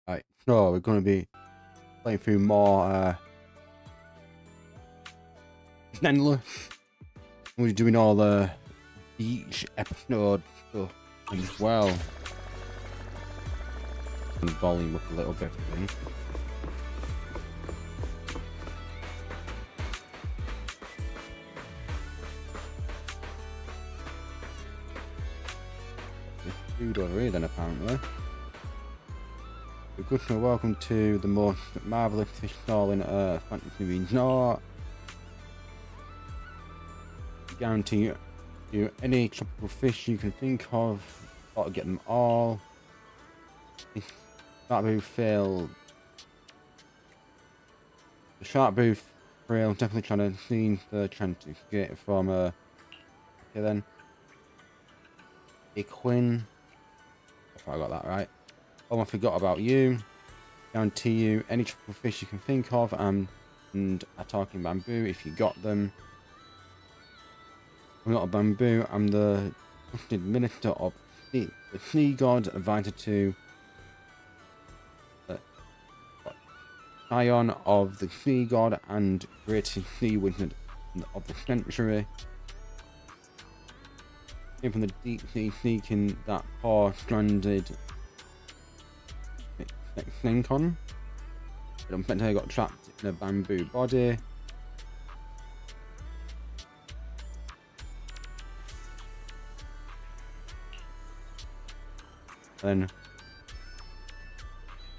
Right, so we're going to be playing through more Endless. We're doing all the beach episode stuff as well. And volume up a little bit, I think. There's food over here then, apparently. Good to welcome to the most marvellous fish stall in Earth, Fantasy Resort. Guarantee you any tropical fish you can think of, got to get them all. Shark booth failed. The shark booth trail definitely trying to see the trying to get from okay then. Quinn. If I got that right. Oh, I forgot about you. Guarantee you any tropical fish you can think of and are talking bamboo if you got them. I'm not a bamboo, I'm the trusted minister of the sea god, invited to the scion of the sea god and greatest sea wizard of the century. Came from the deep sea seeking that poor stranded Lincoln. But unfortunately got trapped in a bamboo body. Then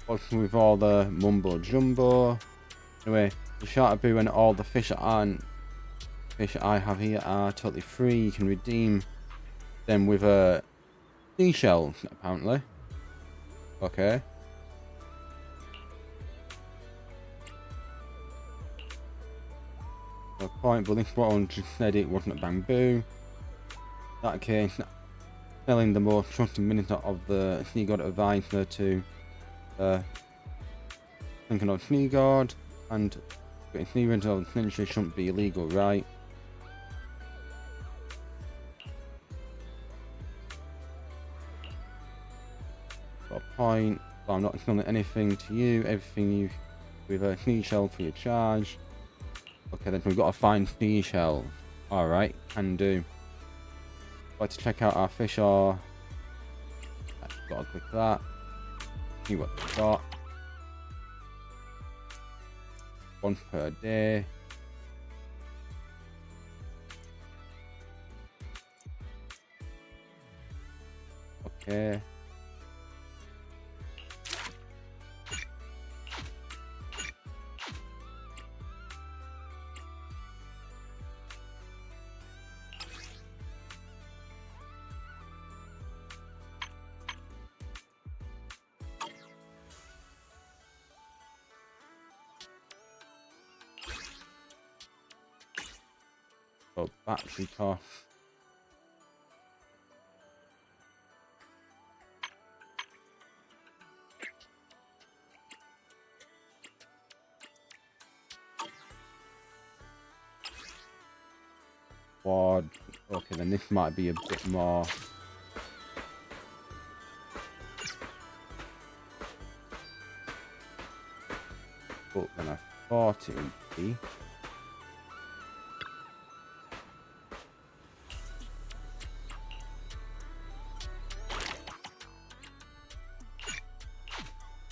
with all the mumbo jumbo. Anyway, the Sharkboo and all the fish I have here are totally free. You can redeem them with a seashell, apparently. Okay. No point, but this one just said it wasn't a bamboo. In that case, telling the most trusted minister of the Sea God advisor to thinking of Sea God and getting sea rental essentially shouldn't be illegal, right? Got a point, but I'm not selling anything to you, everything you with a seashell for your charge. Okay, then we've got to find seashell. Alright, can do. Got to check out our fish are. Gotta click that. See what we've got. One per day. Okay. Oh, battery cost. Quad. Okay, then this might be a bit more. But then I thought it would be.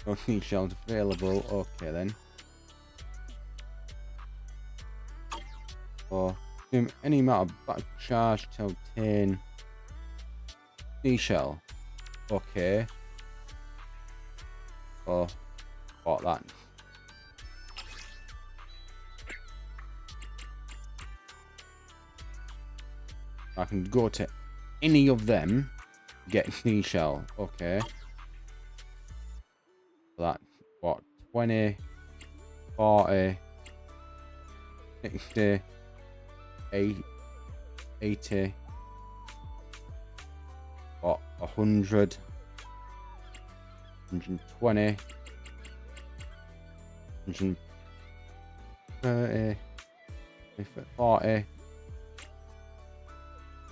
No seashells available. Okay then. Or any amount of back charge to obtain seashell. Okay. Oh, bought that. I can go to any of them, get seashell. Okay. That's what, 20, 40, 60, 80, what, 100, 120, 130, 40,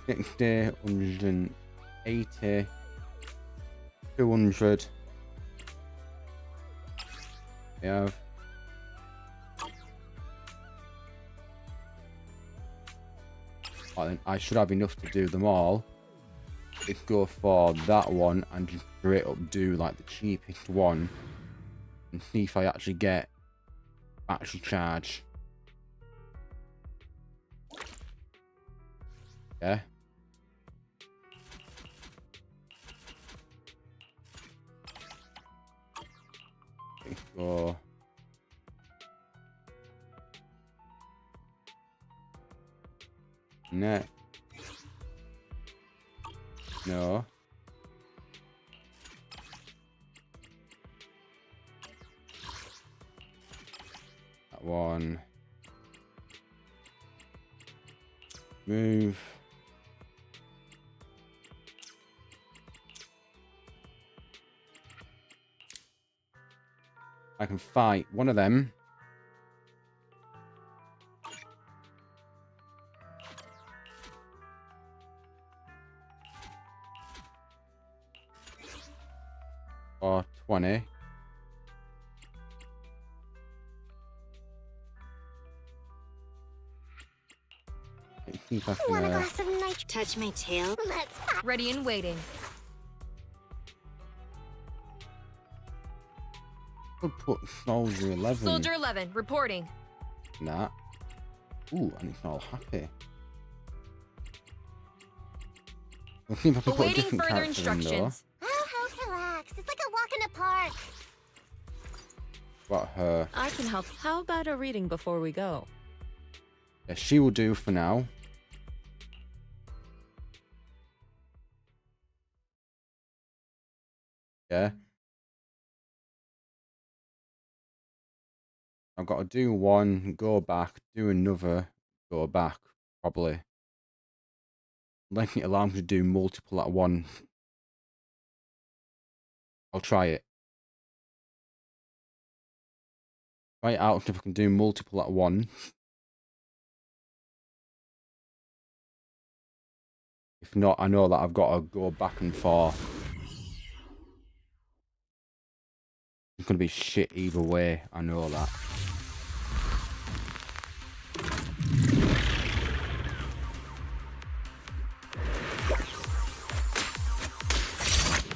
60, 180, 200, We have. Oh, then I should have enough to do them all. Let's go for that one and just straight up do like the cheapest one and see if I actually get battery charge. Yeah. Let's go. Net. No. That one. Move. I can fight one of them. Or 20. Let's see if I can, Want a glass of night? Touch my tail. Let's Ready and waiting. could put Soldier 11 Soldier 11, reporting. in that. Ooh, and it's all happy. Let's see if I can put a Awaiting different further character in though. instructions. Oh, how relax. It's like a walk in the park. What her? I can help. How about a reading before we go? Yeah, she will do for now. Yeah. I've got to do one, go back, do another, go back, probably. Unless it allows me to do multiple at once. I'll try it. Try it out if I can do multiple at once. If not, I know that I've got to go back and forth. It's going to be shit either way, I know that.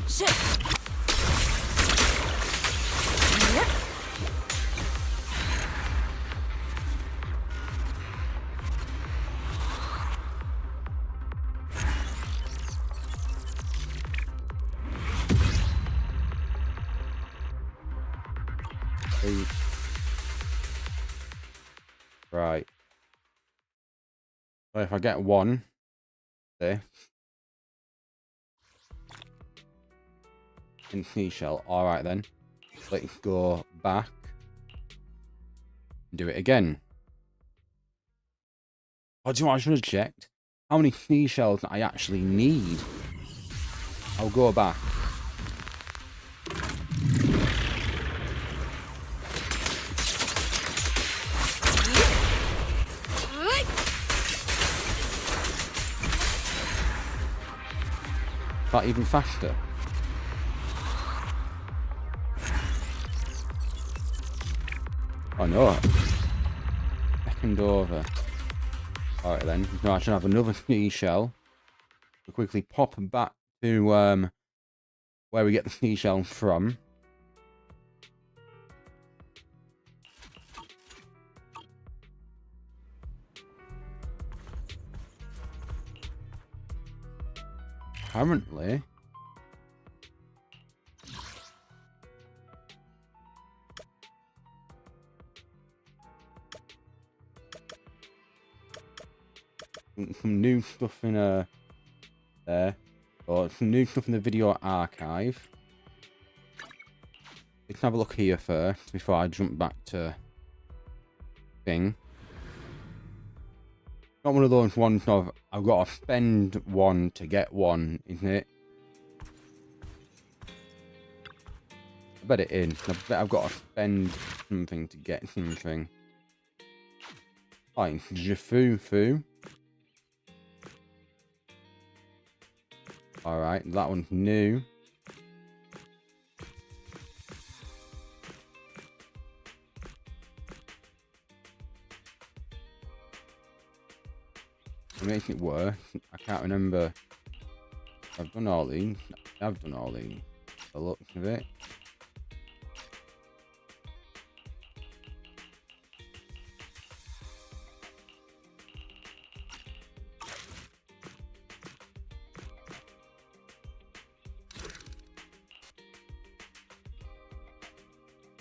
Shit. Right. So if I get one, there. In seashell. Alright then. Let's go back. Do it again. Oh, do you know what I should have checked? How many seashells I actually need? I'll go back. That even faster. Oh no. Second over. Alright then. No, I should have another seashell. We'll quickly pop back to where we get the seashell from. Apparently. Some new stuff in there. Or some new stuff in the video archive. Let's have a look here first before I jump back to thing. Not one of those ones of I've got to spend one to get one, isn't it? I bet it is. I bet I've got to spend something to get something. Like Jafufu. Alright, that one's new. making it worse. I can't remember. I've done all these. I've done all these. The looks of it.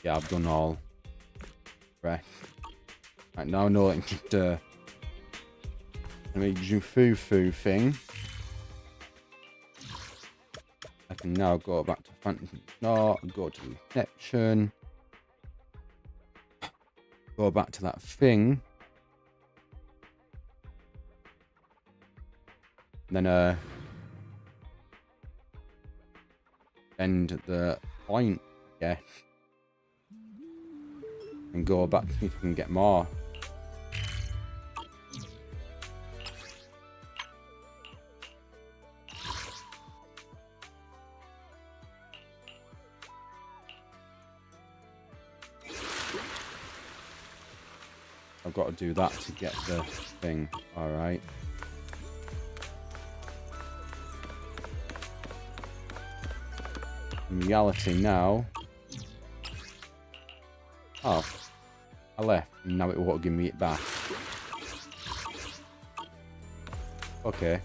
Yeah, I've done all. Right. Right now I know it's just a Jufufu thing. I can now go back to Fantasy Star, go to Reception, go back to that thing, and then end the point, yeah, and go back to see if we can get more. I've got to do that to get the thing. Alright. In reality now... Oh. I left, and now it won't give me it back. Okay.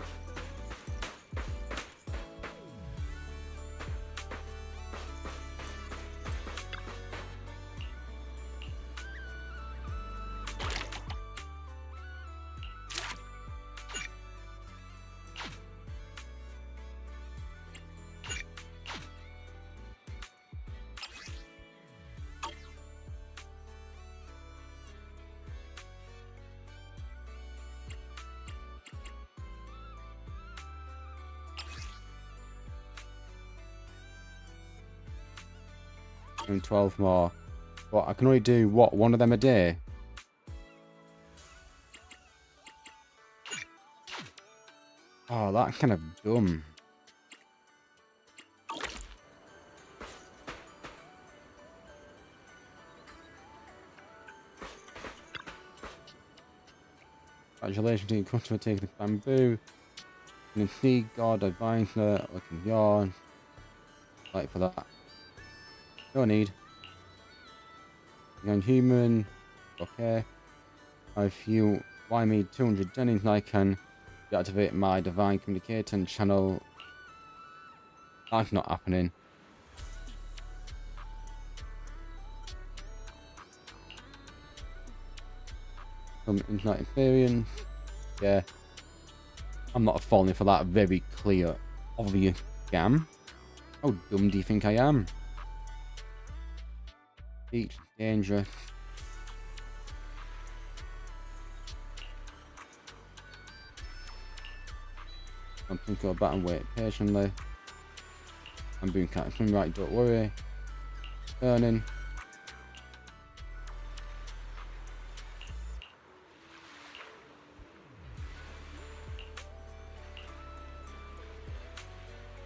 And 12 more. But I can only do, what, one of them a day? Oh, that's kind of dumb. Congratulations to your customer taking the bamboo. And see God advisor, looking yarn. Like for that. No need. Young human. Okay. If you buy me 200 denims, I can deactivate my divine communicator and channel. That's not happening. Some internet experience. Yeah. I'm not falling for that very clear, obvious scam. How dumb do you think I am? Beach, dangerous. I'm going to go back and wait patiently. I'm being catching right, don't worry. Turning.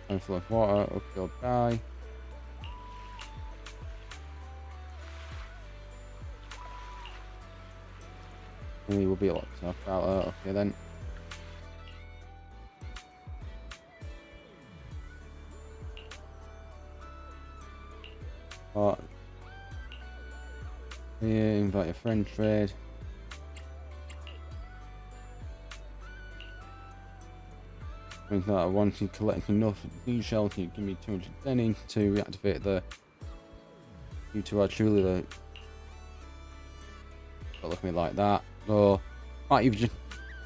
And full of water, up you'll die. And we will be able to talk about okay then. But yeah, invite your friend trade. Means that I want to collect enough seashells, you give me 200 pennies to reactivate the. You two are truly the. Don't look at me like that. So, that you've just.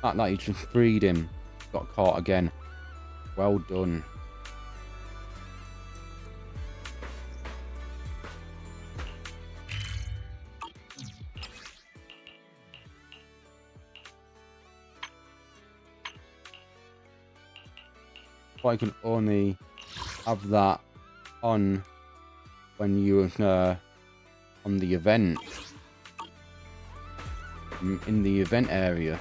That you just freed him. Got caught again. Well done. But I can only have that on when you on the event in the event area.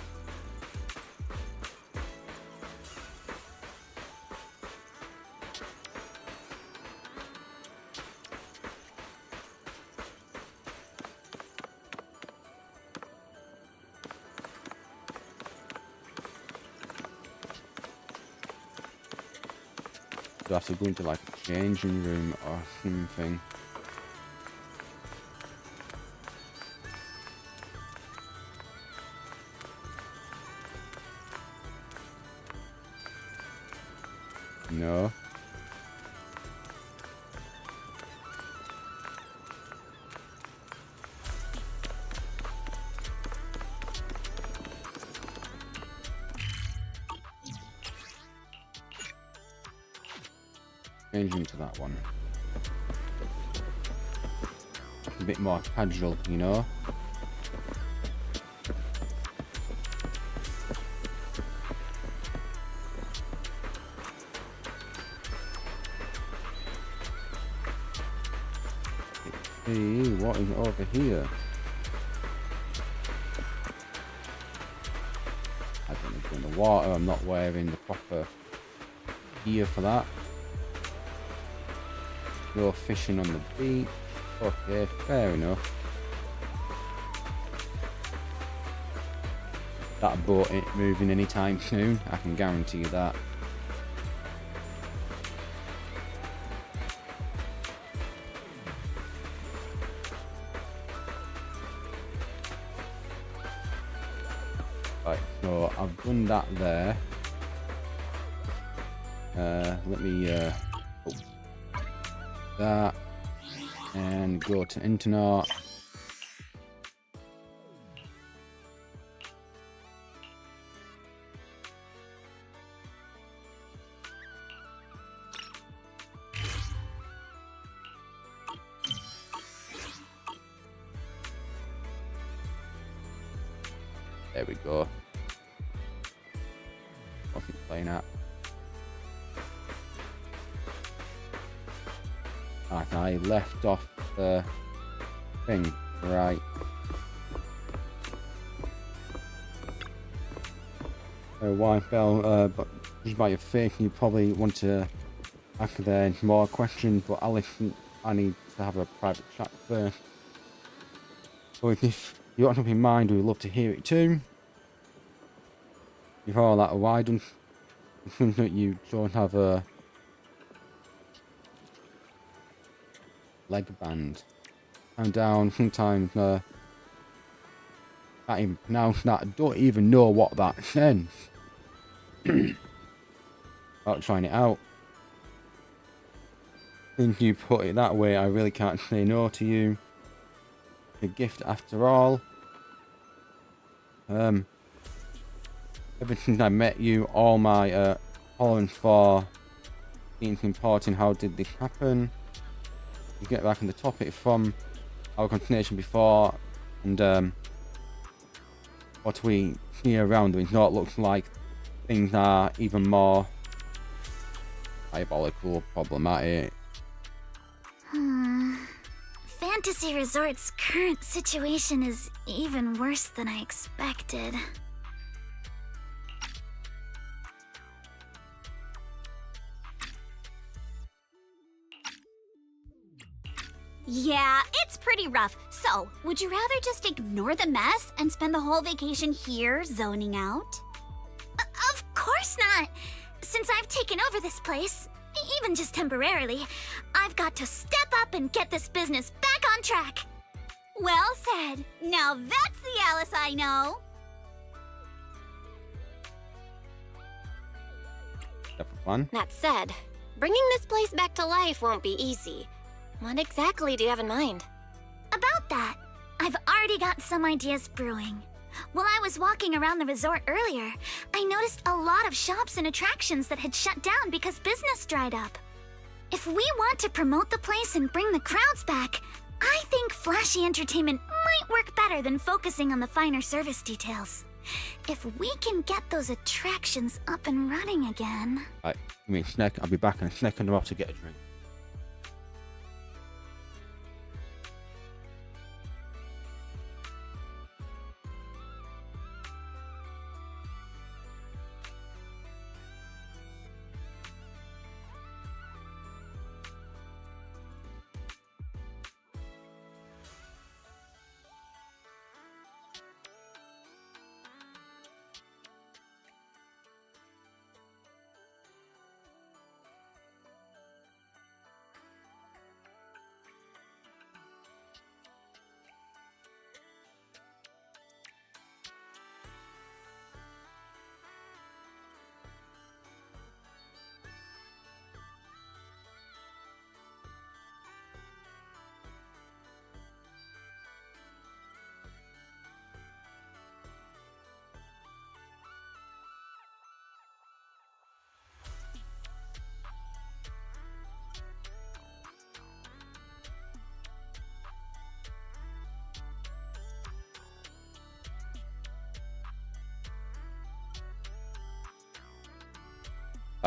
You have to go into like a changing room or something. No. Change into that one. A bit more casual, you know. Hey, what is over here? I don't need to go in the water. I'm not wearing the proper gear for that. Go fishing on the beach. Okay, fair enough. That boat ain't moving anytime soon, I can guarantee you that. Right, so I've done that there. Let me oh, that and go to internet. There we go. Wasn't playing at. Right, I left off the thing. Right. Wife Bell, but just by your face, you probably want to ask there more questions, but Alice, I need to have a private chat first. So if you got something in mind, we'd love to hear it too. Before that, why don't you don't have a leg band? I'm down sometimes. Can't even pronounce that. I don't even know what that says. About trying it out. Since you put it that way, I really can't say no to you. A gift after all. Ever since I met you, all my tolerance for things important. How did this happen? You get back on the topic from our conversation before, and what we see around us. Now it looks like things are even more diabolical, problematic. Fantasy Resort's current situation is even worse than I expected. Yeah, it's pretty rough. So, would you rather just ignore the mess and spend the whole vacation here zoning out? Of course not! Since I've taken over this place, even just temporarily, I've got to step up and get this business back on track. Well said. Now that's the Alice I know. Have a plan? That said, bringing this place back to life won't be easy. What exactly do you have in mind? About that, I've already got some ideas brewing. While I was walking around the resort earlier, I noticed a lot of shops and attractions that had shut down because business dried up. If we want to promote the place and bring the crowds back, I think flashy entertainment might work better than focusing on the finer service details. If we can get those attractions up and running again... Right, give me a snack. I'll be back in a second. I'm off to get a drink.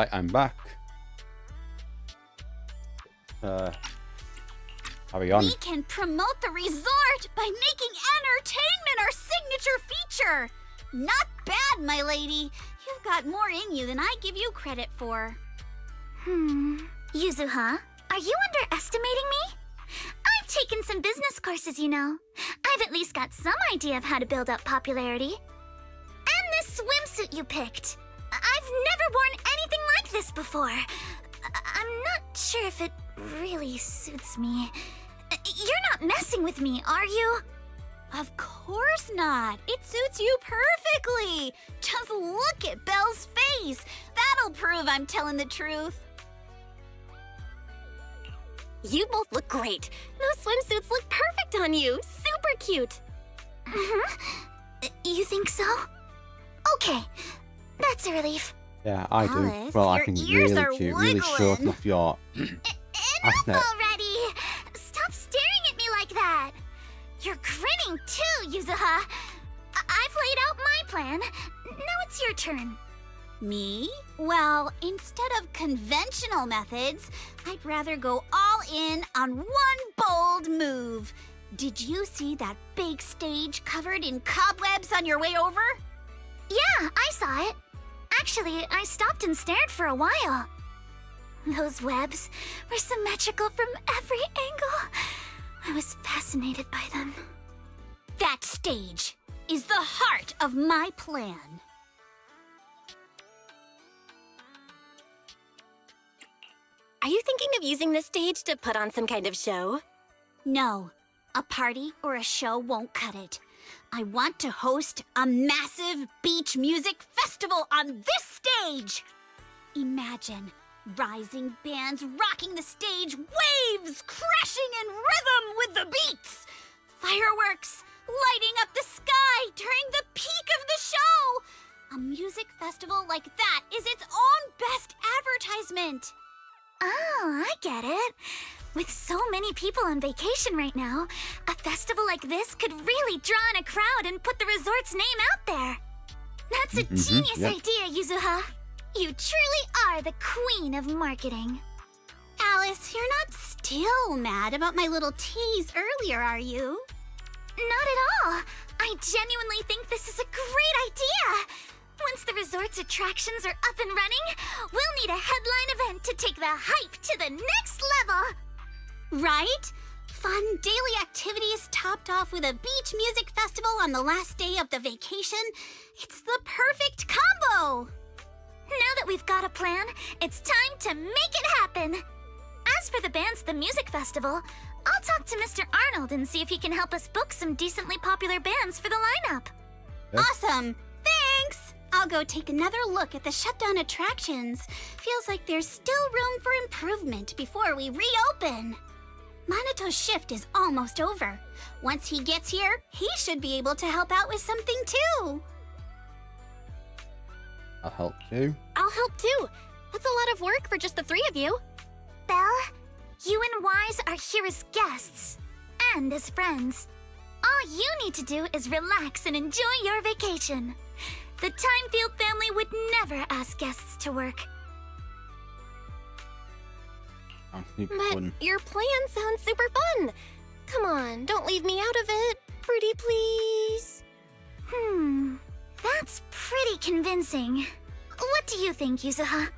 Right, I'm back. Carry on. We can promote the resort by making entertainment our signature feature. Not bad, my lady. You've got more in you than I give you credit for. Yuzuha, are you underestimating me? I've taken some business courses, you know. I've at least got some idea of how to build up popularity. And this swimsuit you picked. I've never worn anything like this before. I'm not sure if it really suits me. You're not messing with me, are you? Of course not. It suits you perfectly. Just look at Belle's face. That'll prove I'm telling the truth. You both look great. Those swimsuits look perfect on you. Super cute. You think so? Okay, that's a relief. Yeah, I do. Alice, Well, I your think it's ears really are cute. Really short wiggling. off your. Enough already! Stop staring at me like that! You're grinning too, Yuzuha! I've laid out my plan. Now it's your turn. Me? Well, instead of conventional methods, I'd rather go all in on one bold move. Did you see that big stage covered in cobwebs on your way over? Yeah, I saw it. Actually, I stopped and stared for a while. Those webs were symmetrical from every angle. I was fascinated by them. That stage is the heart of my plan. Are you thinking of using this stage to put on some kind of show? No, a party or a show won't cut it. I want to host a massive beach music festival on this stage. Imagine rising bands rocking the stage, waves crashing in rhythm with the beats, fireworks lighting up the sky during the peak of the show. A music festival like that is its own best advertisement. Oh, I get it. With so many people on vacation right now, a festival like this could really draw in a crowd and put the resort's name out there. That's a genius yep. idea, Yuzuha. You truly are the queen of marketing. Alice, you're not still mad about my little tease earlier, are you? Not at all. I genuinely think this is a great idea. Once the resort's attractions are up and running, we'll need a headline event to take the hype to the next level. Right? Fun daily activities topped off with a beach music festival on the last day of the vacation. It's the perfect combo. Now that we've got a plan, it's time to make it happen. As for the bands at the music festival, I'll talk to Mr. Arnold and see if he can help us book some decently popular bands for the lineup. Yep. Awesome. Thanks. I'll go take another look at the shutdown attractions. Feels like there's still room for improvement before we reopen. Maneto's shift is almost over. Once he gets here, he should be able to help out with something too. I'll help you. I'll help too. That's a lot of work for just the three of you. Belle, you and Wise are here as guests and as friends. All you need to do is relax and enjoy your vacation. The Timefield family would never ask guests to work. I'll keep But fun. your plan sounds super fun. Come on, don't leave me out of it. Pretty please. That's pretty convincing. What do you think, Yuzuha?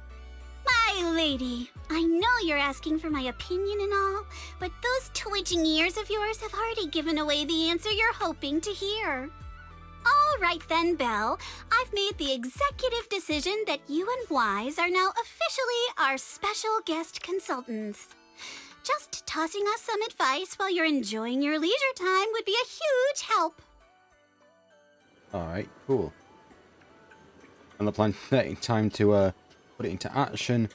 My lady, I know you're asking for my opinion and all, but those twitching ears of yours have already given away the answer you're hoping to hear. All right then, Belle. I've made the executive decision that you and Wise are now officially our special guest consultants. Just tossing us some advice while you're enjoying your leisure time would be a huge help. Alright, cool. And the plan's setting time to put it into action.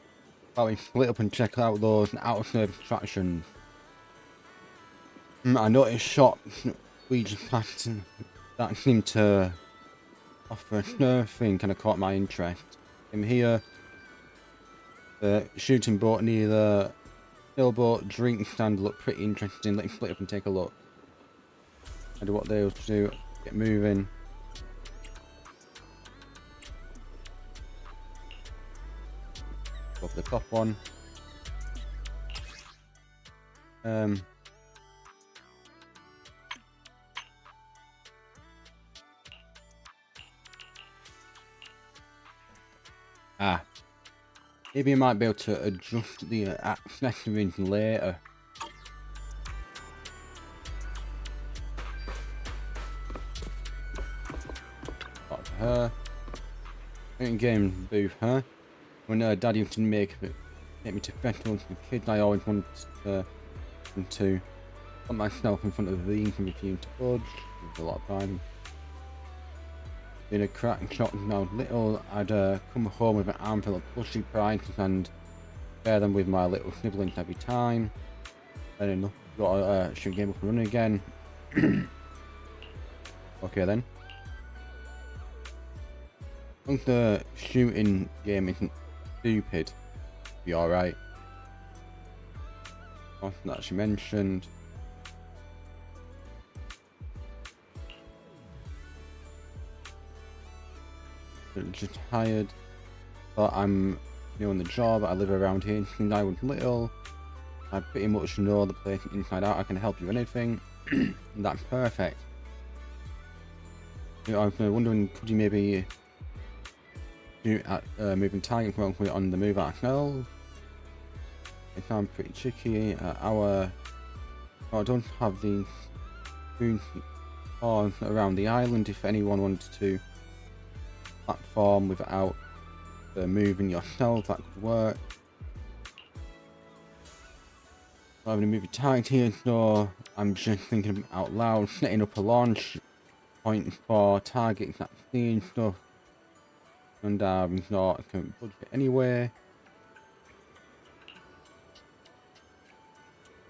While we split up and check out those out-of-service attractions. I noticed shops we just passed that seemed to offer a surfing kind of caught my interest. In here, the shooting boat near the sailboat drink stand looked pretty interesting. Let's split up and take a look. I do what they will do. Get moving. Up the top one. Maybe you might be able to adjust the accessories later. Talk to her. In-game booth, huh? When Daddy used to take me to festivals with kids, I always wanted to put myself in front of these and refuse to budge. There's a lot of time. In a crack and shock when I was little, I'd come home with an armful of plushy prizes and share them with my little siblings every time. And then got a shoot game up and running again. Okay then. I think the shooting game isn't stupid. Be alright. Nothing that she mentioned. Just tired, but I'm new on the job. I live around here since I was little. I pretty much know the place inside out. I can help you with anything. That's perfect. You know, I was wondering, could you maybe do at moving target while we're on the move ourselves? It sounds pretty tricky. I don't have the food stores around the island. If anyone wanted to platform without moving yourself, that could work. I'm going to move a target here, so I'm just thinking out loud, setting up a launch point for targets that see stuff, and resort can budget anywhere.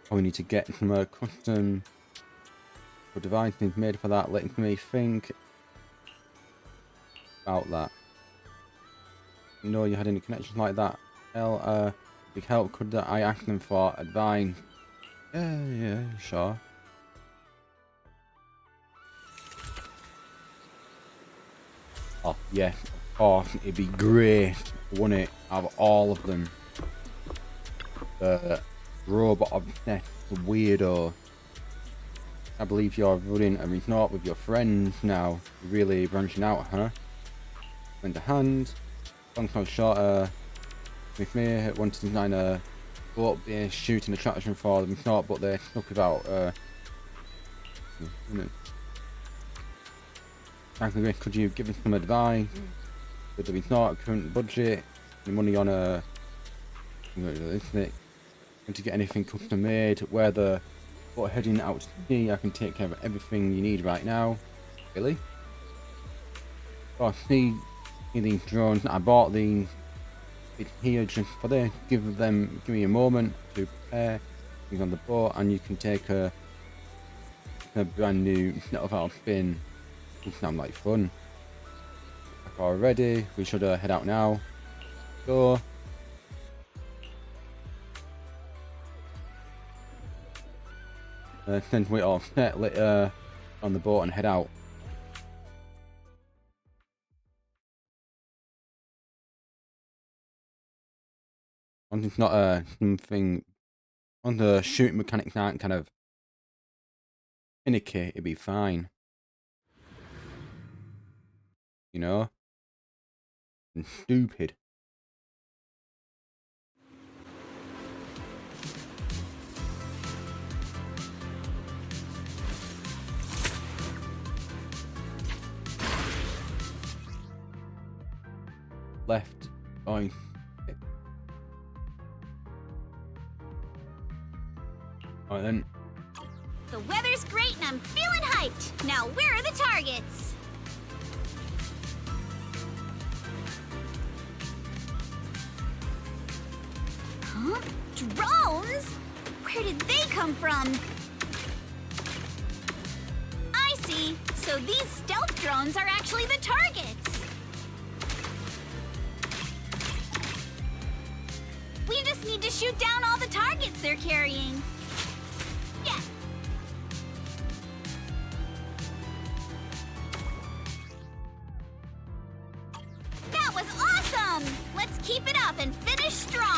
Probably need to get some custom devices made for that. Let me think about that. You know, you had any connections like that? Well, big help. Could I ask them for advice? Yeah, sure. Oh yes, of course. It'd be great, wouldn't it? Out of all of them, the robot obsessed weirdo. I believe you're running a resort with your friends now. You're really branching out, huh? Lend a hand. Long story short, with me, wanted to design a boat-based shooting attraction for the resort, but they're stuck without frankly, could you give us some advice? With the resort, current budget, the money on isn't it? And to get anything custom made, where the boat heading out to sea, I can take care of everything you need right now. Really? Oh, see these drones. I bought these. It's here just for this. Give me a moment to prepare things on the boat, and you can take a brand new set of our spin. It sounds like fun. Back already. We should head out now. Go. Since we're all set, let on the boat and head out. Once it's not something on the shooting mechanics aren't kind of finicky, it'd be fine. You know? And stupid. Left, right. Alright then. The weather's great and I'm feeling hyped. Now, where are the targets? Huh? Drones? Where did they come from? I see. So these stealth drones are actually the targets. We just need to shoot down all the targets they're carrying. Yeah. That was awesome! Let's keep it up and finish strong.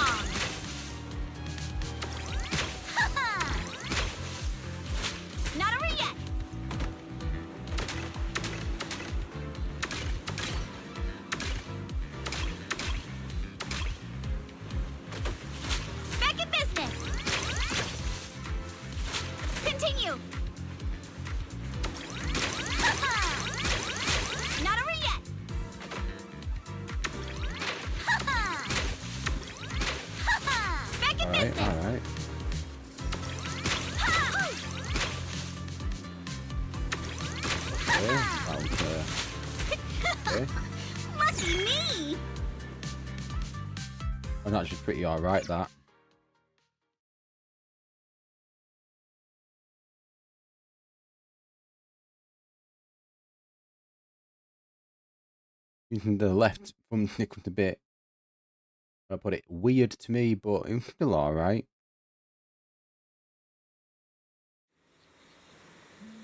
Alright. Okay, that was, okay. Lucky me! That's actually pretty alright, that. Using the left thumbstick was a bit, I put it, weird to me, but it was still alright.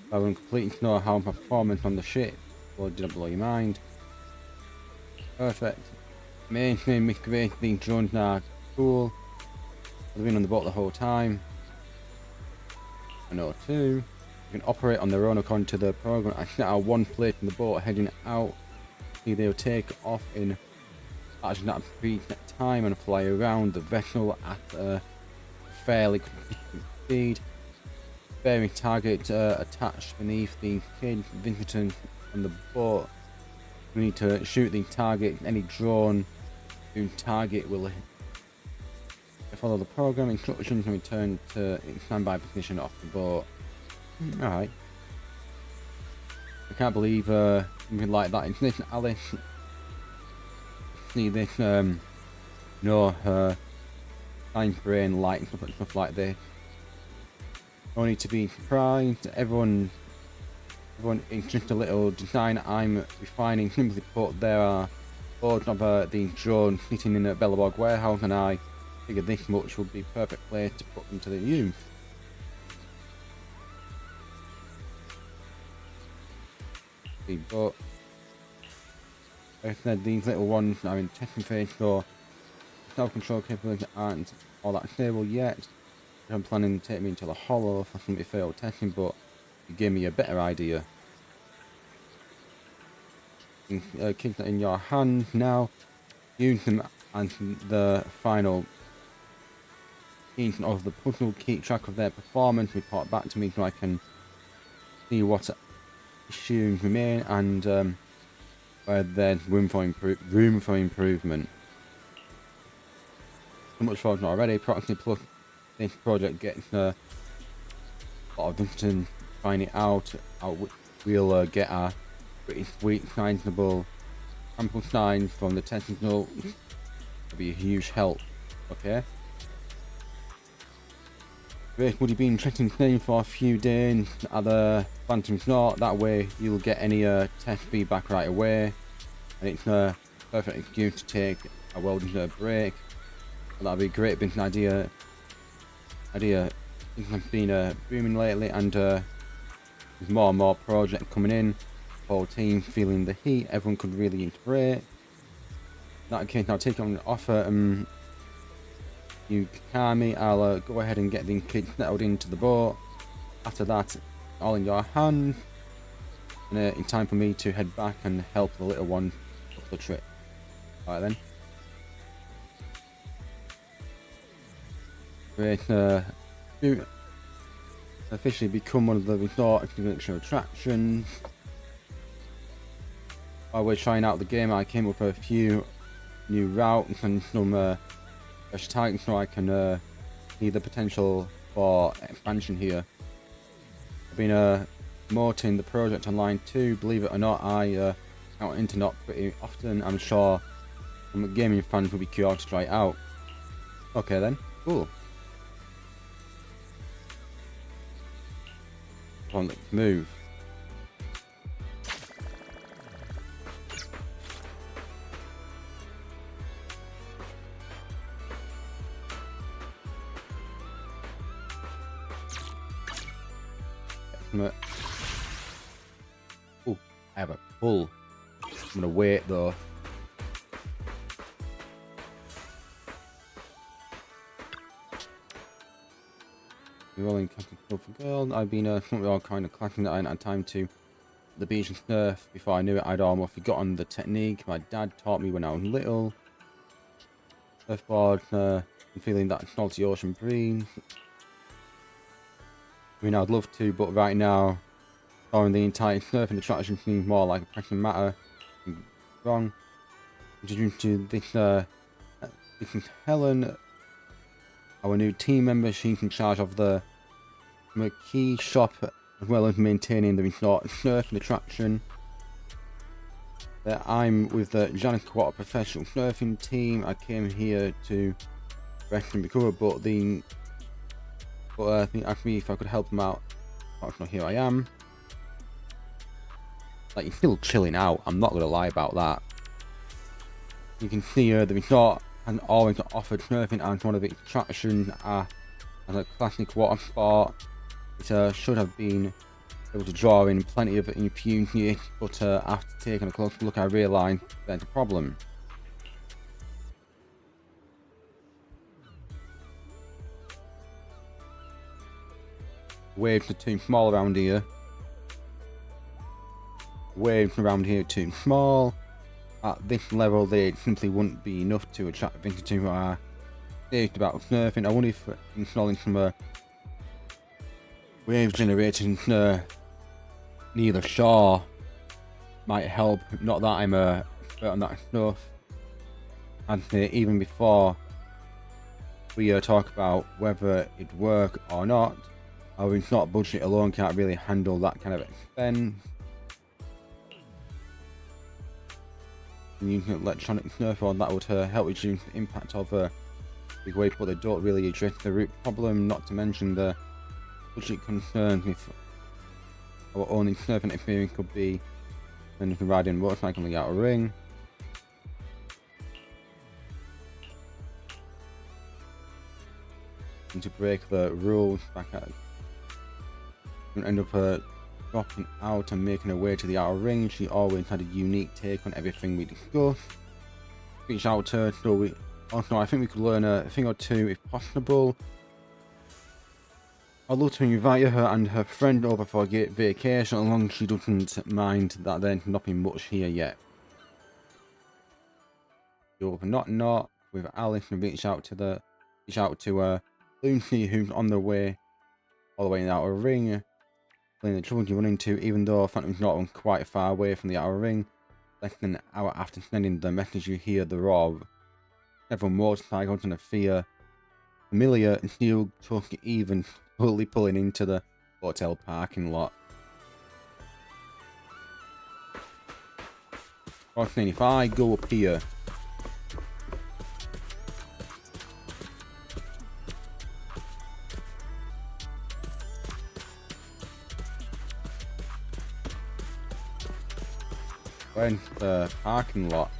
I wouldn't completely know how my performance on the ship, or did it blow your mind? Perfect. Amazing, miscreated, these drones now cool. I've been on the boat the whole time. I know too. You can operate on their own according to the program. I set out one place in the boat heading out. They'll take off in actually not a pre-set time and fly around the vessel at a fairly consistent speed. Bearing target attached beneath the cage visitor on the boat. We need to shoot the target. Any drone whose target will follow the program instructions and return to its standby position off the boat. Alright. I can't believe something like that. Is this Alice? See this, no, her science brain lights up and stuff like this. No need to be surprised. Everyone is just a little design I'm refining. Simply put, there are boards of these drones sitting in a Belobog warehouse, and I figured this much would be perfect place to put them to the use. But like I said, these little ones are in testing phase, so self-control capabilities aren't all that stable yet. I'm planning to take me into the hollow for some failed testing, but you gave me a better idea. Keep that in your hands now. Use them as the final piece of the puzzle. Keep track of their performance. Report back to me so I can see what issues remain and where there's room for improvement. So much for already. Proxy Plus. This project gets a lot of visitors find it out. We'll get a pretty sweet, sizable sample size from the test results. That'll be a huge help. Okay. Great. Would you be interested in staying for a few days at the Phantom Resort? That way you'll get any test feedback right away, and it's a perfect excuse to take a well-deserved break. But that'd be a great business idea. It's been booming lately, and there's more and more projects coming in. Whole team feeling the heat. Everyone could really use a break. In that case, I'll take on an offer. You calm me. I'll go ahead and get the kids settled into the boat. After that, all in your hands. And in time for me to head back and help the little one up the trip. Alright then. Great. To officially become one of the resort's signature attractions. While we're trying out the game, I came up with a few new routes and some fresh targets so I can see the potential for expansion here. I've been promoting the project online too. Believe it or not, I out internet pretty often. I'm sure some gaming fans will be curious to try it out. Okay then, cool. Come on, let's move. Oh, I have a pull. I'm gonna wait though. Rolling Captain for Girl. I've been all kind of clashing that I hadn't had time to the beach and surf. Before I knew it, I'd almost forgotten the technique my dad taught me when I was little. Surfboard, and feeling that salty ocean breeze. I mean, I'd love to, but right now, following the entire surfing attraction seems more like a pressing matter. Wrong. Introduced to this is Helen. our new team member. She's in charge of the McKee shop as well as maintaining the resort surfing attraction. I'm with the Janet Quarter professional surfing team. I came here to rest and recover, but they asked me if I could help them out. So here I am. Like, you're still chilling out, I'm not gonna lie about that. You can see the resort has always offered surfing as one of its attractions as a classic water sport. It should have been able to draw in plenty of enthusiasts, but after taking a close look I realised there's a problem. Waves are too small around here. Waves around here too small. At this level they simply wouldn't be enough to attract visitors who are serious about surfing. I wonder if installing some wave generators near the shore might help. Not that I'm a expert on that stuff. I'd say even before we talk about whether it'd work or not, our resort budget alone can't really handle that kind of expense. Using electronic surfboard that would help reduce the impact of big waves, but they don't really address the root problem, not to mention the budget concerns if our only surfing experience could be when riding a motorcycle on the outer ring. And to break the rules back at and end up dropping out and making her way to the outer ring. She always had a unique take on everything we discussed. Reach out to her, so we also I think we could learn a thing or two if possible. I'd love to invite her and her friend over for a vacation, as long as she doesn't mind that there's nothing much here yet. You open not with Alice and reach out to Lucy, who's on the way all the way in the outer ring. The trouble you run into, even though Phantom's not quite far away from the outer ring. Less than an hour after sending the message, you hear the roar of several motorcycles and a familiar steel truck even slowly pulling into the hotel parking lot. If I go up here, where's the parking lot?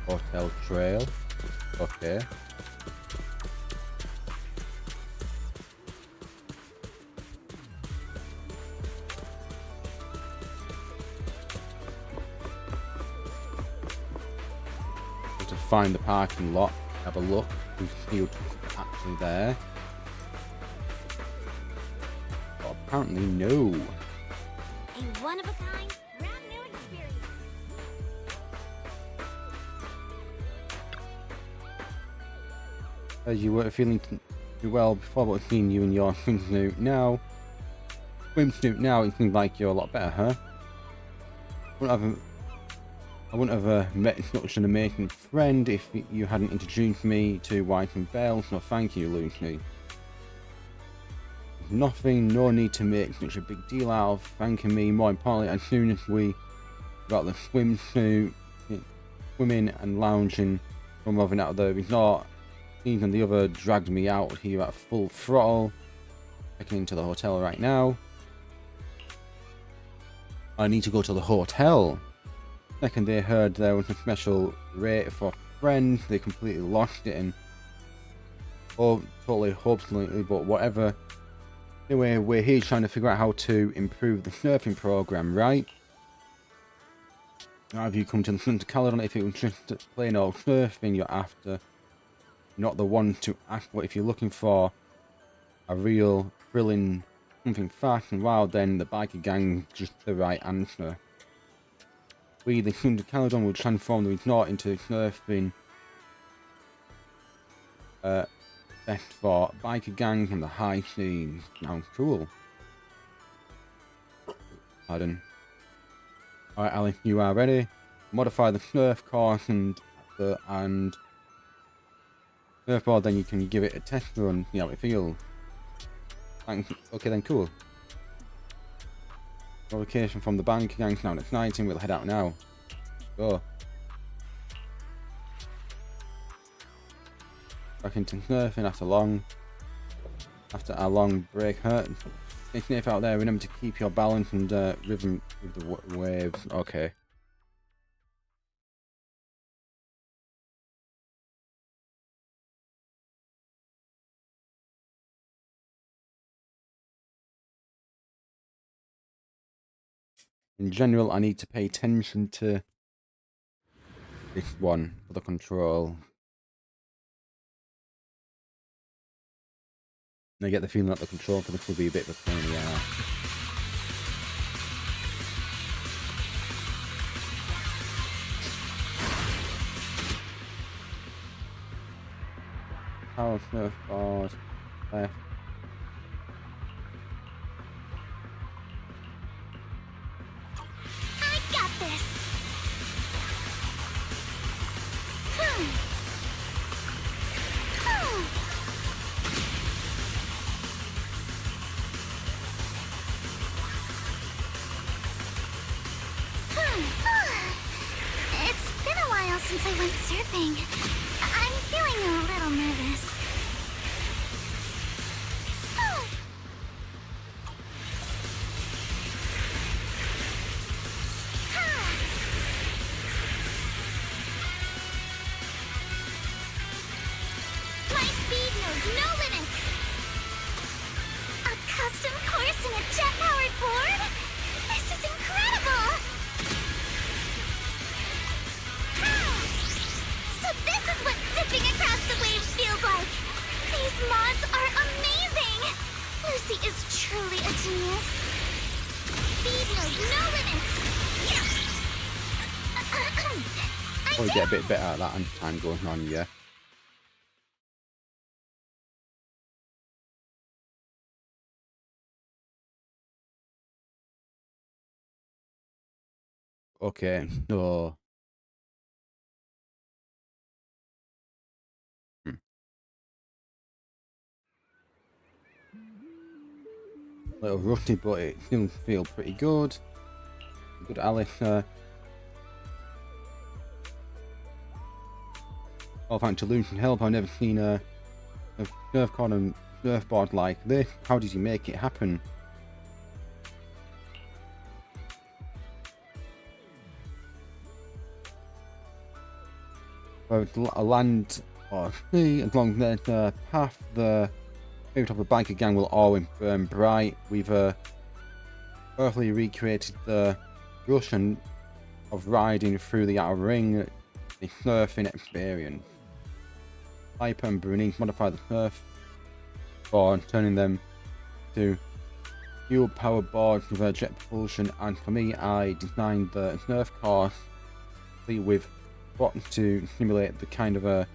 Hotel trail. Okay. To find the parking lot, have a look. Who's still actually there? But apparently no. A one-of-a-kind, brand new experience. As you were feeling too well before, but seeing you in your swimsuit now, it seems like you're a lot better, huh? I wouldn't have met such an amazing friend if you hadn't introduced me to White and Bell, so thank you, Lucy. Nothing, no need to make such a big deal out of thanking me. More importantly, as soon as we got the swimsuit, swimming and lounging from moving out of the resort, Steve and the other dragged me out here at full throttle. Checking into the hotel right now. I need to go to the hotel. Second they heard there was a special rate for friends, they completely lost it and totally hopelessly, but whatever. Anyway, we're here trying to figure out how to improve the surfing program, right? Now, have you come to listen to Caledon? If it was just plain old surfing you're after, not the one to ask, but if you're looking for a real thrilling something fast and wild, then the biker gang is just the right answer. We, the Sons of Caledon, will transform the resort into a surfing best for biker gangs and the high seas. Sounds cool. Pardon. Alright, Ali, you are ready. Modify the surf course and surfboard, then you can give it a test run, see how it feels. Thanks. Okay then, cool. Location from the bank gang now at 19, we'll head out now. Go. Back into surfing after a long break. Stay safe out there, remember to keep your balance and rhythm with the waves. Okay. In general, I need to pay attention to this one for the control. I get the feeling that the control for this will be a bit of a pain in the ass. Power surfboard, left. I got this. It's been a while since I went surfing. I'm feeling a little nervous. My speed knows no limits. A custom course and a jet-powered board? This is incredible! So this is what zipping across the waves feels like. These mods are amazing! Lucy is truly a genius. Speed knows no limits. Probably get a bit better at that and time going on, yeah. Okay, so a little rusty, but it still feels pretty good. Good, Alice. Oh, thanks to Lucian help. I've never seen a surfboard and surfboard like this. How did you make it happen? A land or sea, as long as there's a path, the favorite of the biker gang will always burn bright. We've perfectly recreated the rush and of riding through the outer ring, the surfing experience. Piper and Bernice modify the surf board, turning them to fuel powered boards with jet propulsion, and for me, I designed the surf course with buttons to simulate the kind of a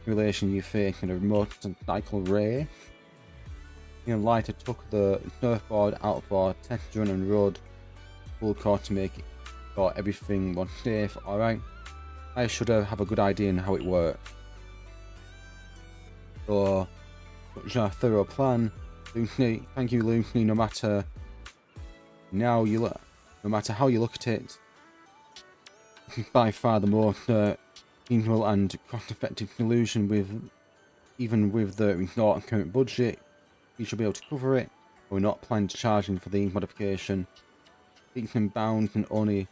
simulation you face in a motorcycle race. Lighter took the surfboard out for test run and rode full course to make it sure everything was safe. Alright, I should have a good idea on how it works. So, such a thorough plan. Lucy, thank you, Lucy. No matter how you look at it, this is by far the most feasible and cost-effective solution. Even with the resort current budget, we should be able to cover it. We're not planning to charge for the modification. Leaps and bounds and only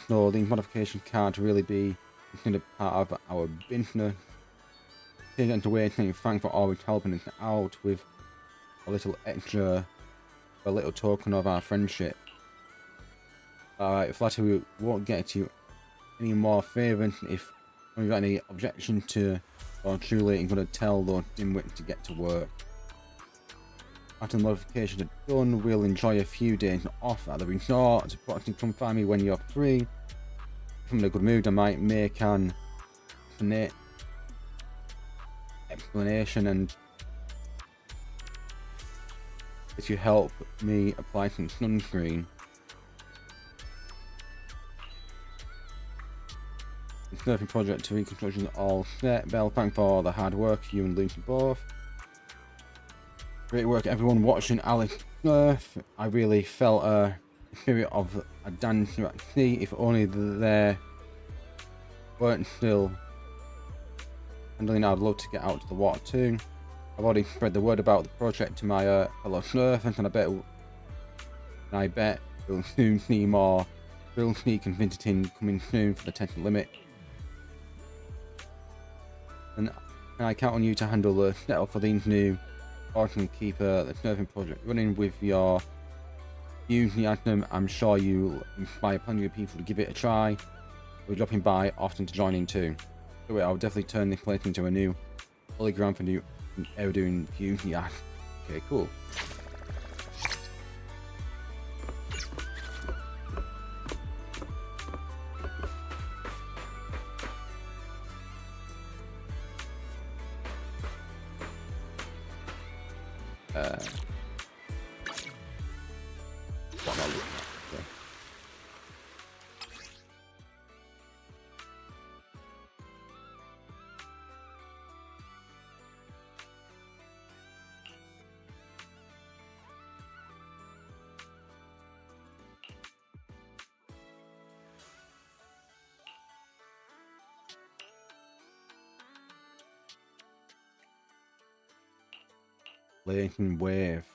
so these modifications can't really be considered part of our business. Taking away, saying thanks for always helping us out with a little extra, a little token of our friendship. Alright, Flattery won't get to any more favours. If you've got any objection to or truly I'm going to tell those dimwits to get to work. After the modifications are done, we'll enjoy a few days off at the resort. But come find me when you're free. If I'm in a good mood, I might make an explanation, and if you help me apply some sunscreen. The surfing project to reconstruction is all set. Belle, thanks for all the hard work, you and Lucy both. Great work everyone watching Alex surf. I really felt a spirit of a dancer at sea. If only there weren't still handling, I'd love to get out to the water too. I've already spread the word about the project to my fellow surfers, and I bet we'll soon see more Thrill Sneak and Vintage coming soon for the Test Limit. And I count on you to handle the setup for these new parts and keep the surfing project running with your enthusiasm. I'm sure you'll inspire plenty of people to give it a try. We're dropping by often to join in too. So I'll definitely turn this place into a new polygram for new Eridu enthusiasts. Okay, cool. What am I looking at? Okay. Latent wave.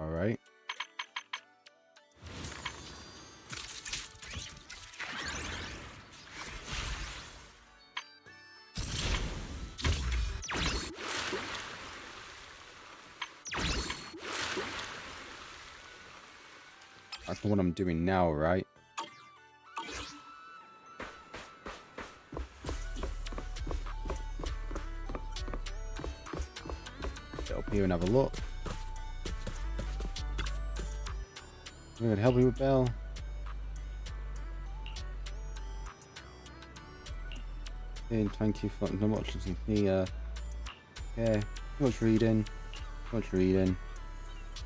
All right. That's what I'm doing now, right? Get up here and have a look. I'm gonna help you with Belle. And thank you for so much listening to me. Yeah, too much reading. Too much reading.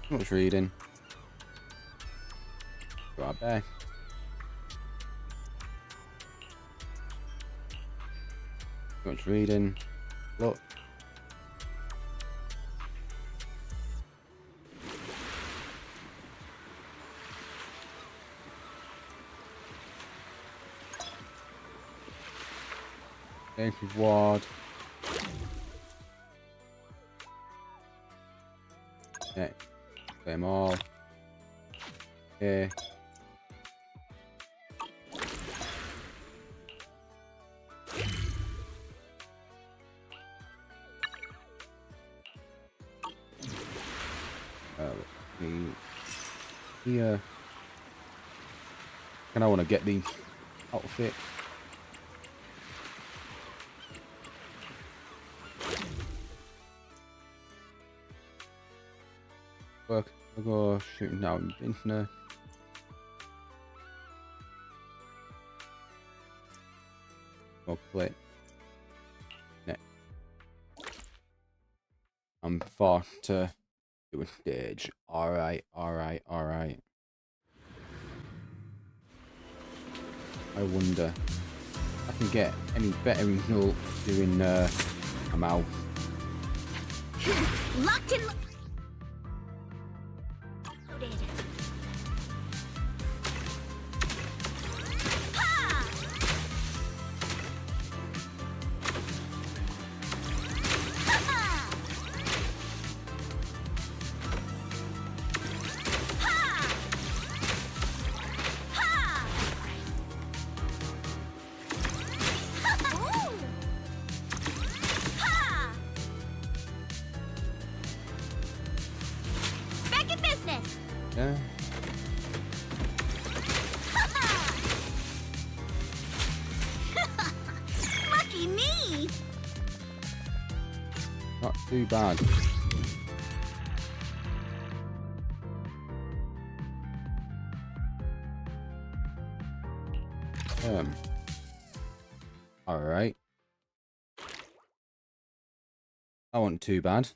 Too much reading. Do our best. Too much reading. Look. Thank you, Ward. Yeah, them all. Okay. Here. And I want to get the outfit. Work. I'll go shooting down internet. Go click. Next. I'm forced to do a stage. Alright, alright, alright. I wonder if I can get any better result doing a mouth. Locked in. Loaded. Ha! Ha! Ha! Ha! Ooh! Ha! Back in business. Yeah. Lucky me. Not too bad. Alright. That wasn't too bad.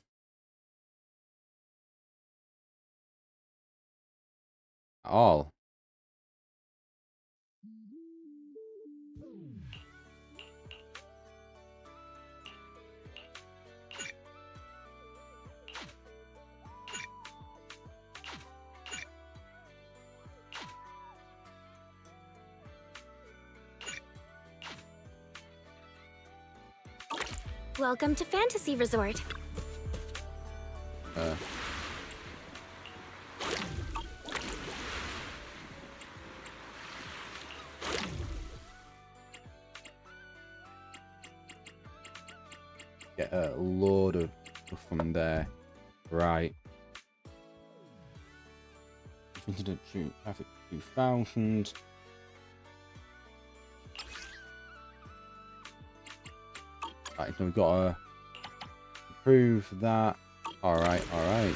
At all. Welcome to Fantasy Resort. Get a load of stuff from there. Right. Incident traffic 2000. Right, so we've got to improve that. Alright, alright.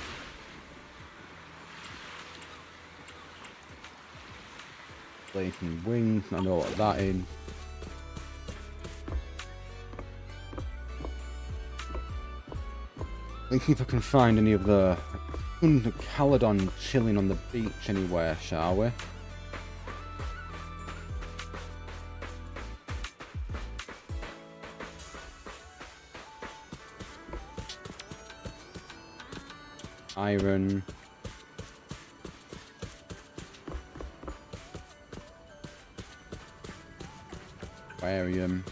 Blazing wings, I know what that is. Let's see if I can find any of the Caledon chilling on the beach anywhere, shall we? Iron. Aquarium.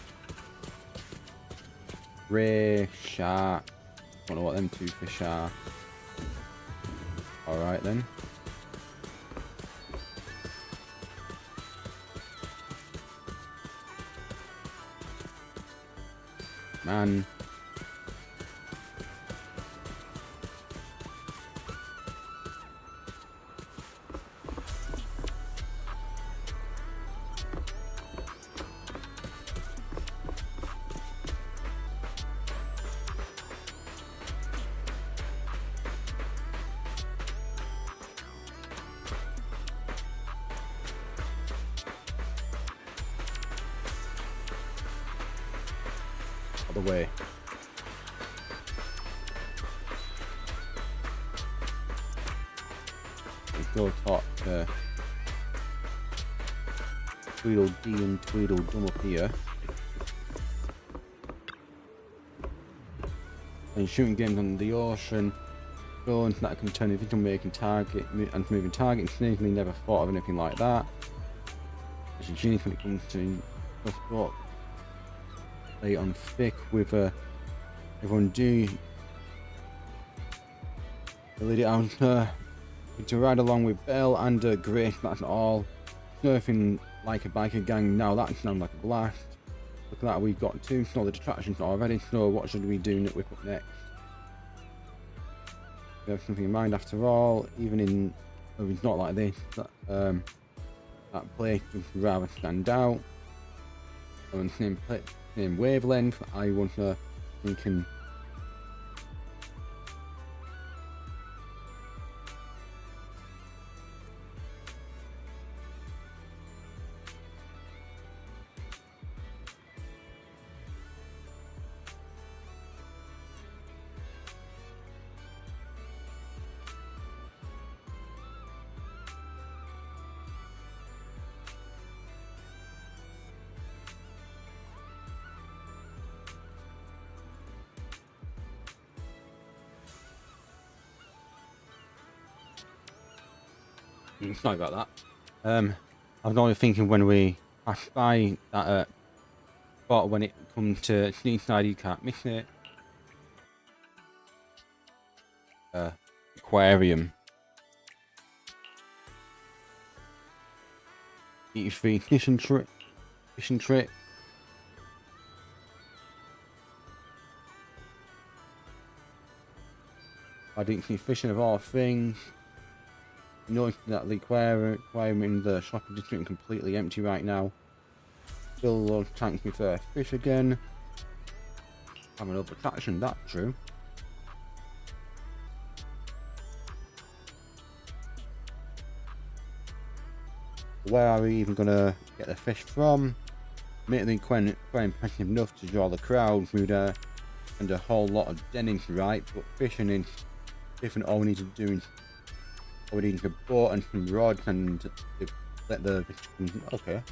Ray, shark. Don't know what them two fish are. Alright then. Man. Other way. Let's go talk to Tweedledee and Tweedledum up here. And shooting games on the ocean. Drones that can turn into making target and moving target. Sneakily never thought of anything like that. It's a genius when it comes to stuff. Lay on thick with everyone do lead it out to ride along with Belle and Grace. That's all. Surfing like a biker gang. Now that sounds like a blast. Look at that, we've got two solid attractions already. So what should we do whip up next? We have something in mind after all. Even in it's not like this. That place would rather stand out. On the same wavelength, I was thinking sorry about that. I was only thinking when we pass by that spot when it comes to Seaside, you can't miss it. Aquarium. Eat free fishing trip. I didn't see fishing of all things. Noticing that the aquarium in the shopping district is completely empty right now. Fill a lot of tanks with fish again. Have another attraction, that's true. Where are we even gonna get the fish from? Admittedly, quite impressive enough to draw the crowd. We'd spend a whole lot of denning, right? But fishing is different. All we need to do is we need a boat and some rods and let the okay.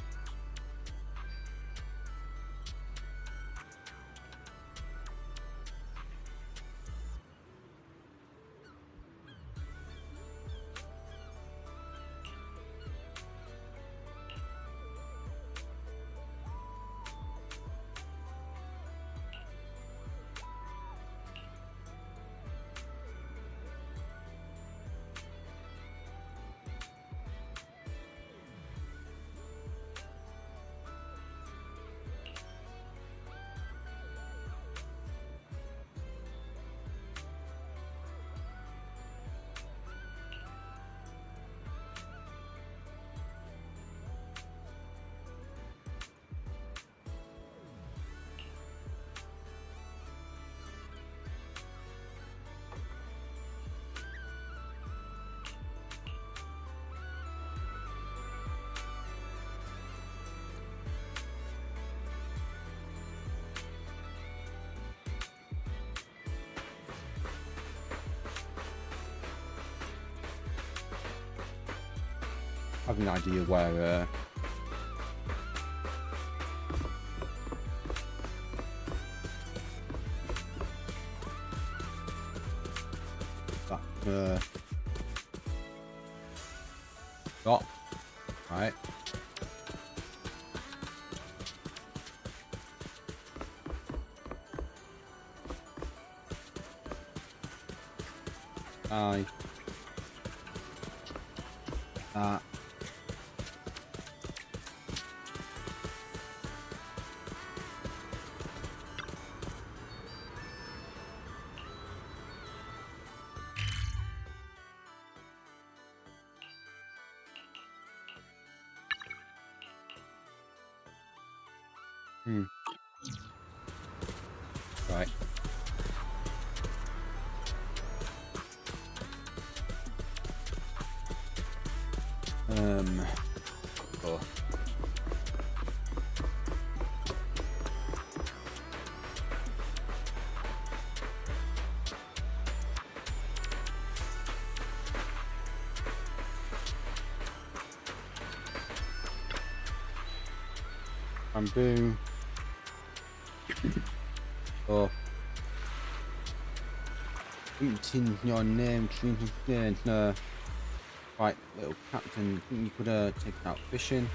I have an idea where that got right. That. Right. Oh. Bamboo. Oh. Written your name, no. Right, little captain, think you could take it out fishing.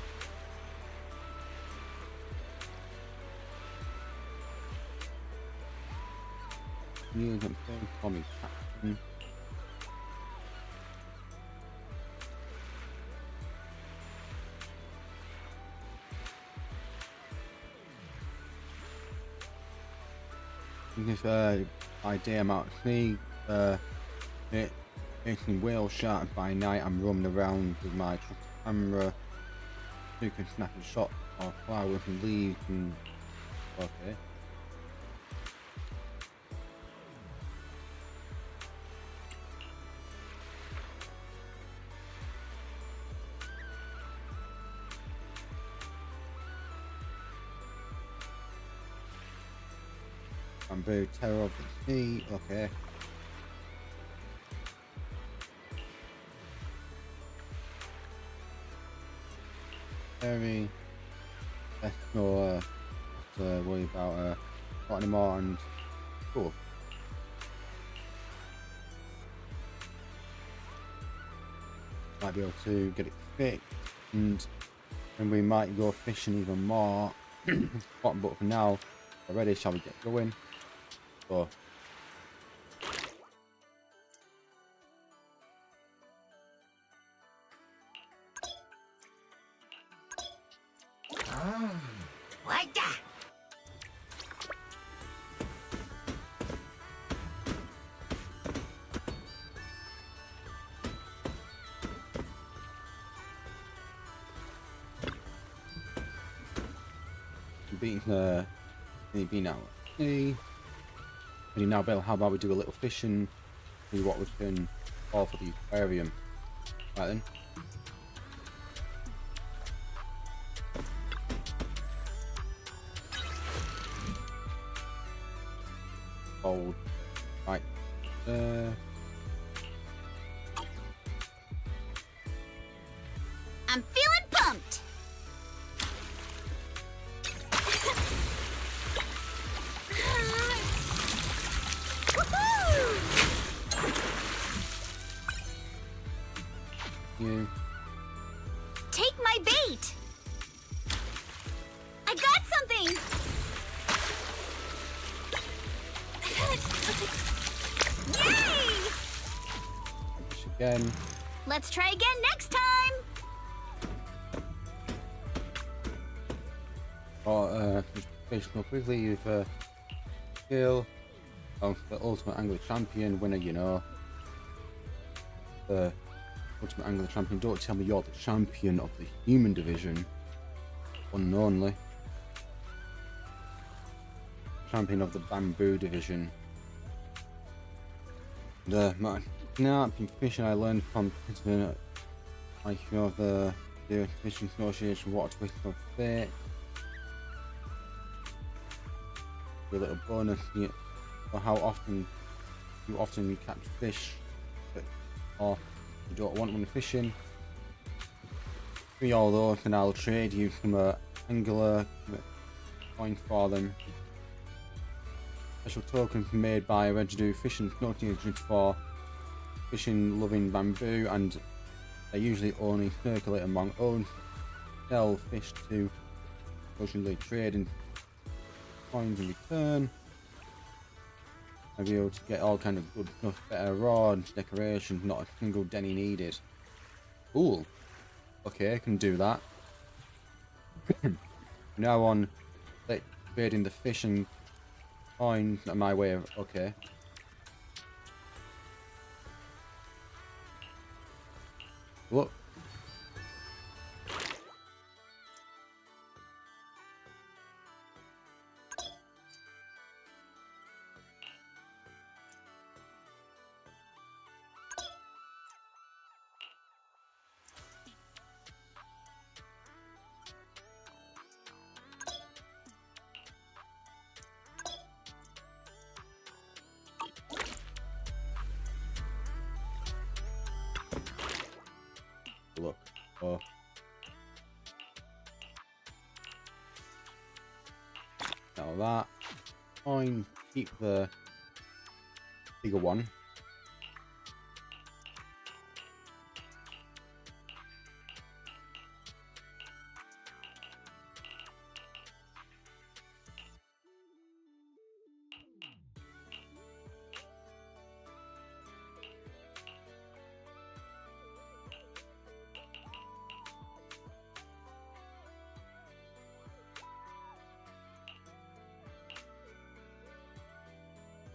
You can call me captain. If idea I'm out at sea, making whale shark by night, I'm roaming around with my camera. You can snap a shot or fly with and leave and okay. I'm very terrible at sea, okay. Very let's no have to worry about not anymore and cool. Might be able to get it fixed and we might go fishing even more. But for now, already shall we get going? So Like that. being out. Hey. Now, Bill, how about we do a little fishing, see what we can haul for the aquarium. Right then. Hold right there. I'm feeling pumped. Woohoo! You. Take my bait. I got something. Yay! Fish again. Let's try again next time. Just fish more quickly. You've skill of the Ultimate Angler Champion winner. You know, the Ultimate Angler Champion. Don't tell me you're the champion of the human division. One and only champion of the bamboo division. Now I've been fishing. I learned from President, like you know, the Fishing Association, Water Twist of Fate. A little bonus for how often you catch fish, or you don't want when fishing. Give me all those, and I'll trade you from an angler coin for them. Special tokens made by Regidu Fishing Floating for fishing loving bamboo, and they usually only circulate among own sell fish to occasionally trade in coins in return. I'll be able to get all kind of good stuff, better rods, decorations, not a single Denny needed. Cool. Okay, I can do that. Now on, like, trading the fish and coins, my way of, okay. Look. Look. Oh. Now that. Fine. Keep the bigger one.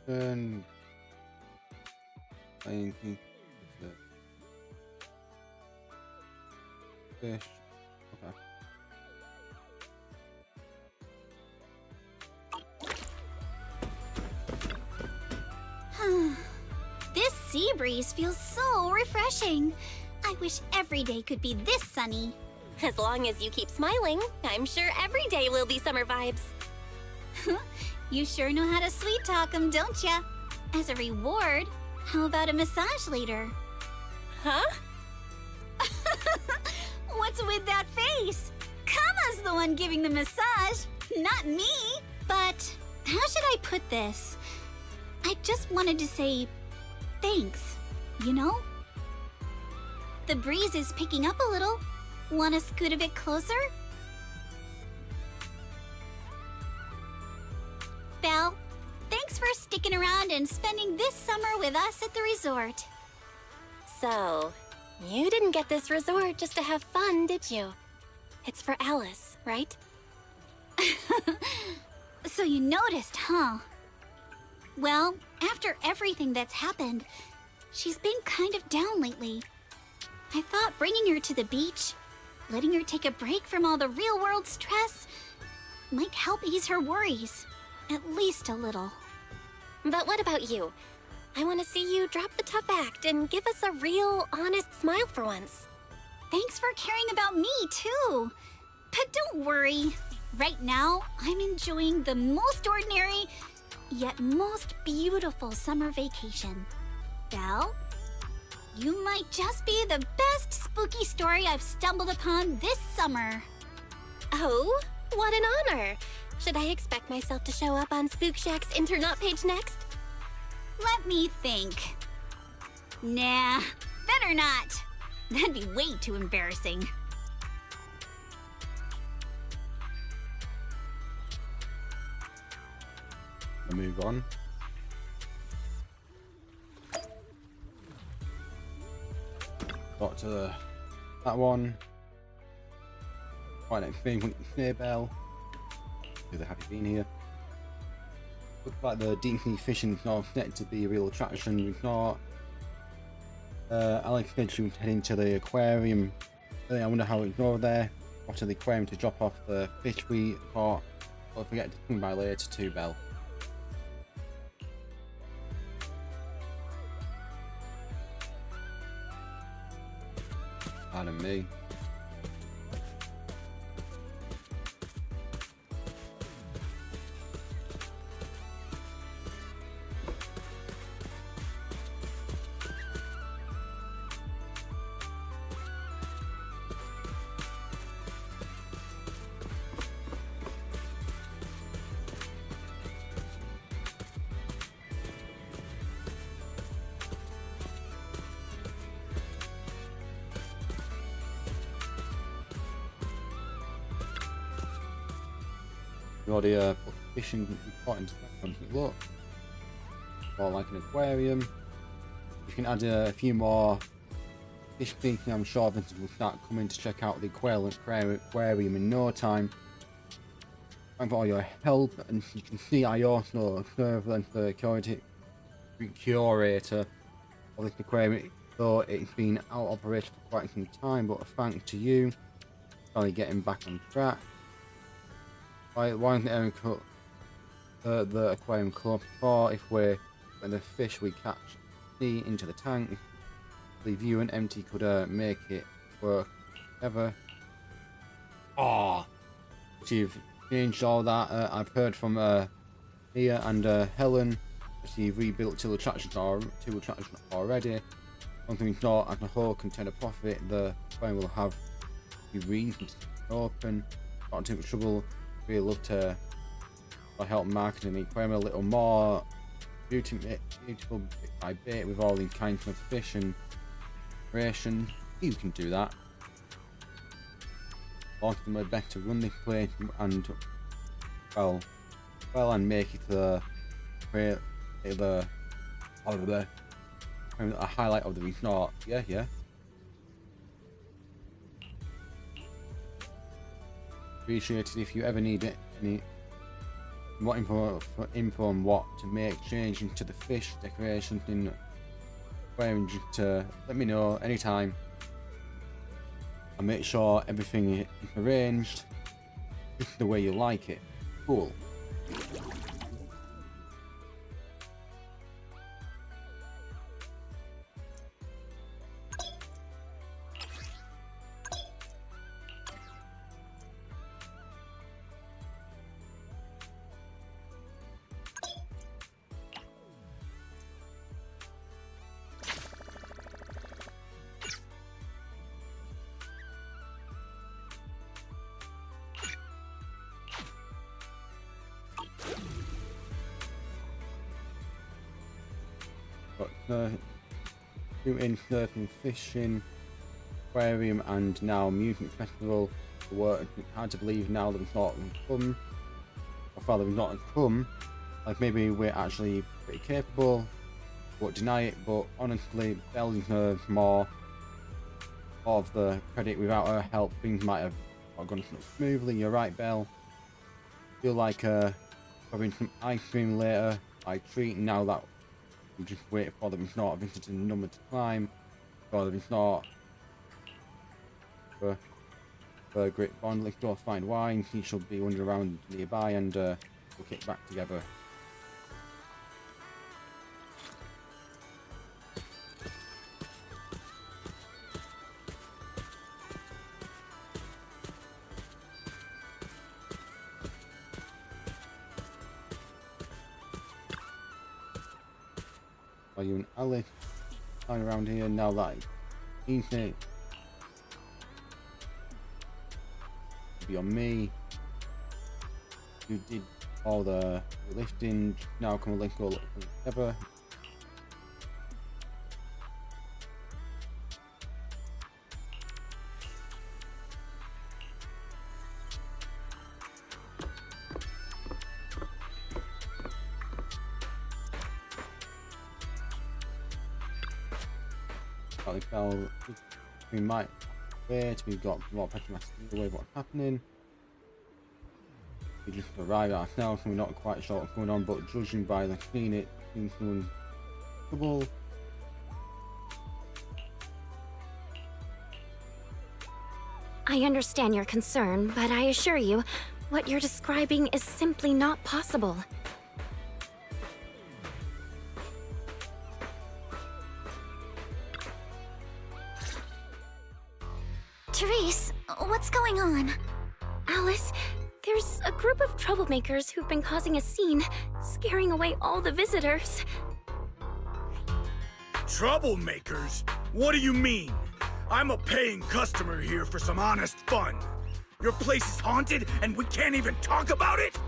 Then I think it's a fish. Okay. This sea breeze feels so refreshing. I wish every day could be this sunny. As long as you keep smiling, I'm sure every day will be summer vibes. You sure know how to sweet talk 'em, don't ya? As a reward, how about a massage later? Huh? What's with that face? Kama's the one giving the massage, not me. But how should I put this? I just wanted to say thanks, you know? The breeze is picking up a little. Wanna scoot a bit closer? Belle, thanks for sticking around and spending this summer with us at the resort. So, you didn't get this resort just to have fun, did you? It's for Alice, right? So you noticed, huh? Well, after everything that's happened, she's been kind of down lately. I thought bringing her to the beach, letting her take a break from all the real-world stress, might help ease her worries. At least a little. But what about you? I want to see you drop the tough act and give us a real, honest smile for once. Thanks for caring about me, too. But don't worry. Right now, I'm enjoying the most ordinary, yet most beautiful summer vacation. Belle, you might just be the best spooky story I've stumbled upon this summer. Oh, what an honor! Should I expect myself to show up on Spook Shack's Internaut page next? Let me think. Nah, better not. That'd be way too embarrassing. I'll move on. Got to that one. Right next thing, near Belle. They're happy being here. Looks like the Deeply Fishing not connected to be a real attraction. We've not. Alex said she was heading to the aquarium. I wonder how it's over there. Off to the aquarium to drop off the fish we caught. Don't forget to come by later too, Belle. Pardon me. You already put fishing important look. Or like an aquarium. You can add a few more fish speaking. I'm sure visitors will start coming to check out the aquarium in no time. Thank you for all your help, and you can see I also serve as the curator of this aquarium, though it's been out of operation for quite some time, but a thanks to you, finally getting back on track. Why isn't Aaron cut the aquarium club for if we're when the fish we catch see into the tank? I believe you and Empty could make it work together. Ah, you've changed all that. I've heard from Mia and Helen. You've rebuilt two attractions already. Something not as a whole contain a profit. The aquarium will have the reasons open. Not too much trouble. Really love to help marketing the aquarium a little more beautiful bit by bit with all these kinds of fish and creation. You can do that. Ultimately, better run this place and well and make it a highlight of the resort. Yeah. Appreciate it if you ever need any more info on what to make change into the fish decorations in aquarium. Just let me know anytime. I'll make sure everything is arranged just the way you like it. Cool. Got shooting, surfing, fishing, aquarium, and now music festival. It's hard to believe now that we've not come. Or father, we've not come. Like maybe we're actually pretty capable. Won't deny it, but honestly, Belle deserves more of the credit. Without her help, things might have not gone smoothly. You're right, Belle. Feel like having some ice cream later. I treat now that we just wait for the resort visitor number to climb, for the resort for a great bond. Let's go find wine. He shall be wandering around nearby, and we'll get back together. Are you and Alice lying around here now? Like, easy. Be on me. You did all the lifting. Now come and link all up together. We might wait. We've got more pessimistic away what's happening. We just arrived ourselves and we're not quite sure what's going on, but judging by the scene, it seems trouble. I understand your concern, but I assure you, what you're describing is simply not possible. Therese, what's going on? Alice, there's a group of troublemakers who've been causing a scene, scaring away all the visitors. Troublemakers? What do you mean? I'm a paying customer here for some honest fun. Your place is haunted and we can't even talk about it?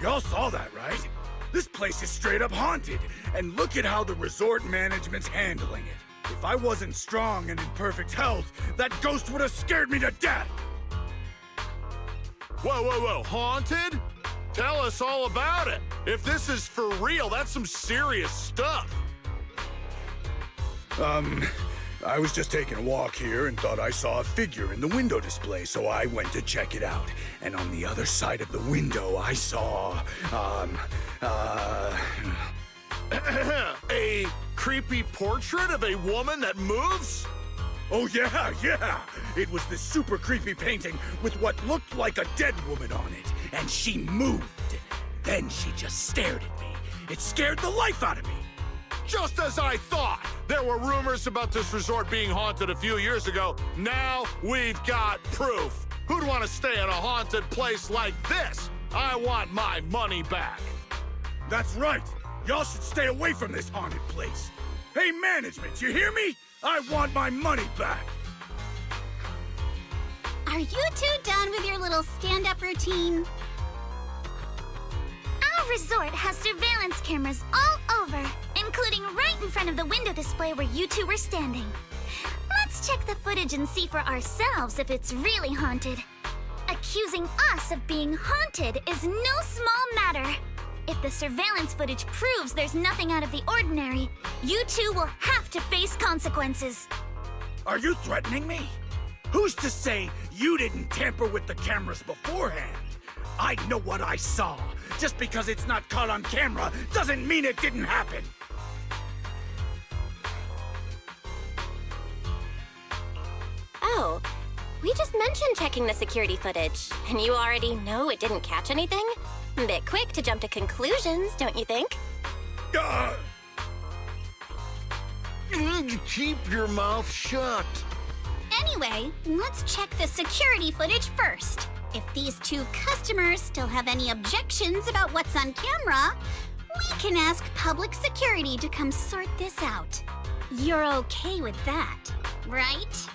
Y'all saw that, right? This place is straight up haunted, and look at how the resort management's handling it. If I wasn't strong and in perfect health, that ghost would have scared me to death! Whoa, haunted? Tell us all about it. If this is for real, that's some serious stuff. I was just taking a walk here and thought I saw a figure in the window display, so I went to check it out. And on the other side of the window, I saw, a creepy portrait of a woman that moves? Oh yeah! It was this super creepy painting with what looked like a dead woman on it, and she moved. Then she just stared at me. It scared the life out of me. Just as I thought! There were rumors about this resort being haunted a few years ago. Now we've got proof. Who'd want to stay in a haunted place like this? I want my money back. That's right. Y'all should stay away from this haunted place. Hey, management, you hear me? I want my money back. Are you two done with your little stand-up routine? Our resort has surveillance cameras all over, including right in front of the window display where you two were standing. Let's check the footage and see for ourselves if it's really haunted. Accusing us of being haunted is no small matter. If the surveillance footage proves there's nothing out of the ordinary, you two will have to face consequences. Are you threatening me? Who's to say you didn't tamper with the cameras beforehand? I know what I saw. Just because it's not caught on camera doesn't mean it didn't happen. Oh, we just mentioned checking the security footage, and you already know it didn't catch anything? Bit quick to jump to conclusions, don't you think? Keep your mouth shut. Anyway, let's check the security footage first. If these two customers still have any objections about what's on camera, we can ask public security to come sort this out. You're okay with that, right?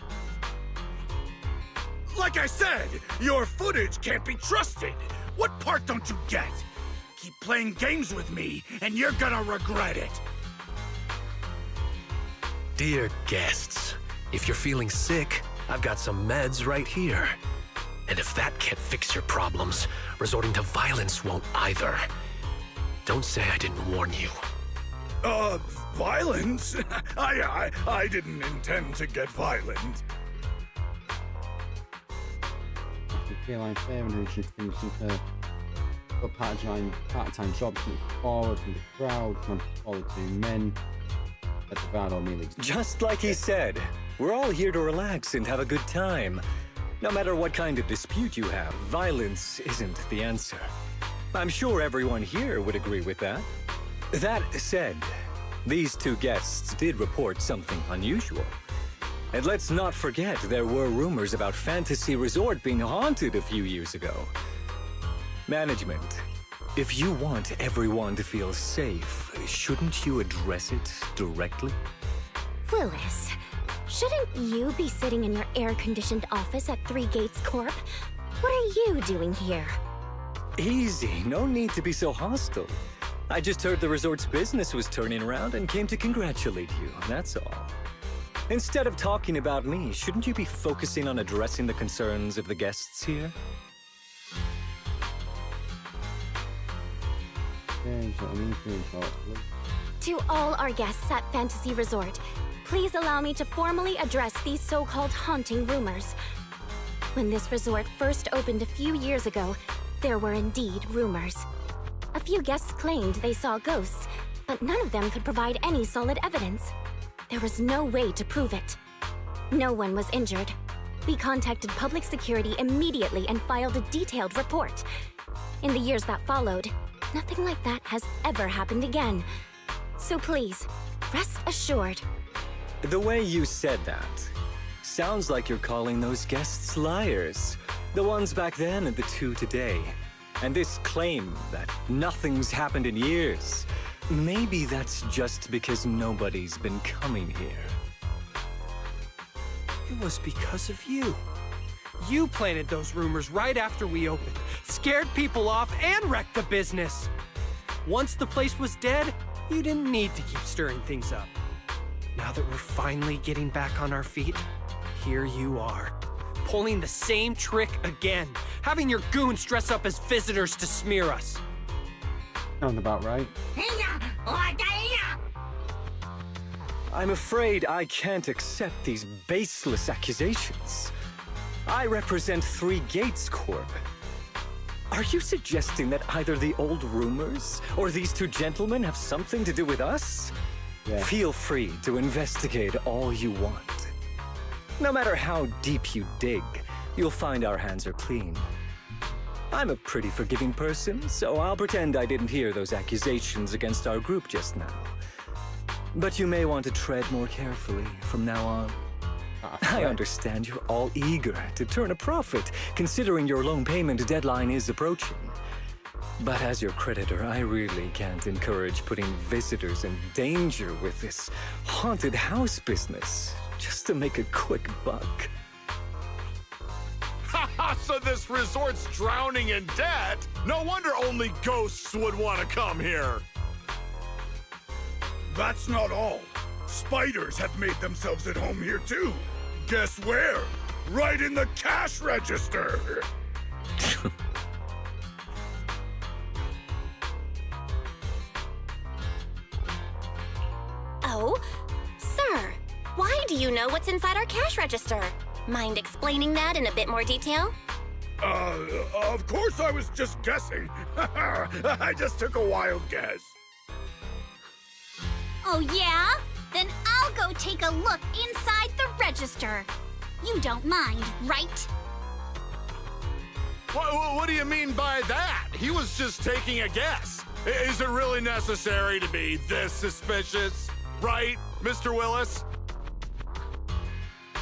Like I said, your footage can't be trusted. What part don't you get? Keep playing games with me, and you're gonna regret it. Dear guests, if you're feeling sick, I've got some meds right here. And if that can't fix your problems, resorting to violence won't either. Don't say I didn't warn you. Violence? I didn't intend to get violent. Caroline Fairman, who's just finishing her part-time job, looking forward from the crowd, from all the two men at the bar meeting. Just like he said, we're all here to relax and have a good time. No matter what kind of dispute you have, violence isn't the answer. I'm sure everyone here would agree with that. That said, these two guests did report something unusual. And let's not forget there were rumors about Fantasy Resort being haunted a few years ago. Management, If you want everyone to feel safe, shouldn't you address it directly? Willis, shouldn't you be sitting in your air-conditioned office at Three Gates Corp? What are you doing here? Easy, no need to be so hostile. I just heard the resort's business was turning around and came to congratulate you, that's all. Instead of talking about me, shouldn't you be focusing on addressing the concerns of the guests here? To all our guests at Fantasy Resort, please allow me to formally address these so-called haunting rumors. When this resort first opened a few years ago, there were indeed rumors. A few guests claimed they saw ghosts, but none of them could provide any solid evidence. There was no way to prove it. No one was injured. We contacted public security immediately and filed a detailed report. In the years that followed, nothing like that has ever happened again. So please, rest assured. The way you said that sounds like you're calling those guests liars. The ones back then and the two today. And this claim that nothing's happened in years, maybe that's just because nobody's been coming here. It was because of you. You planted those rumors right after we opened, scared people off, and wrecked the business. Once the place was dead, you didn't need to keep stirring things up. Now that we're finally getting back on our feet, here you are, pulling the same trick again, having your goons dress up as visitors to smear us. Sounds about right. I'm afraid I can't accept these baseless accusations. I represent Three Gates Corp. Are you suggesting that either the old rumors or these two gentlemen have something to do with us? Yeah. Feel free to investigate all you want. No matter how deep you dig, you'll find our hands are clean. I'm a pretty forgiving person, so I'll pretend I didn't hear those accusations against our group just now. But you may want to tread more carefully from now on. I understand you're all eager to turn a profit, considering your loan payment deadline is approaching. But as your creditor, I really can't encourage putting visitors in danger with this haunted house business, just to make a quick buck. So this resort's drowning in debt? No wonder only ghosts would want to come here. That's not all. Spiders have made themselves at home here too. Guess where? Right in the cash register. Oh, sir, why do you know what's inside our cash register? Mind explaining that in a bit more detail? Of course I was just guessing. I just took a wild guess. Oh yeah? Then I'll go take a look inside the register. You don't mind, right? What do you mean by that? He was just taking a guess. Is it really necessary to be this suspicious? Right, Mr. Willis?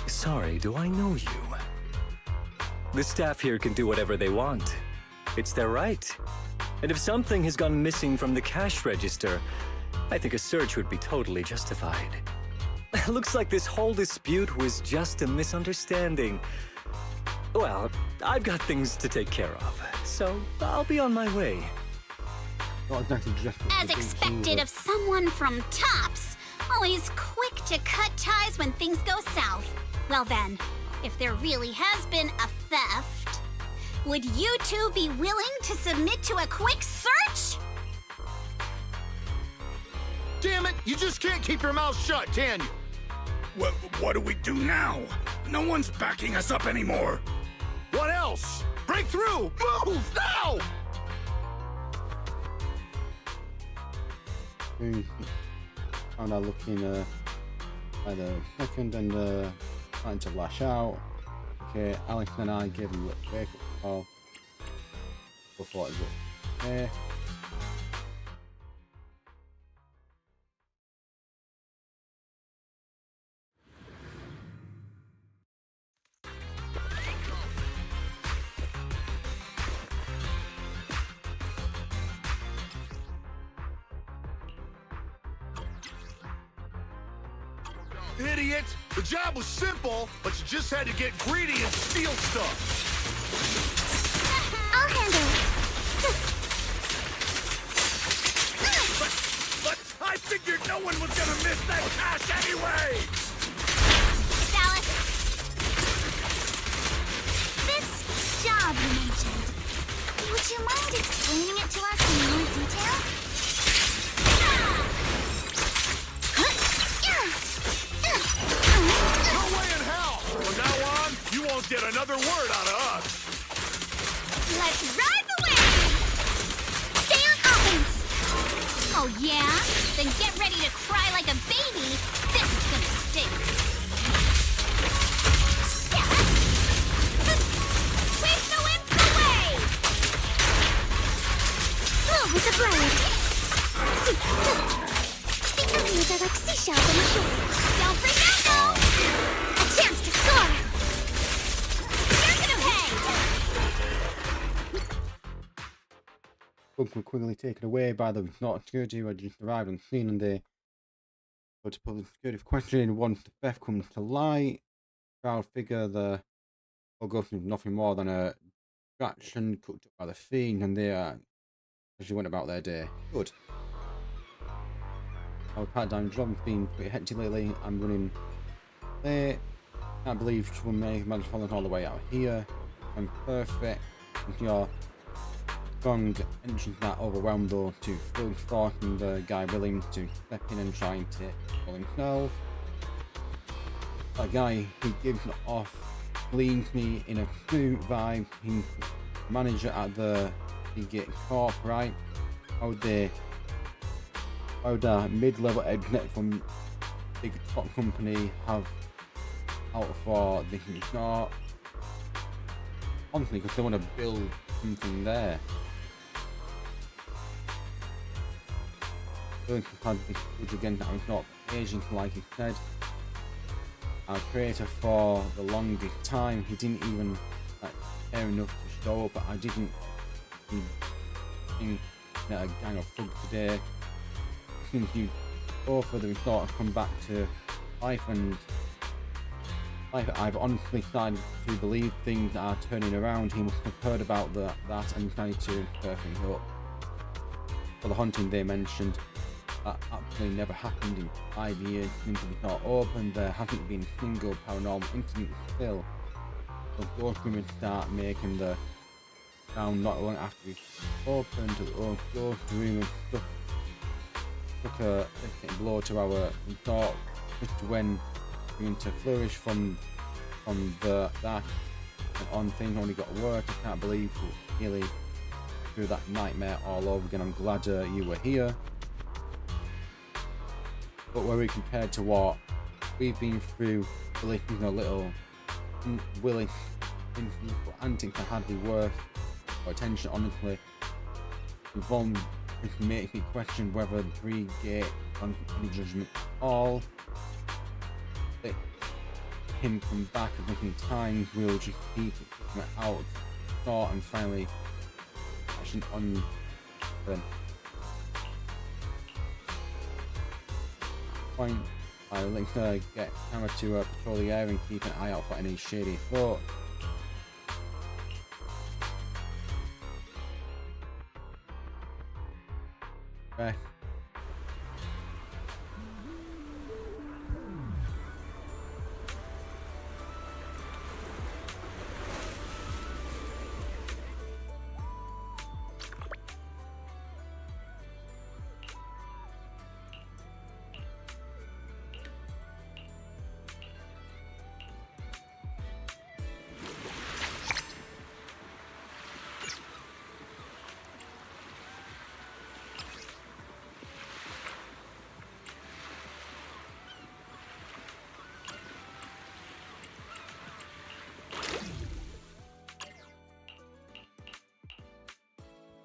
Sorry, do I know you? The staff here can do whatever they want. It's their right. And if something has gone missing from the cash register, I think a search would be totally justified. Looks like this whole dispute was just a misunderstanding. Well, I've got things to take care of, so I'll be on my way. Not exactly just As expected of someone from Tops, always quick to cut ties when things go south. Well then, if there really has been a theft, would you two be willing to submit to a quick search? Damn it, you just can't keep your mouth shut, can you? What do we do now? No one's backing us up anymore. What else? Break through! Move, now! I'm now looking at a second and trying to lash out. Okay, Alex and I gave him a little wake up call before it was okay. idiot! The job was simple, but you just had to get greedy and steal stuff. I'll handle it. But I figured no one was gonna miss that cash anyway! Dallas. This job you mentioned, would you mind explaining it to us in more detail? No way in hell! From now on, you won't get another word out of us. Let's ride the wave! Stay on offense! Oh yeah? Then get ready to cry like a baby. This is gonna stink. Sweep the wimps away! Blow with the blade. Think of these are like seashells on the shore. Don't freak out though! A chance to score. You're gonna pay! Bugs were quickly taken away by the not security who had just arrived on scene, and they go to public security for questioning. Once the theft comes to light, crowd figure the August was nothing more than a distraction cooked up by the fiend, and they actually went about their day. Good. Our part-time job's been pretty hectic lately. I'm running late. Can't believe someone managed to follow all the way out here. I'm perfect. With your strong entrance that overwhelmed though to Phil Stark and the guy willing to step in and try and take for himself. That guy who gives off leaves me in a suit vibe. He's manager at the Gate Corp, right? How would a mid-level exec from big top company have out for this not? Honestly, because they want to build something there. Had this footage again that was not Asian, like he said. Our creator for the longest time, he didn't even care enough to show up. But I didn't think that a gang of thugs today. Since you both of them sort of come back to life, and I've honestly started to believe things are turning around. He must have heard about that and decided to stir things up. For the haunting they mentioned, that actually never happened in 5 years since it was not opened. There hasn't been a single paranormal incident still. So ghost rumors start making the round not long after we opened. The ghost rumors took a significant blow to our thought just when beginning to flourish from that and on. Things only got worse. I can't believe we nearly through that nightmare all over again. I'm glad you were here. But were we compared to what we've been through, Willie, a little Willie antics are hardly worth our attention, honestly. Yvonne makes me question whether the Gate on any judgment at all. Let him come back a different times, we'll just keep it out thought and finally action on them. Point I like to get camera to patrol the area and keep an eye out for any shady thought. Okay.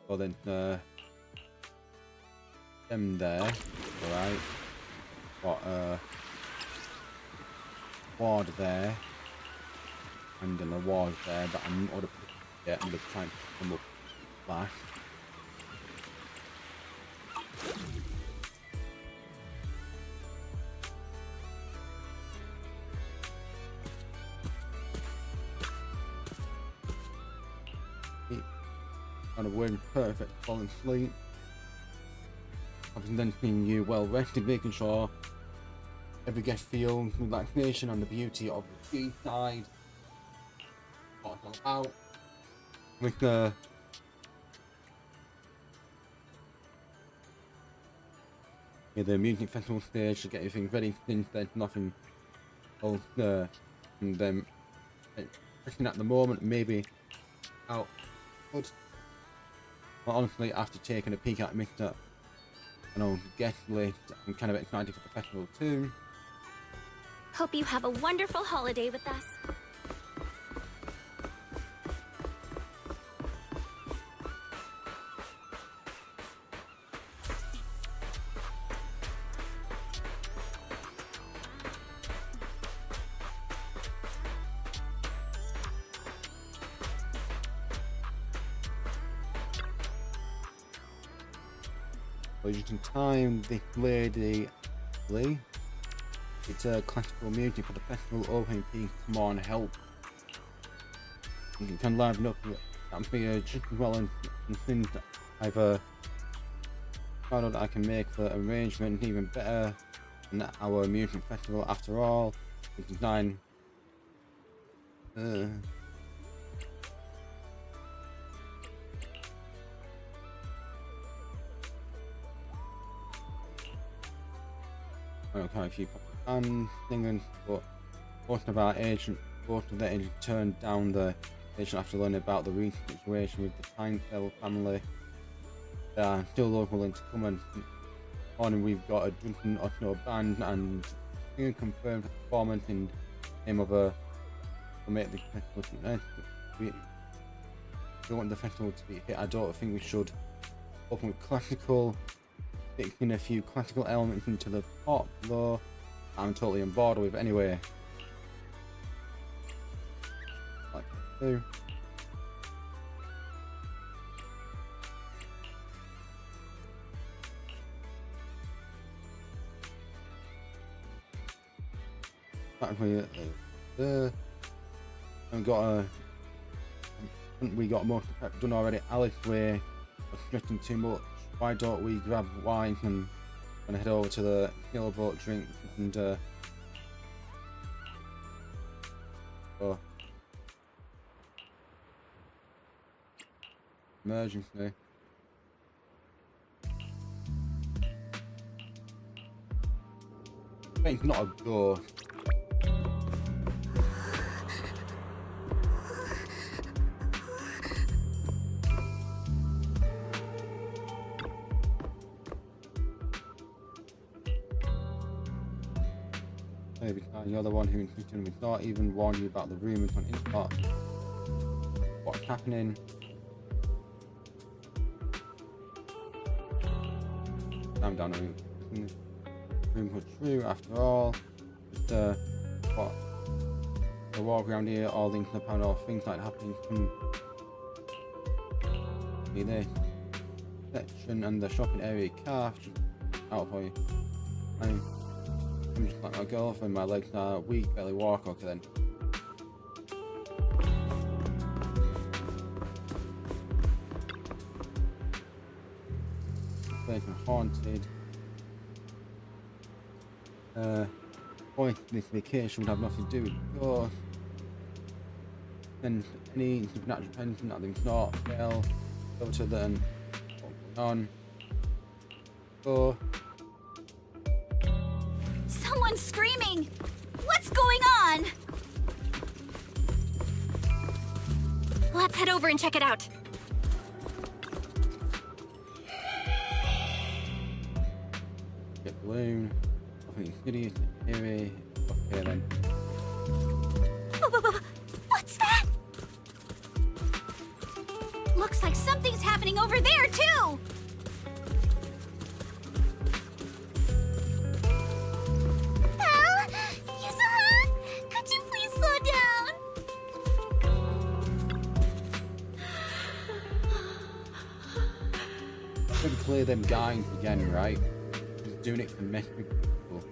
Well then, them there, alright. Got ward there, and then a ward there that I'm not gonna put yet. I'm gonna try and pick them up flash. kind of win perfect falling asleep. Obviously then seeing you well rested, making sure every guest feels relaxation and the beauty of the seaside. What it's all out. With the music festival stage to get everything ready since there's nothing else there. And then, especially at the moment, maybe out. But honestly, after taking a peek at Mr. Guest list, I'm kind of excited for the festival too. Hope you have a wonderful holiday with us. You can time this lady Lee. It's a classical music for the festival opening piece. Come on, help. You can liven up that be just as well and things I've found out that I can make the arrangement even better than our music festival. After all, the design I don't know if you thinking, but most of our agents, both of the agents turned down the agent after learning about the recent situation with the Pineville family. They are still willing to come, and morning we've got a Drunken Otto band and confirmed performance in the name of a will make the festival. We want the festival to be a hit. I don't think we should open with classical. Fixing a few classical elements into the pop, though I'm totally on board with anyway. Like two. Actually, we got most of the prep done already. Alice, we're stretching too much. Why don't we grab wine and head over to the sailboat drink and emergency. It's not a ghost. You're the one who insisted we not even warn you about the rumors on Instacart. What's happening? I'm down the room was true after all. Just what the walk around here, all the internet panel, things like happening from the section and the shopping area car out for you. I'm just like my girlfriend, my legs are weak, barely walk, okay then. Place haunted. Boy, this vacation would have nothing to do with ghosts. And any supernatural pension that thing's not, well, over to them, what's going on. So, Someone's screaming! What's going on? Let's head over and check it out. get balloon. Nothing hideous, eerie. Okay then. What's that? Looks like something's happening over there, too! Al? Yuzuha? Could you please slow down? Pretty clear them guys again, right? Just doing it to mess with people.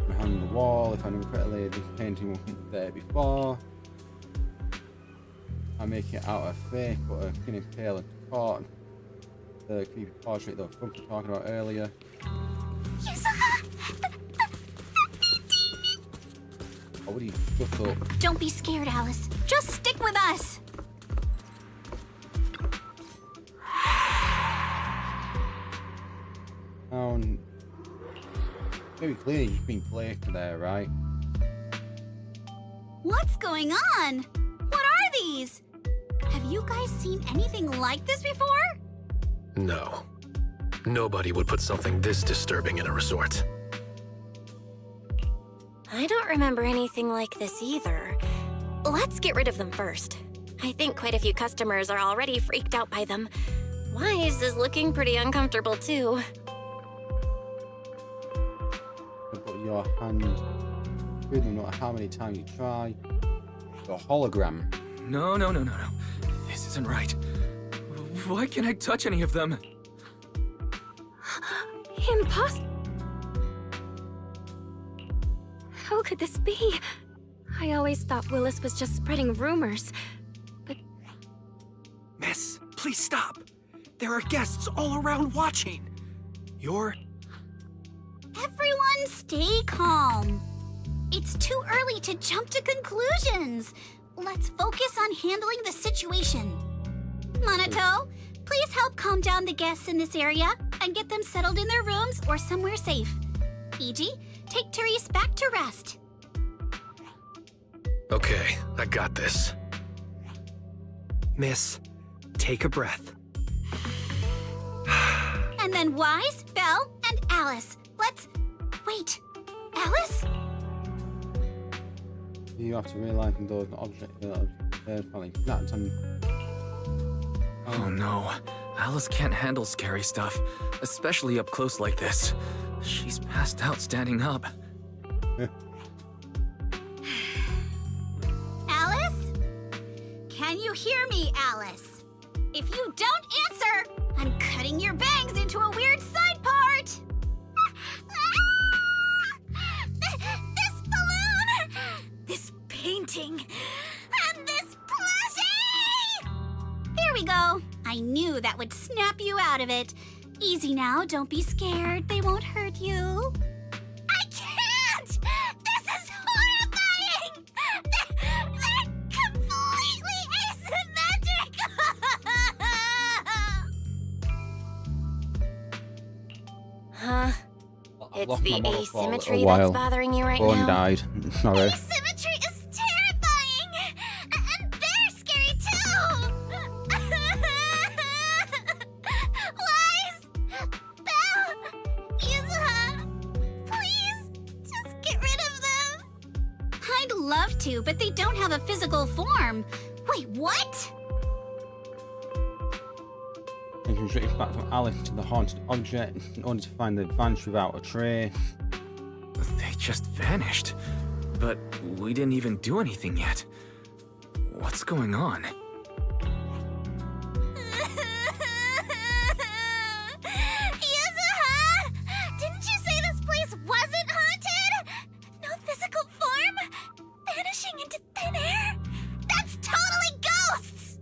Behind the wall, if I remember correctly, this painting wasn't there before. I make it out of fake, but a skinny pale and caught. The creepy portrait that we were talking about earlier. Oh, what are you just up? Don't be scared, Alice. Just stick with us. Very clearly you've been played there, right? What's going on? What are these? Have you guys seen anything like this before? No. Nobody would put something this disturbing in a resort. I don't remember anything like this either. Let's get rid of them first. I think quite a few customers are already freaked out by them. Wise is looking pretty uncomfortable too. Put your hand through them, no matter how many times you try. The hologram. No. This isn't right. Why can't I touch any of them? Impossible. How could this be? I always thought Willis was just spreading rumors. But... Miss, please stop. There are guests all around watching. Everyone stay calm. It's too early to jump to conclusions. Let's focus on handling the situation. Monato, please help calm down the guests in this area and get them settled in their rooms or somewhere safe. Iji, take Therese back to rest. Okay, I got this. Miss, take a breath. And then Wise, Belle, and Alice. Let's... Wait, Alice? You have to realize those objects are probably not on. Oh no. Alice can't handle scary stuff, especially up close like this. She's passed out standing up. Alice? Can you hear me, Alice? If you don't answer, I'm cutting your bangs into a weird side part! This balloon! This painting! And this plushie! There we go. I knew that would snap you out of it. Easy now, don't be scared. They won't hurt you. I can't! This is horrifying! They're completely asymmetrical! Huh? It's lost my the model for a asymmetry while. that's bothering you right One now. died. Sorry. Asymmetry is terrifying! And they're scary too! Wise! Belle! Yuzuha! Please, just get rid of them! I'd love to, but they don't have a physical form. Wait, what? And you trace back from Alice to the haunted object in order to find the advance without a trace. They just vanished. But we didn't even do anything yet. What's going on? Yuzuha! Didn't you say this place wasn't haunted? No physical form? Vanishing into thin air? That's totally ghosts!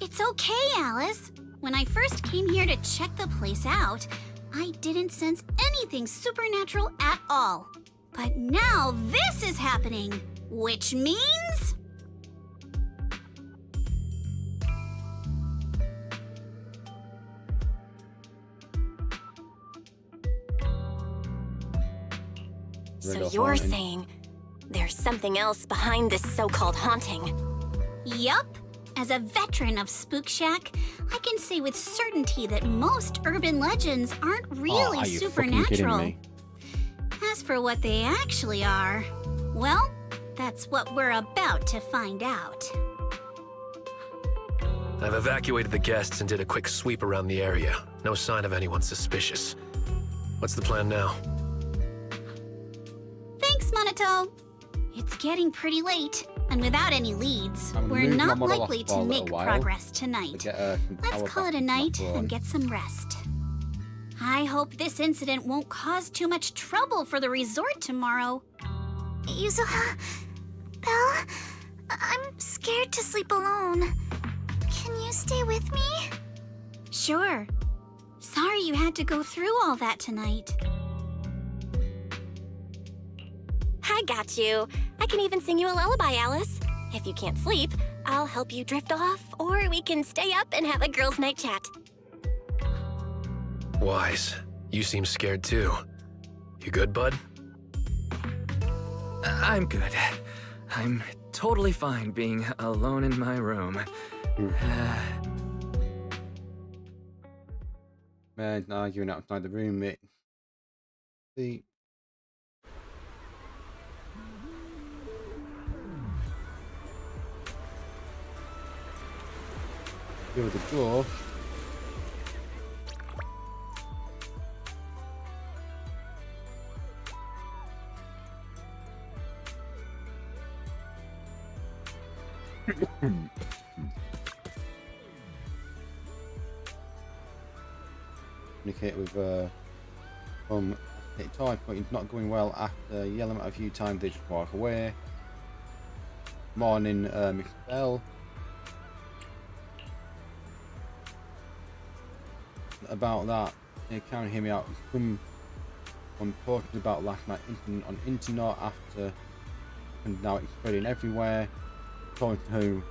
It's okay, Alice. When I first came here to check the place out, I didn't sense anything supernatural at all. But now this is happening, which means... So you're saying there's something else behind this so-called haunting? Yup. As a veteran of Spook Shack, I can say with certainty that most urban legends aren't really are you fucking kidding supernatural. me? As for what they actually are, well, that's what we're about to find out. I've evacuated the guests and did a quick sweep around the area. No sign of anyone suspicious. What's the plan now? Thanks, Monato. It's getting pretty late, and without any leads, I'm gonna we're move my not model likely off to for a make little while progress to tonight. get, some Let's power call back it a to my night phone. and get some rest. I hope this incident won't cause too much trouble for the resort tomorrow. Yuzuha, Belle, I'm scared to sleep alone. Can you stay with me? Sure. Sorry you had to go through all that tonight. I got you. I can even sing you a lullaby, Alice. If you can't sleep, I'll help you drift off, or we can stay up and have a girls' night chat. Wise, you seem scared too. You good, bud? I'm good. I'm totally fine being alone in my room. Man arguing outside the room, mate. Sleep. Go to the door. Communicate with type, but it's not going well. After yelling at a few times, they just walk away. Morning, Miss Bell. About that, you can't hear me out. Some posted about last night on internet after, and now it's spreading everywhere. Talking to who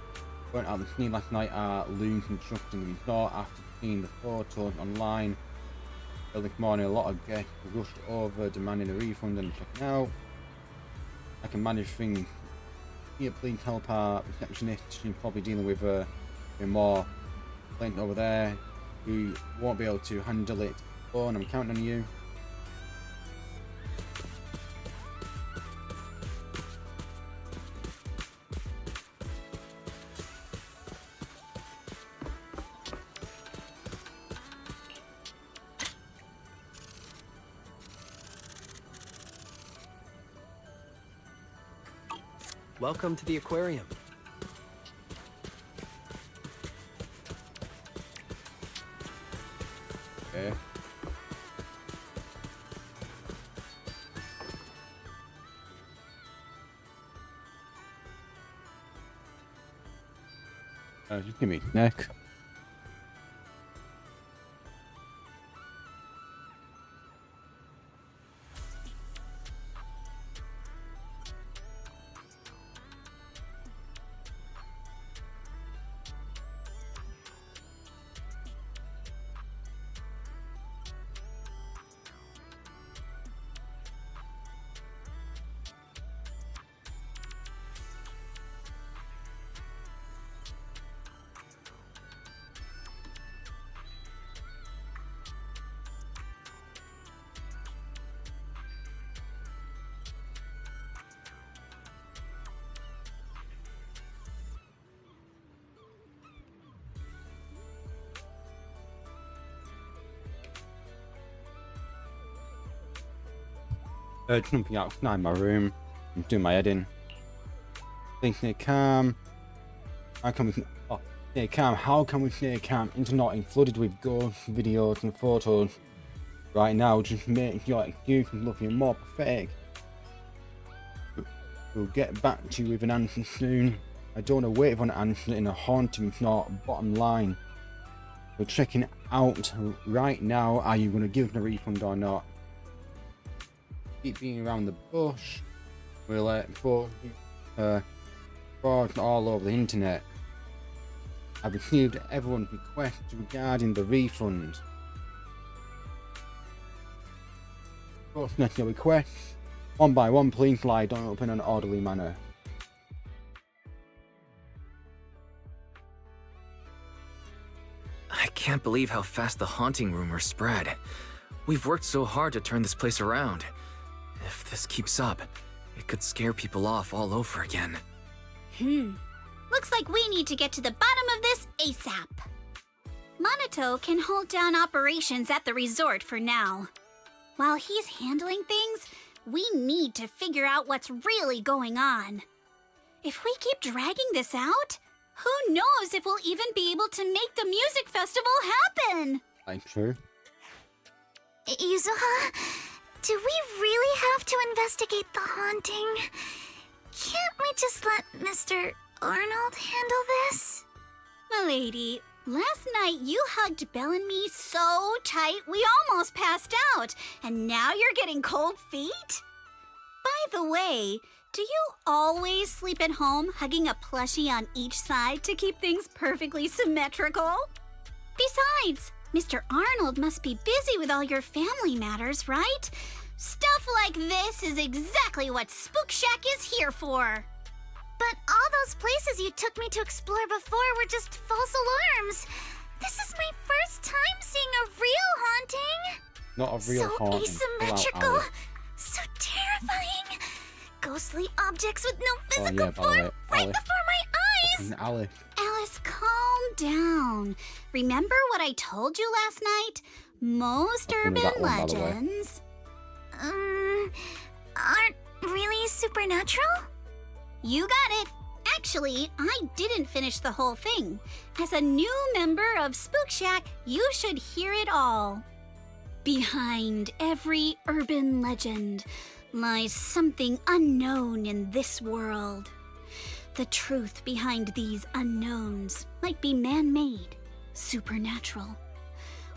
went out the scene last night are loons and trucks in the resort after seeing the photos online. This morning, a lot of guests rushed over demanding a refund and checking out. I can manage things. Here, please help our receptionist. She's probably dealing with more complaint over there. We won't be able to handle it. Oh, and I'm counting on you. Welcome to the aquarium. Okay. Just give me neck. Jumping outside my room and doing my editing. Thinking calm. How can we stay calm? How can we stay calm? Internet flooded with ghost videos and photos. Right now, just make your excuses looking more pathetic. We'll get back to you with an answer soon. I don't want to wait for an answer in a haunting. It's not bottom line. We're checking out right now. Are you going to give us a refund or not? Keep being around the bush. We'll fraud all over the internet. I've received everyone's requests regarding the refund. Process your requests. One by one, please lie down up in an orderly manner. I can't believe how fast the haunting rumors spread. We've worked so hard to turn this place around. If this keeps up, it could scare people off all over again. Looks like we need to get to the bottom of this ASAP. Monato can hold down operations at the resort for now. While he's handling things, we need to figure out what's really going on. If we keep dragging this out, who knows if we'll even be able to make the music festival happen? I'm sure. Yuzuha, do we really have to investigate the haunting? Can't we just let Mr. Arnold handle this? Milady, last night you hugged Belle and me so tight we almost passed out, and now you're getting cold feet? By the way, do you always sleep at home hugging a plushie on each side to keep things perfectly symmetrical? Besides, Mr. Arnold must be busy with all your family matters, right? Stuff like this is exactly what Spook Shack is here for. But all those places you took me to explore before were just false alarms. This is my first time seeing a real haunting. Not a real so haunting. Asymmetrical, so terrifying. Ghostly objects with no physical form right before my eyes. Alice. Alice, calm down. Remember what I told you last night? Most urban legends aren't really supernatural? You got it. Actually, I didn't finish the whole thing. As a new member of Spook Shack, you should hear it all. Behind every urban legend lies something unknown in this world. The truth behind these unknowns might be man-made, supernatural,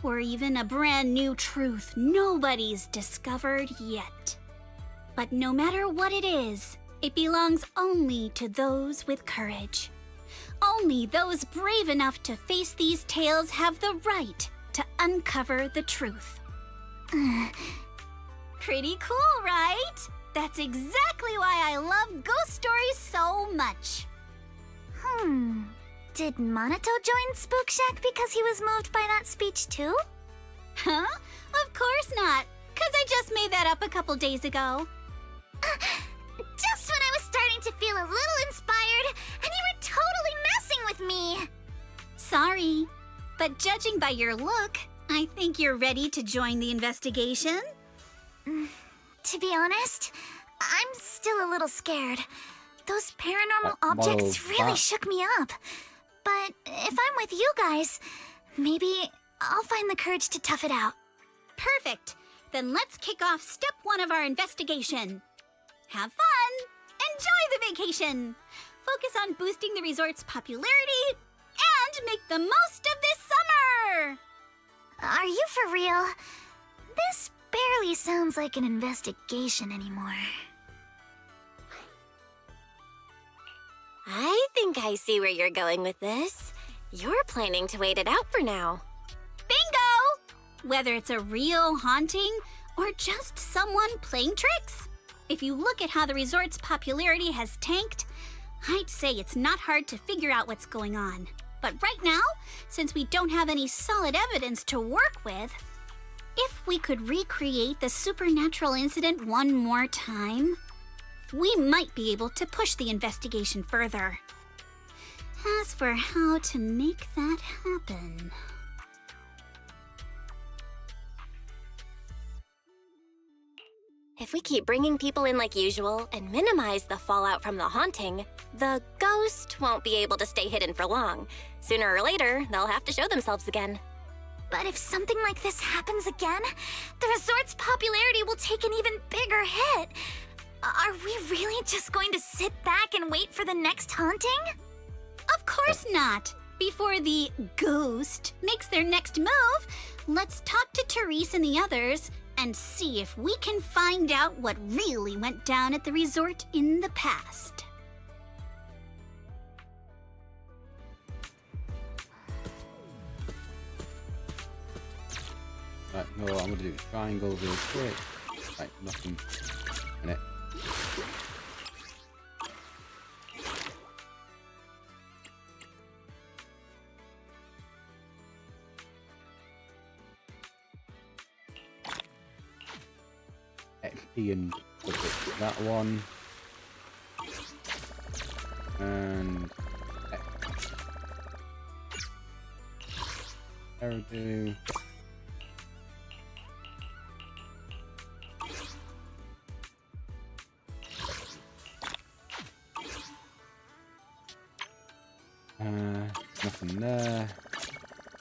or even a brand new truth nobody's discovered yet. But no matter what it is, it belongs only to those with courage. Only those brave enough to face these tales have the right to uncover the truth. Pretty cool, right? That's exactly why I love ghost stories so much. Did Monato join Spook Shack because he was moved by that speech too? Huh? Of course not, 'cause I just made that up a couple days ago. Just when I was starting to feel a little inspired, and you were totally messing with me. Sorry, but judging by your look, I think you're ready to join the investigation. To be honest, I'm still a little scared. Those paranormal objects really shook me up. But if I'm with you guys, maybe I'll find the courage to tough it out. Perfect. Then let's kick off step 1 of our investigation. Have fun! Enjoy the vacation! Focus on boosting the resort's popularity and make the most of this summer! Are you for real? This barely sounds like an investigation anymore. I think I see where you're going with this. You're planning to wait it out for now. Bingo! Whether it's a real haunting or just someone playing tricks. If you look at how the resort's popularity has tanked, I'd say it's not hard to figure out what's going on. But right now, since we don't have any solid evidence to work with, if we could recreate the supernatural incident one more time, we might be able to push the investigation further. As for how to make that happen... If we keep bringing people in like usual and minimize the fallout from the haunting, the ghost won't be able to stay hidden for long. Sooner or later, they'll have to show themselves again. But if something like this happens again, the resort's popularity will take an even bigger hit. Are we really just going to sit back and wait for the next haunting? Of course not. Before the ghost makes their next move, let's talk to Therese and the others and see if we can find out what really went down at the resort in the past. Right, no, I'm gonna do triangle real quick. Right, nothing in it. XP and that one. And Eridu. Nothing there.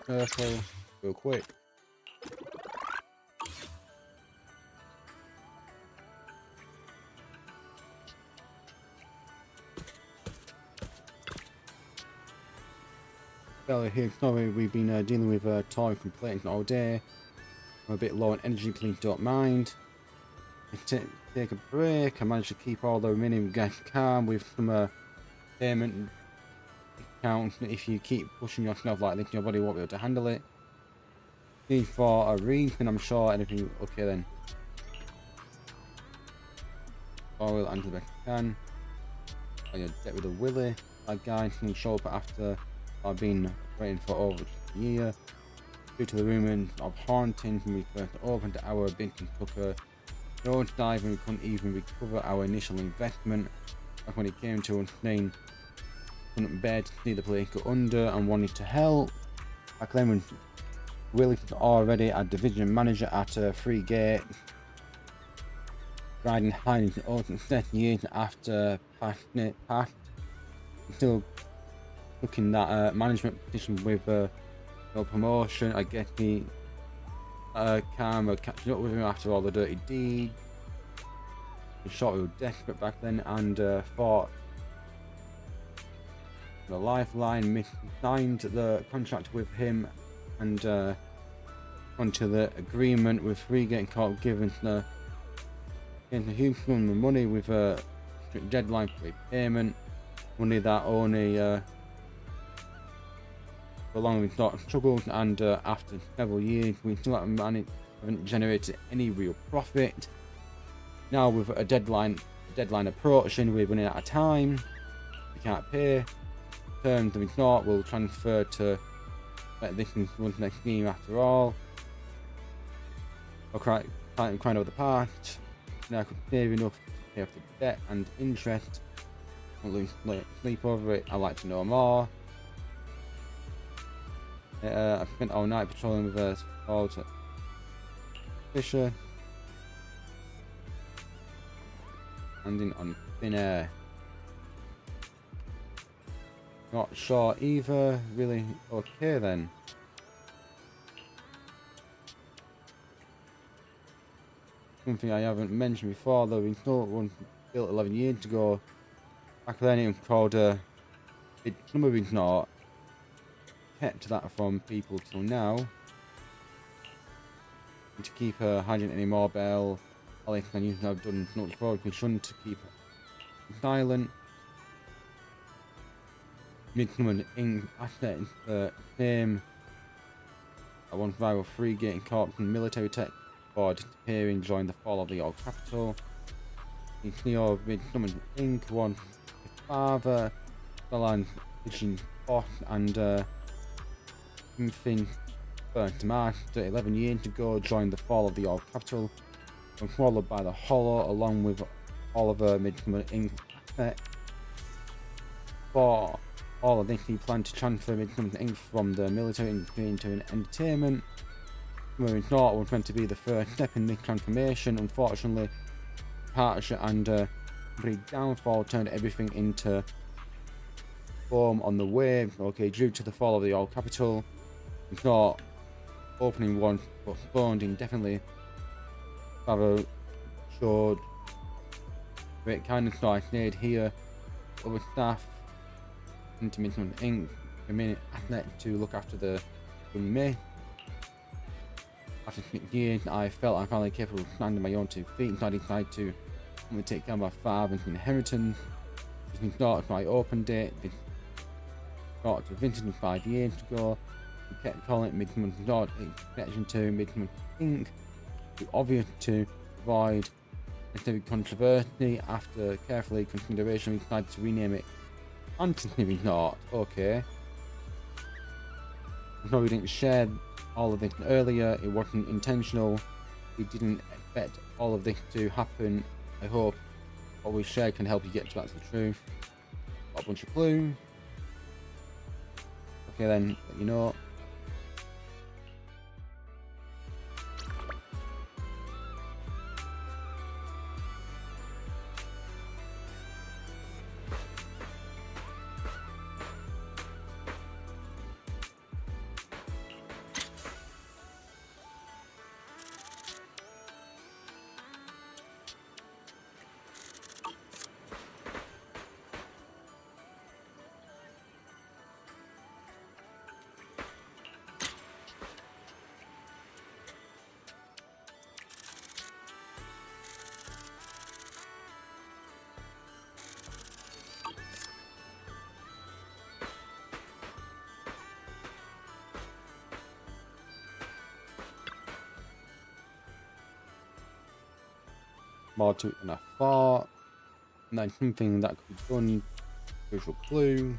Purple, real quick. Bella here. Sorry, we've been dealing with toy complaints all day. I'm a bit low on energy, please don't mind. Take a break. I managed to keep all the remaining guests calm with some payment discounts. If you keep pushing yourself like this, your body won't be able to handle it. Need for a reason, I'm sure anything okay then. I will answer the best I can. On your debt with a Willy. That guy can show up after I've been waiting for over a year. Due to the rumours of hauntings when we first opened our business took a nosedive and we couldn't even recover our initial investment. That's when it came to us saying couldn't bear to see the place go under and wanted to help. Back then when Willie was already a division manager at Free Gate, riding high in all success years after past, still looking that management position with no promotion. I guess he Karma catching up with him after all the dirty deeds. The shot we were desperate back then and fought the lifeline, signed the contract with him and onto the agreement with Free Gate Corp giving a huge sum of money with a strict deadline for repayment. Money that only along with sort of struggles and after several years we still haven't generated any real profit. Now with a deadline approaching, we're running out of time. We can't pay. Terms of resort will transfer to this is one's next scheme after all. I'll crying over the past. Now I could save enough to pay off the debt and interest. I won't lose sleep over it. I'd like to know more. I spent all night patrolling with Walter Fisher. Landing on thin air. Not sure either. Really okay then. Something I haven't mentioned before though, we thought one built 11 years ago. Back then it was called Summer Resort. Kept that from people till now. And to keep hiding anymore, Bell, Alex and you have done much before, we shouldn't to keep silent. Midsummer Inc. asset is the same. I want viral Free Gate Corp and military tech for disappearing during the fall of the old capital. The CEO of Midsummer Inc. wants his father, Solan's vision boss, and something burnt to March 11 years ago during the fall of the old capital, and followed by the Hollow along with Oliver Midsummer Inc. asset. For all of this, he planned to transfer Midsummer Inc. from the military industry into an entertainment. Summer Resort was meant to be the first step in this transformation. Unfortunately, partnership and complete downfall turned everything into foam on the wave. Okay, due to the fall of the old capital, Resort opening was postponed indefinitely. Favreau showed great kindness, so I stayed here. Other staff into Midsummer Inc. remaining athlete to look after the young me. After 6 years, I felt I'm finally capable of standing on my own 2 feet, so I decided to take care of my father's inheritance. This resort, so I opened it. This resort was vintage 5 years ago. We kept calling it Midsummer Resort in connection to Midsummer Inc. Too obvious to avoid unnecessary controversy. After carefully consideration, we decided to rename it Fantasy Resort. Okay. No, we didn't share all of this earlier. It wasn't intentional. We didn't expect all of this to happen. I hope what we share can help you get to the truth. Got a bunch of clues. Okay then, let you know. more to it than I thought. And then something that could be done. Visual clue.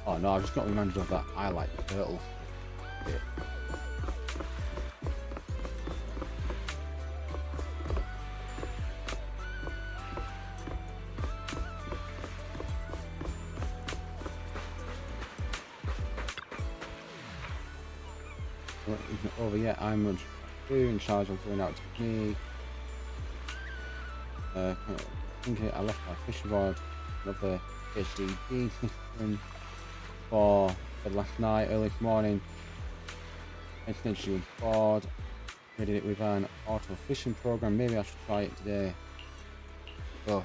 Oh no, I've just got reminded of that. I like turtle. Yeah. Isn't over yet. I'm in charge of going out to me. I think I left my fishing rod, another HDD system for last night, early this morning. Essentially was bored. Did it with an auto fishing program. Maybe I should try it today. So.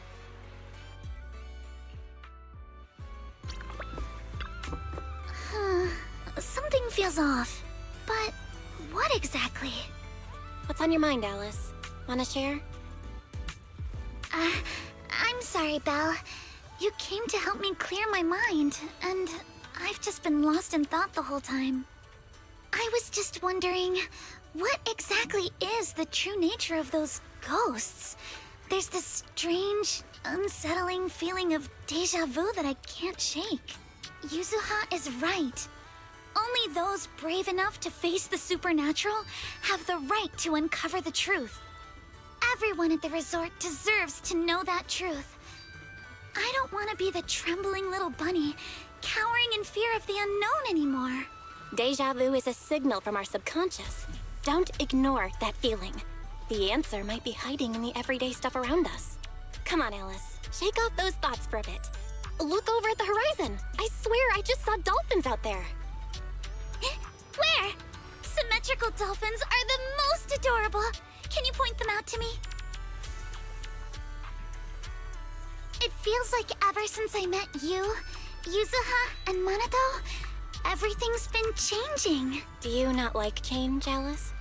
Something feels off. But what exactly? What's on your mind, Alice? Wanna share? I'm sorry, Belle. You came to help me clear my mind, and I've just been lost in thought the whole time. I was just wondering, what exactly is the true nature of those ghosts? There's this strange, unsettling feeling of déjà vu that I can't shake. Yuzuha is right. Only those brave enough to face the supernatural have the right to uncover the truth. Everyone at the resort deserves to know that truth. I don't want to be the trembling little bunny, cowering in fear of the unknown anymore. Deja vu is a signal from our subconscious. Don't ignore that feeling. The answer might be hiding in the everyday stuff around us. Come on, Alice. Shake off those thoughts for a bit. Look over at the horizon. I swear I just saw dolphins out there. Where? Symmetrical dolphins are the most adorable. Can you point them out to me? It feels like ever since I met you, Yuzuha, and Monado, everything's been changing. Do you not like change, Alice?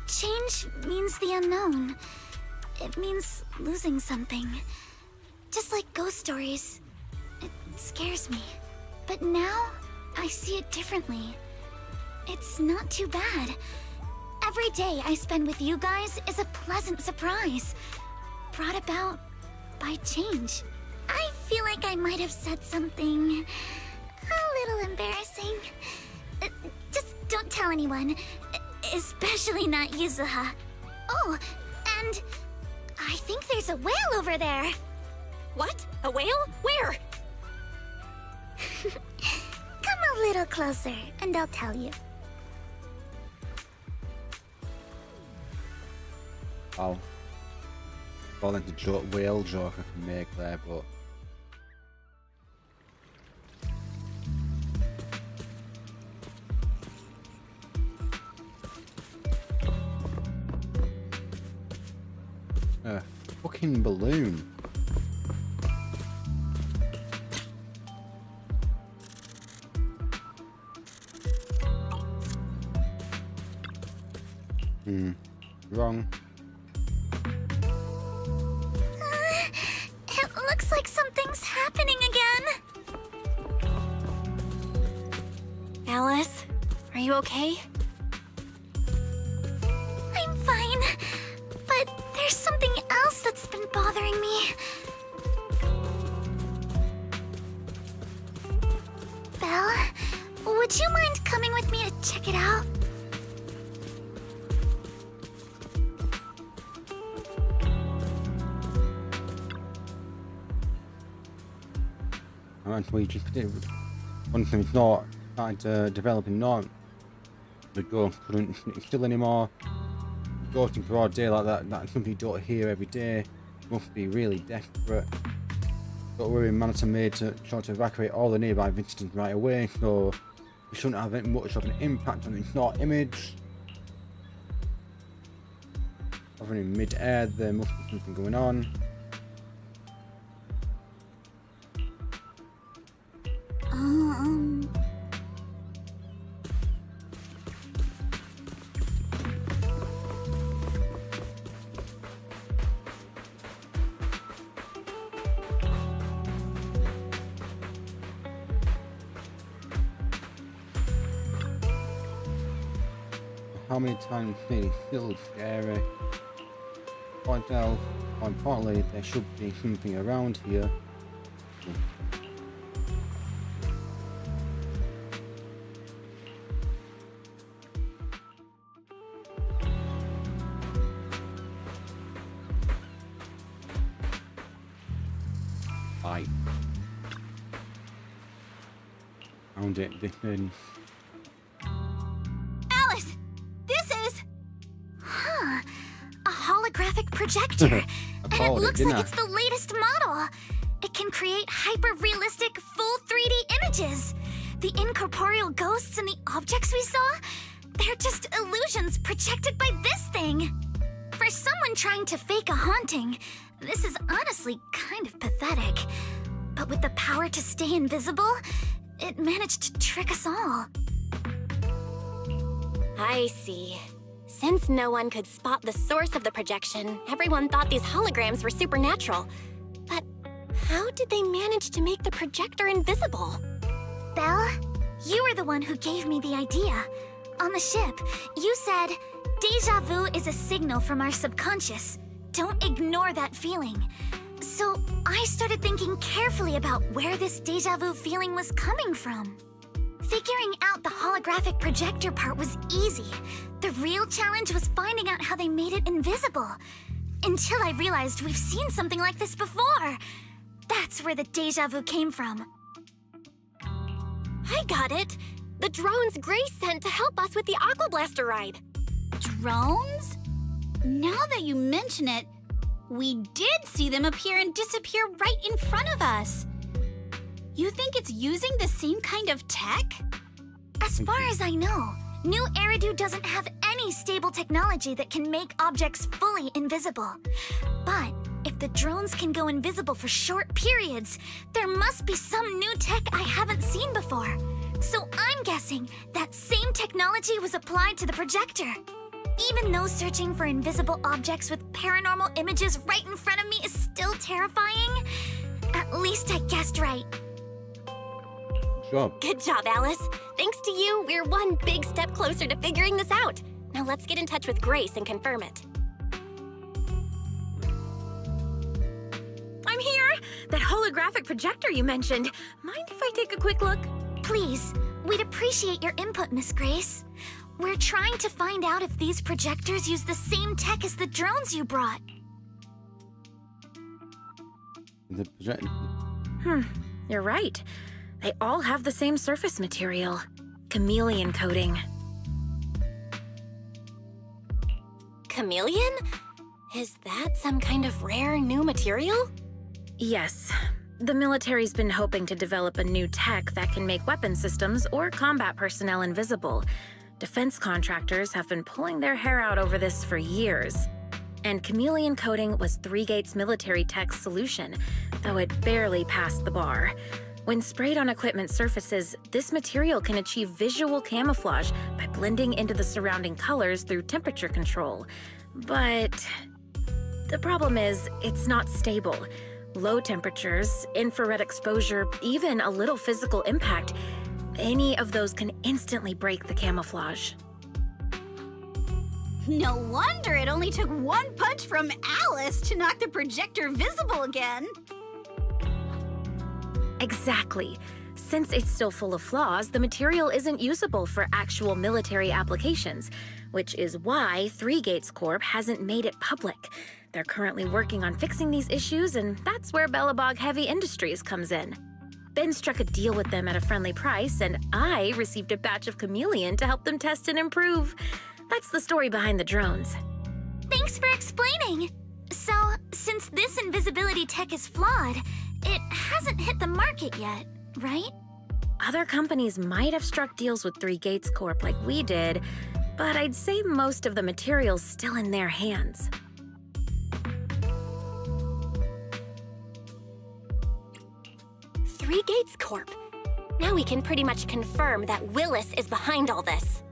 Change means the unknown. It means losing something. Just like ghost stories. It scares me. But now, I see it differently. It's not too bad. Every day I spend with you guys is a pleasant surprise, brought about by change. I feel like I might have said something a little embarrassing. Just don't tell anyone, especially not Yuzuha. Oh, and I think there's a whale over there. What? A whale? Where? Come a little closer, and I'll tell you. I'll fall into whale joke I can make there, but a fucking balloon. Wrong. It looks like something's happening again. Alice, are you okay? I'm fine, but there's something else that's been bothering me. Belle, would you mind coming with me to check it out? and we just did. Once we thought started developing not the ghost couldn't still anymore. Ghost in broad daylight that's something you don't hear every day. Must be really desperate. But we're in Monitor made to try to evacuate all the nearby visitors right away, so we shouldn't have much of an impact on its not image. Hovering in mid-air, there must be something going on. How many times nearly still scary? Point out, importantly, there should be something around here. I found it. This is. Alice! This is... a holographic projector. And it looks like it's the latest model. It can create hyper-realistic, full 3D images. The incorporeal ghosts and the objects we saw, they're just illusions projected by this thing. For someone trying to fake a haunting, this is honestly kind of pathetic. But with the power to stay invisible, it managed to trick us all. I see. Since no one could spot the source of the projection, everyone thought these holograms were supernatural. But how did they manage to make the projector invisible? Belle, you were the one who gave me the idea. On the ship, you said, "Déjà vu is a signal from our subconscious. Don't ignore that feeling." So I started thinking carefully about where this déjà vu feeling was coming from. Figuring out the holographic projector part was easy. The real challenge was finding out how they made it invisible. Until I realized we've seen something like this before. That's where the déjà vu came from. I got it! The drones Grace sent to help us with the Aqua Blaster ride. Drones? Now that you mention it, we did see them appear and disappear right in front of us. You think it's using the same kind of tech? As far as I know, New Eridu doesn't have any stable technology that can make objects fully invisible. But if the drones can go invisible for short periods, there must be some new tech I haven't seen before. So I'm guessing that same technology was applied to the projector. Even though searching for invisible objects with paranormal images right in front of me is still terrifying, at least I guessed right. Good job, Alice. Thanks to you, we're one big step closer to figuring this out. Now let's get in touch with Grace and confirm it. I'm here! That holographic projector you mentioned. Mind if I take a quick look? Please, we'd appreciate your input, Miss Grace. We're trying to find out if these projectors use the same tech as the drones you brought. The projector. You're right. They all have the same surface material. Chameleon coating. Chameleon? Is that some kind of rare new material? Yes. The military's been hoping to develop a new tech that can make weapon systems or combat personnel invisible. Defense contractors have been pulling their hair out over this for years. And chameleon coating was Three Gates military tech's solution, though it barely passed the bar. When sprayed on equipment surfaces, this material can achieve visual camouflage by blending into the surrounding colors through temperature control. But the problem is, it's not stable. Low temperatures, infrared exposure, even a little physical impact, any of those can instantly break the camouflage. No wonder it only took one punch from Alice to knock the projector visible again. Exactly. Since it's still full of flaws, the material isn't usable for actual military applications, which is why Three Gates Corp hasn't made it public. They're currently working on fixing these issues, and that's where Belobog Heavy Industries comes in. Ben struck a deal with them at a friendly price, and I received a batch of chameleon to help them test and improve. That's the story behind the drones. Thanks for explaining. So, since this invisibility tech is flawed, it hasn't hit the market yet, right? Other companies might have struck deals with Three Gates Corp like we did, but I'd say most of the material's still in their hands. Three Gates Corp. Now we can pretty much confirm that Willis is behind all this.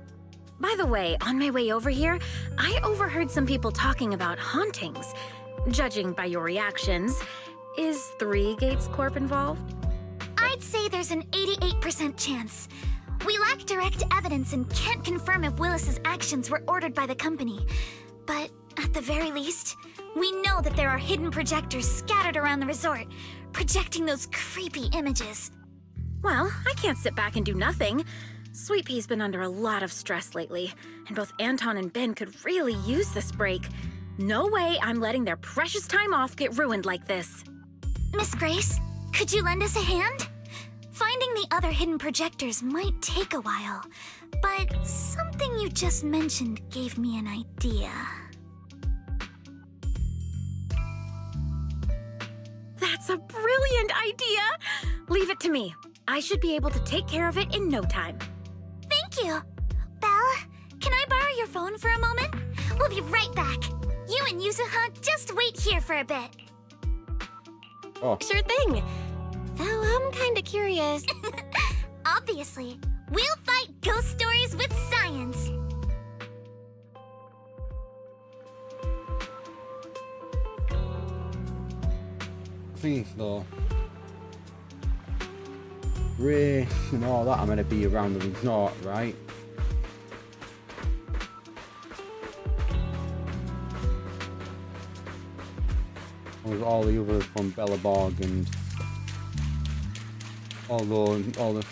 By the way, on my way over here, I overheard some people talking about hauntings. Judging by your reactions, is Three Gates Corp involved? I'd say there's an 88% chance. We lack direct evidence and can't confirm if Willis's actions were ordered by the company. But at the very least, we know that there are hidden projectors scattered around the resort, projecting those creepy images. Well, I can't sit back and do nothing. Sweet Pea's been under a lot of stress lately, and both Anton and Ben could really use this break. No way I'm letting their precious time off get ruined like this. Miss Grace, could you lend us a hand? Finding the other hidden projectors might take a while, but something you just mentioned gave me an idea. That's a brilliant idea! Leave it to me. I should be able to take care of it in no time. Thank you. Belle, can I borrow your phone for a moment? We'll be right back. You and Yuzuha just wait here for a bit. Oh. Sure thing. Though I'm kinda curious. Obviously, we'll fight ghost stories with science. Please, though. Race and all that are meant to be around the resort, right? With all the others from Bellaborg and all the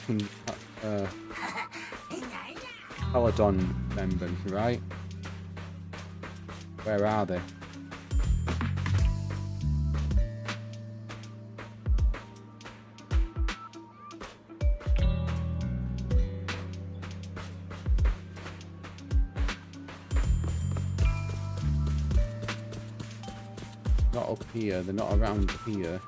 Peloton members, right? Where are they? Not up here, they're not around here.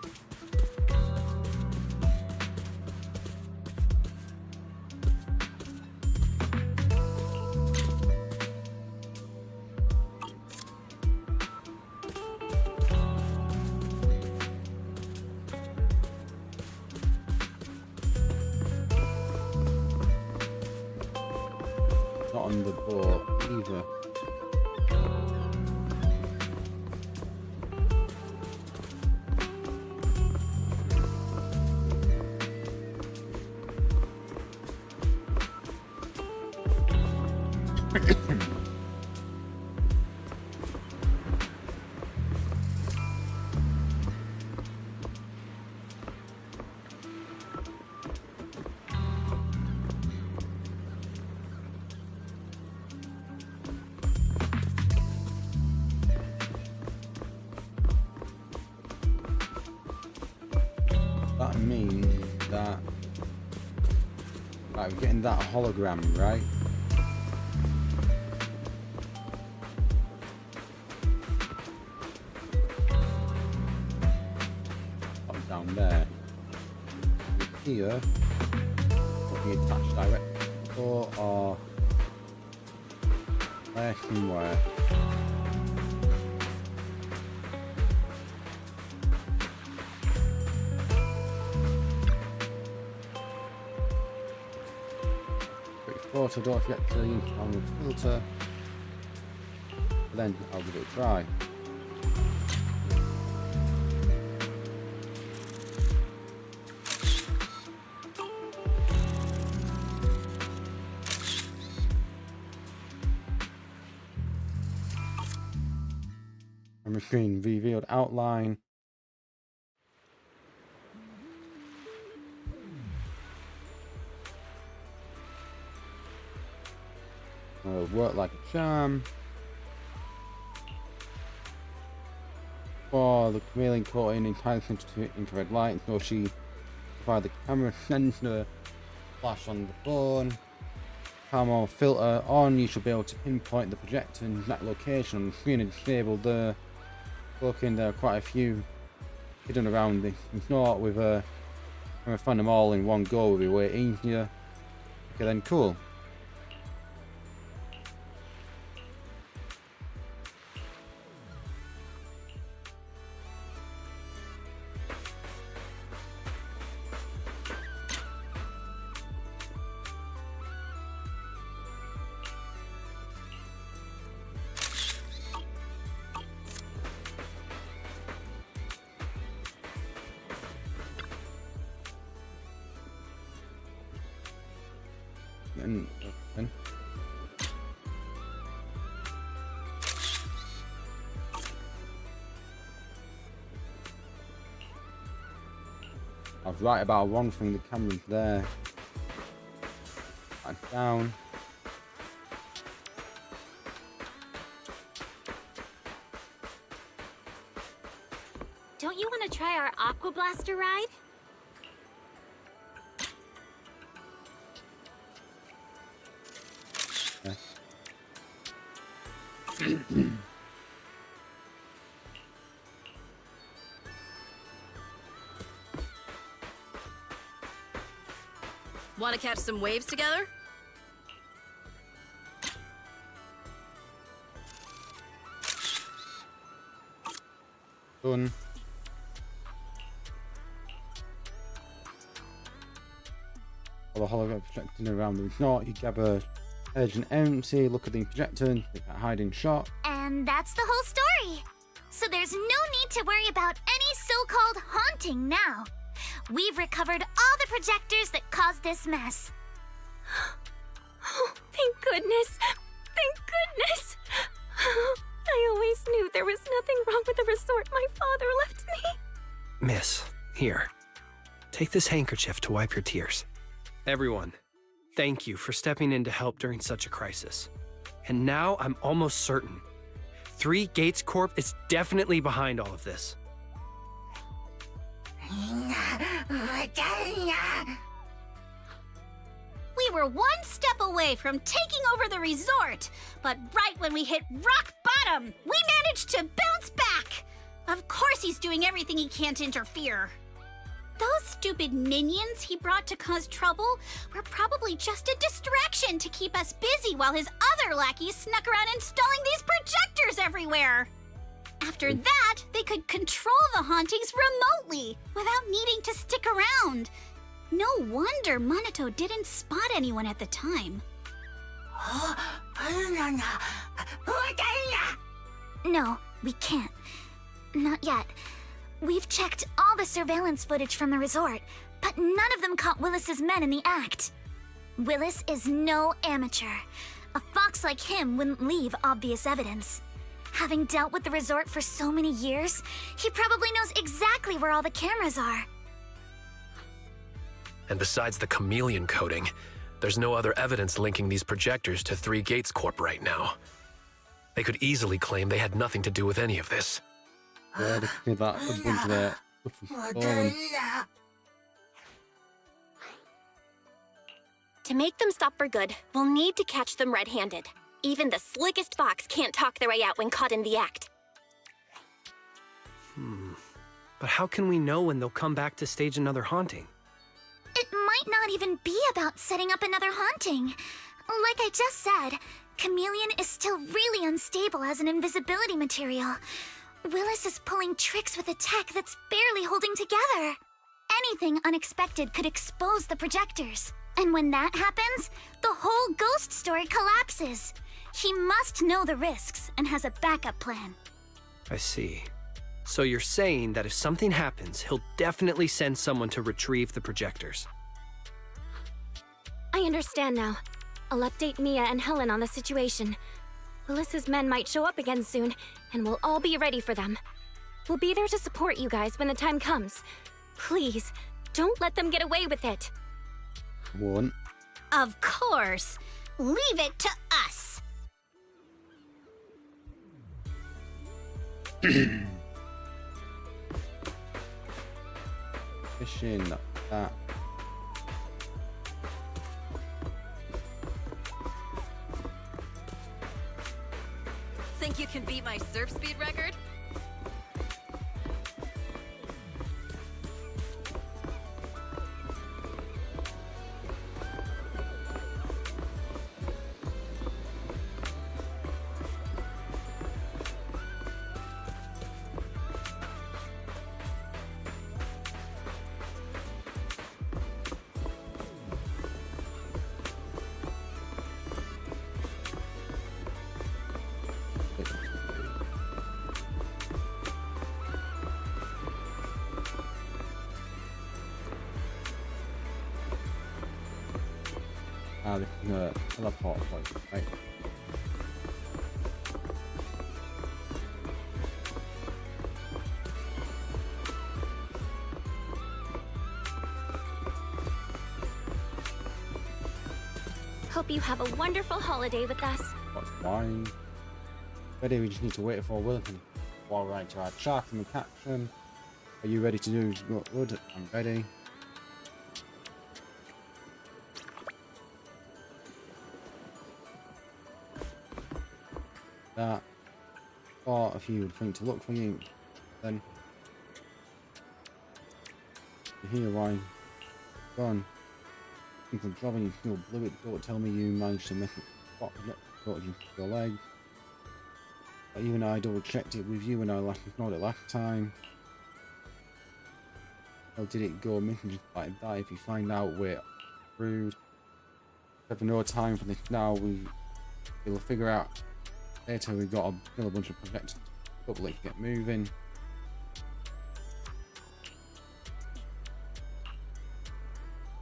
Not on the boat either. That means that we're getting that hologram, right? Up down there. Here will be attached directly to the door or there somewhere. So don't forget to use the filter, then I'll give it a try. A machine revealed outline. Work like a charm. For the chameleon caught in entirely into infrared light, so she via the camera sensor, flash on the phone. Camo filter on, you should be able to pinpoint the projector in that location on the screen and disable there. Looking, there are quite a few hidden around this resort with trying to find them all in one go would be way easier. Okay then, cool. And I was right about one thing, the camera's there. Back down. Don't you want to try our Aqua Blaster ride? Want to catch some waves together? Done. All the hologram projecting around the resort, you grab a edge and empty, look at the projector, take that hiding shot. And that's the whole story. So there's no need to worry about any so-called haunting now. We've recovered all the projectors that caused this mess. Oh, thank goodness. Thank goodness. I always knew there was nothing wrong with the resort my father left me. Miss, here. Take this handkerchief to wipe your tears. Everyone, thank you for stepping in to help during such a crisis. And now I'm almost certain. 3 Gates Corp is definitely behind all of this. We were one step away from taking over the resort, but right when we hit rock bottom, we managed to bounce back. Of course he's doing everything he can to interfere. Those stupid minions he brought to cause trouble were probably just a distraction to keep us busy while his other lackeys snuck around installing these projectors everywhere. After that, they could control the hauntings remotely without needing to stick around. No wonder Monato didn't spot anyone at the time. No, we can't. Not yet. We've checked all the surveillance footage from the resort, but none of them caught Willis's men in the act. Willis is no amateur. A fox like him wouldn't leave obvious evidence. Having dealt with the resort for so many years, he probably knows exactly where all the cameras are. And besides the chameleon coating, there's no other evidence linking these projectors to 3 Gates Corp right now. They could easily claim they had nothing to do with any of this. Yeah, look at that. A bunch of their fallen. To make them stop for good, we'll need to catch them red-handed. Even the slickest fox can't talk their way out when caught in the act. But how can we know when they'll come back to stage another haunting? It might not even be about setting up another haunting. Like I just said, Chameleon is still really unstable as an invisibility material. Willis is pulling tricks with a tech that's barely holding together. Anything unexpected could expose the projectors. And when that happens, the whole ghost story collapses. He must know the risks and has a backup plan. I see. So you're saying that if something happens, he'll definitely send someone to retrieve the projectors. I understand now. I'll update Mia and Helen on the situation. Willis's men might show up again soon, and we'll all be ready for them. We'll be there to support you guys when the time comes. Please, don't let them get away with it. One. Of course. Leave it to us. Fishing. That. Think you can beat my surf speed record? They can teleport point, right? Hope you have a wonderful holiday with us. What's wine? Ready, we just need to wait for Wilson. Alright, to our chart and the caption. Are you ready to do what wood? I'm ready. That. Or if you would think to look for you, then you hear why. Gone. People driving you still blew it. Don't tell me you managed to make it. What? Got you your leg. But even I double checked it with you when I ignored it last time. How did it go missing just like that? If you find out we're rude. We have no time for this now. We'll figure out later. We've got a bunch of projects to get moving.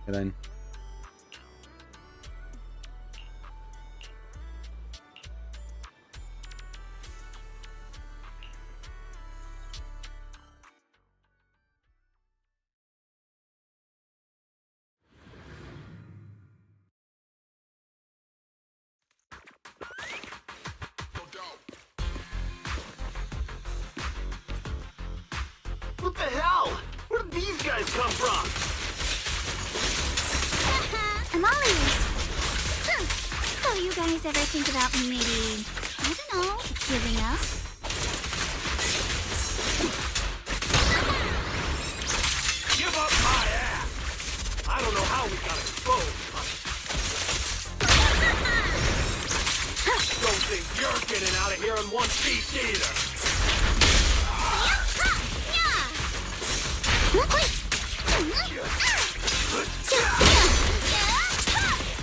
And then what the hell? Where did these guys come from? I'm all ears. So you guys ever think about maybe, I don't know, giving up? Give up my ass! I don't know how we got exposed, but... Don't think you're getting out of here in one piece either!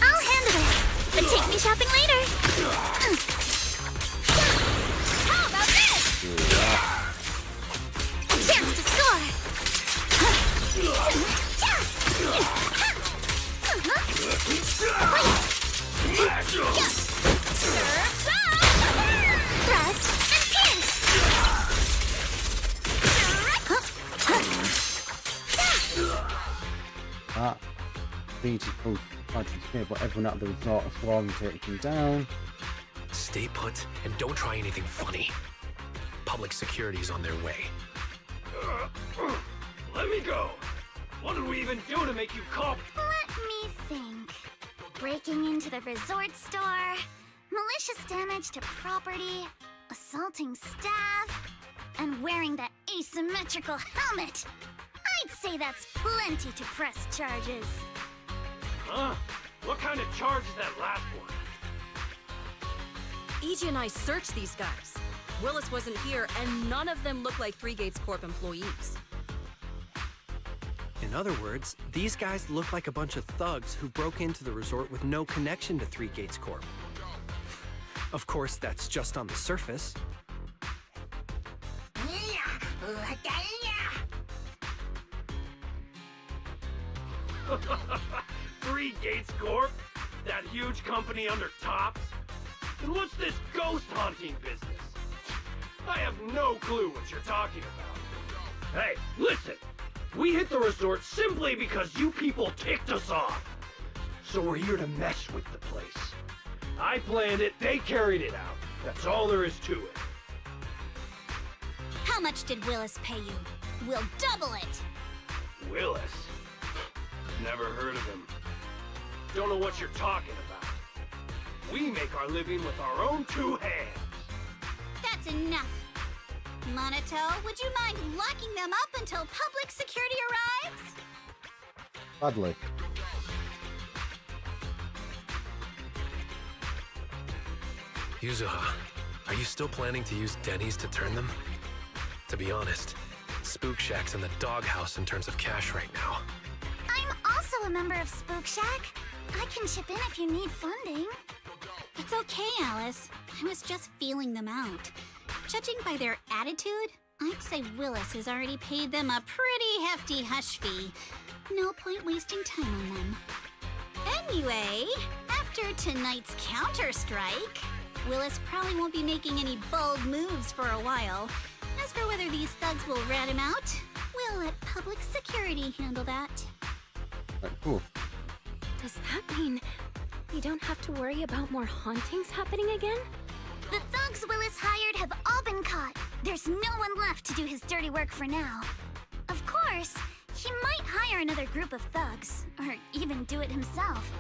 I'll handle it, but take me shopping later. How about this? A chance to score. Thrust and pierce. that beautiful punches here, but everyone out there is not strong to take him down. Stay put and don't try anything funny. Public security is on their way. Let me go! What did we even do to make you cop? Let me think. Breaking into the resort store, malicious damage to property, assaulting staff, and wearing that asymmetrical helmet. I'd say that's plenty to press charges. Huh? What kind of charge is that last one? EJ and I searched these guys. Willis wasn't here, and none of them look like Three Gates Corp employees. In other words, these guys look like a bunch of thugs who broke into the resort with no connection to Three Gates Corp. Of course, that's just on the surface. Three Gates Corp? That huge company under Tops? And what's this ghost haunting business? I have no clue what you're talking about. Hey, listen! We hit the resort simply because you people ticked us off. So we're here to mess with the place. I planned it, they carried it out. That's all there is to it. How much did Willis pay you? We'll double it. Willis? Never heard of him. Don't know what you're talking about. We make our living with our own 2 hands. That's enough. Monato, would you mind locking them up until public security arrives? Badly. Yuzuha, are you still planning to use Denny's to turn them? To be honest, Spook Shack's in the doghouse in terms of cash right now. I'm also a member of Spook Shack. I can chip in if you need funding. It's okay, Alice. I was just feeling them out. Judging by their attitude, I'd say Willis has already paid them a pretty hefty hush fee. No point wasting time on them. Anyway, after tonight's counter-strike, Willis probably won't be making any bold moves for a while. As for whether these thugs will rat him out, we'll let public security handle that. Right, cool. Does that mean we don't have to worry about more hauntings happening again? The thugs Willis hired have all been caught. There's no one left to do his dirty work for now. Of course, he might hire another group of thugs, or even do it himself.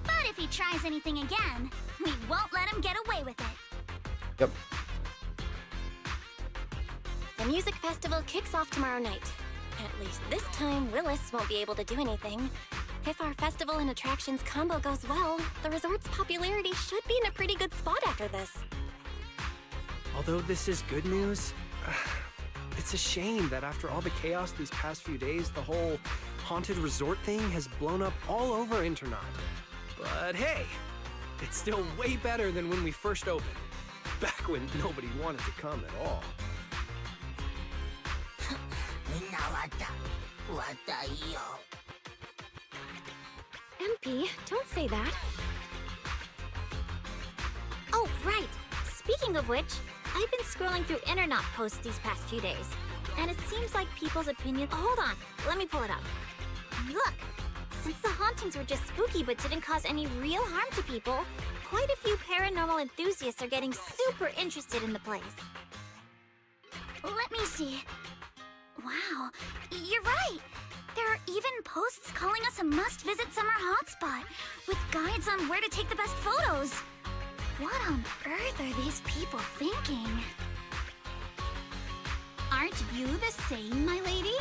But if he tries anything again, we won't let him get away with it. Yep. The music festival kicks off tomorrow night. At least this time, Willis won't be able to do anything. If our festival and attractions combo goes well, the resort's popularity should be in a pretty good spot after this. Although this is good news, it's a shame that after all the chaos these past few days, the whole haunted resort thing has blown up all over Internaut. But hey, it's still way better than when we first opened. Back when nobody wanted to come at all. MP, don't say that. Oh, right. Speaking of which, I've been scrolling through Internaut posts these past few days, and it seems like people's opinion— Hold on, let me pull it up. Look, since the hauntings were just spooky but didn't cause any real harm to people, quite a few paranormal enthusiasts are getting super interested in the place. Let me see. Wow, you're right. There are even posts calling us a must-visit summer hotspot, with guides on where to take the best photos. What on earth are these people thinking? Aren't you the same, my lady?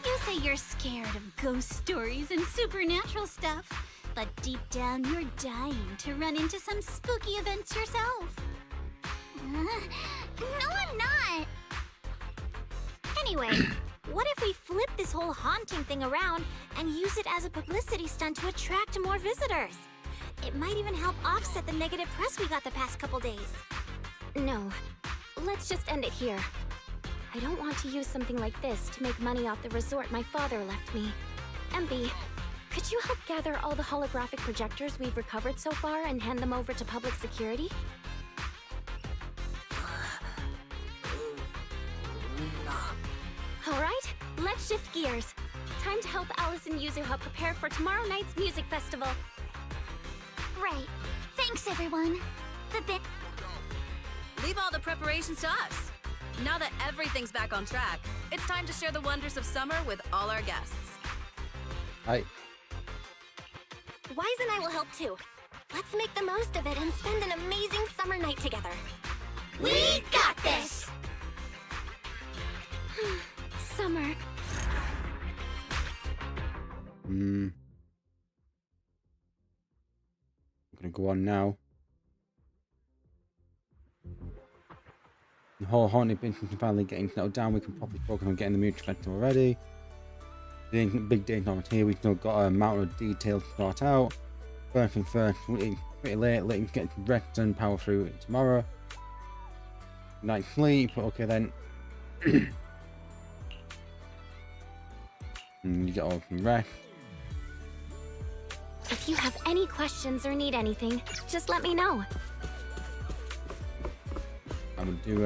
You say you're scared of ghost stories and supernatural stuff, but deep down you're dying to run into some spooky events yourself. No, I'm not. Anyway, what if we flip this whole haunting thing around and use it as a publicity stunt to attract more visitors? It might even help offset the negative press we got the past couple days. No, let's just end it here. I don't want to use something like this to make money off the resort my father left me. MB, could you help gather all the holographic projectors we've recovered so far and hand them over to public security? Alright, let's shift gears. Time to help Alice and Yuzuha prepare for tomorrow night's music festival. Right. Thanks, everyone. Leave all the preparations to us. Now that everything's back on track, it's time to share the wonders of summer with all our guests. Hi. Wise and I will help too. Let's make the most of it and spend an amazing summer night together. We got this! Summer. I'm gonna go on now. The whole haunted business is finally getting settled down. We can probably focus on getting the music festival ready. The big day's not here. We've still got a mountain of details to sort out. First thing first, it's pretty late. Let's get rest and power through it tomorrow. Night sleep. Okay then. And you get all some rest. If you have any questions or need anything, just let me know. I'm gonna do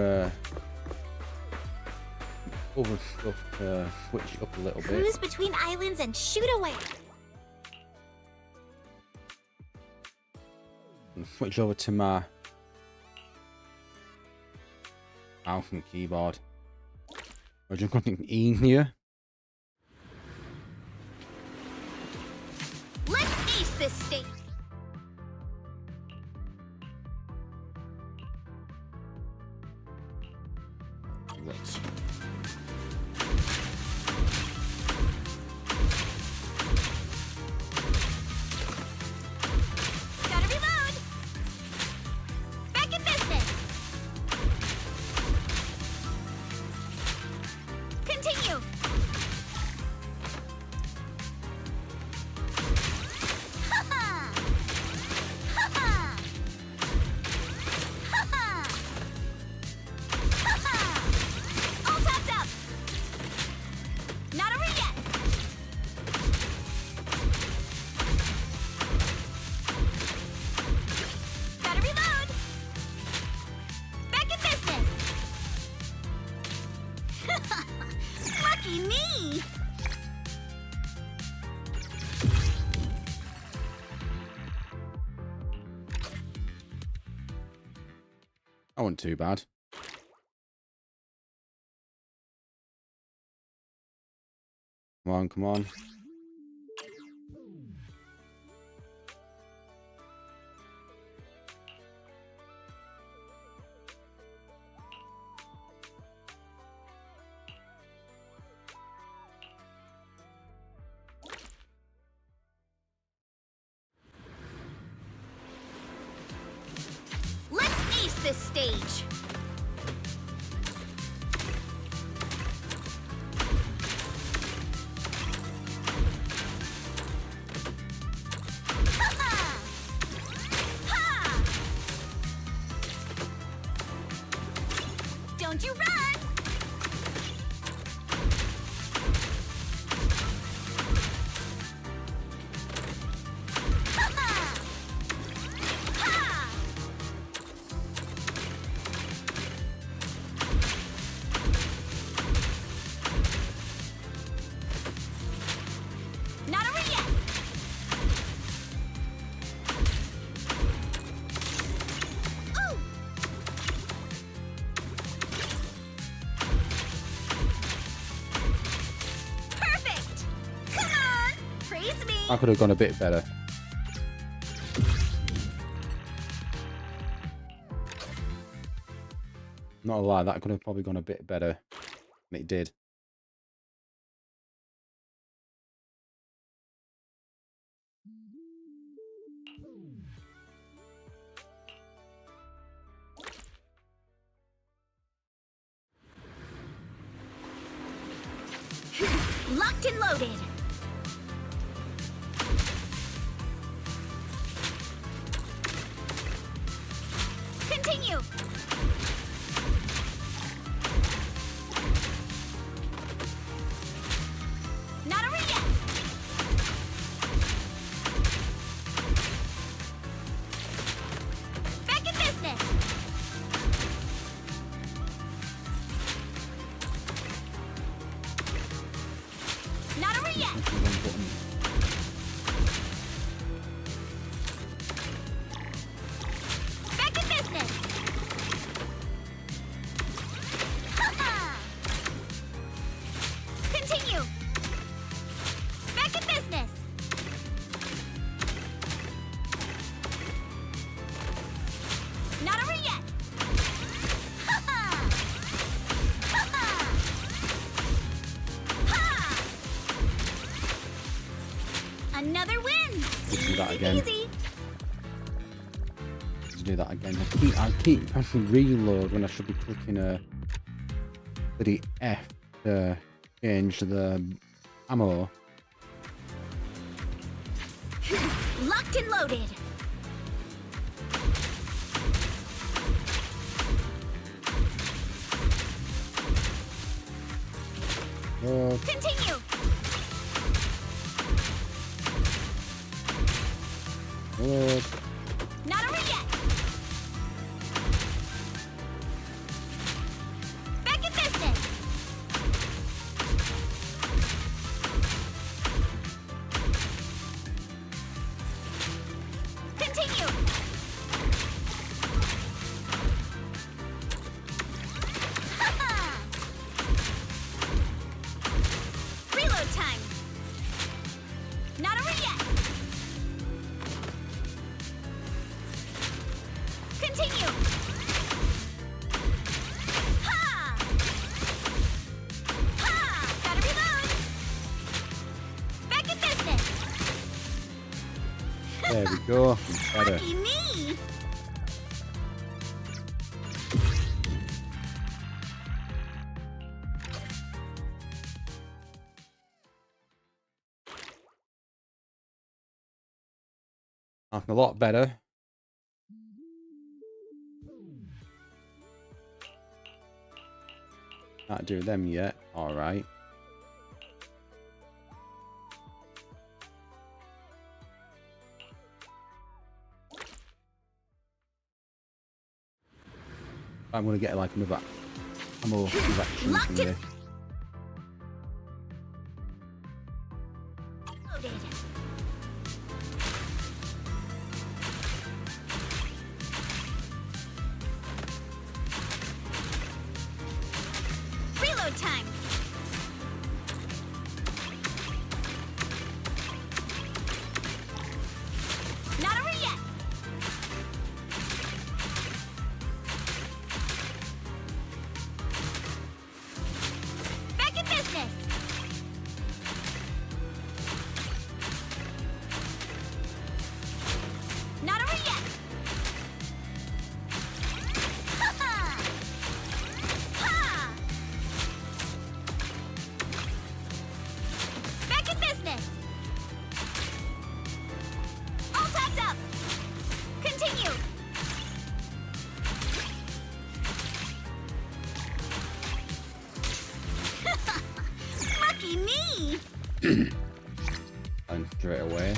other stuff to switch it up a little bit. Cruise between islands and shoot away. And switch over to my mouse and keyboard. I just got something easier. this stage. Right. Gotta reload. Back in business. Continue. Ha-ha! Ha-ha! Ha-ha! Ha-ha! All topped up. Not over yet. Gotta reload. Back in business. Lucky me. That wasn't too bad. Come on, come on. Let's ace this stage. Ha-ha! Ha! Don't you run! Ha-ha! Ha! Not over yet. Ooh. Perfect. Come on, praise me. I could have gone a bit better. Not a lie, that could have probably gone a bit better than it did. Locked and loaded. Continue. Not over yet. Back in business. Not over yet. Back in business. Ha-ha! Continue. Back in business. Not over yet. Ha-ha! Ha-ha! Ha! Another win. Let's do that again. Easy. Let's do that again. I keep pressing reload when I should be clicking the F to change the ammo. Locked and loaded. Continue. Not over yet. Back in business. Continue. Ha-ha! Reload time. Not over yet. There we go. Better. Lucky me! A lot better. Not do them yet. All right. I'm gonna get like another ammo collection from this. Loaded. Reload time. Not over yet. Back in business. Not over yet. Ha ha! Ha! Back in business. All tapped up. Continue. Lucky me. And straight away.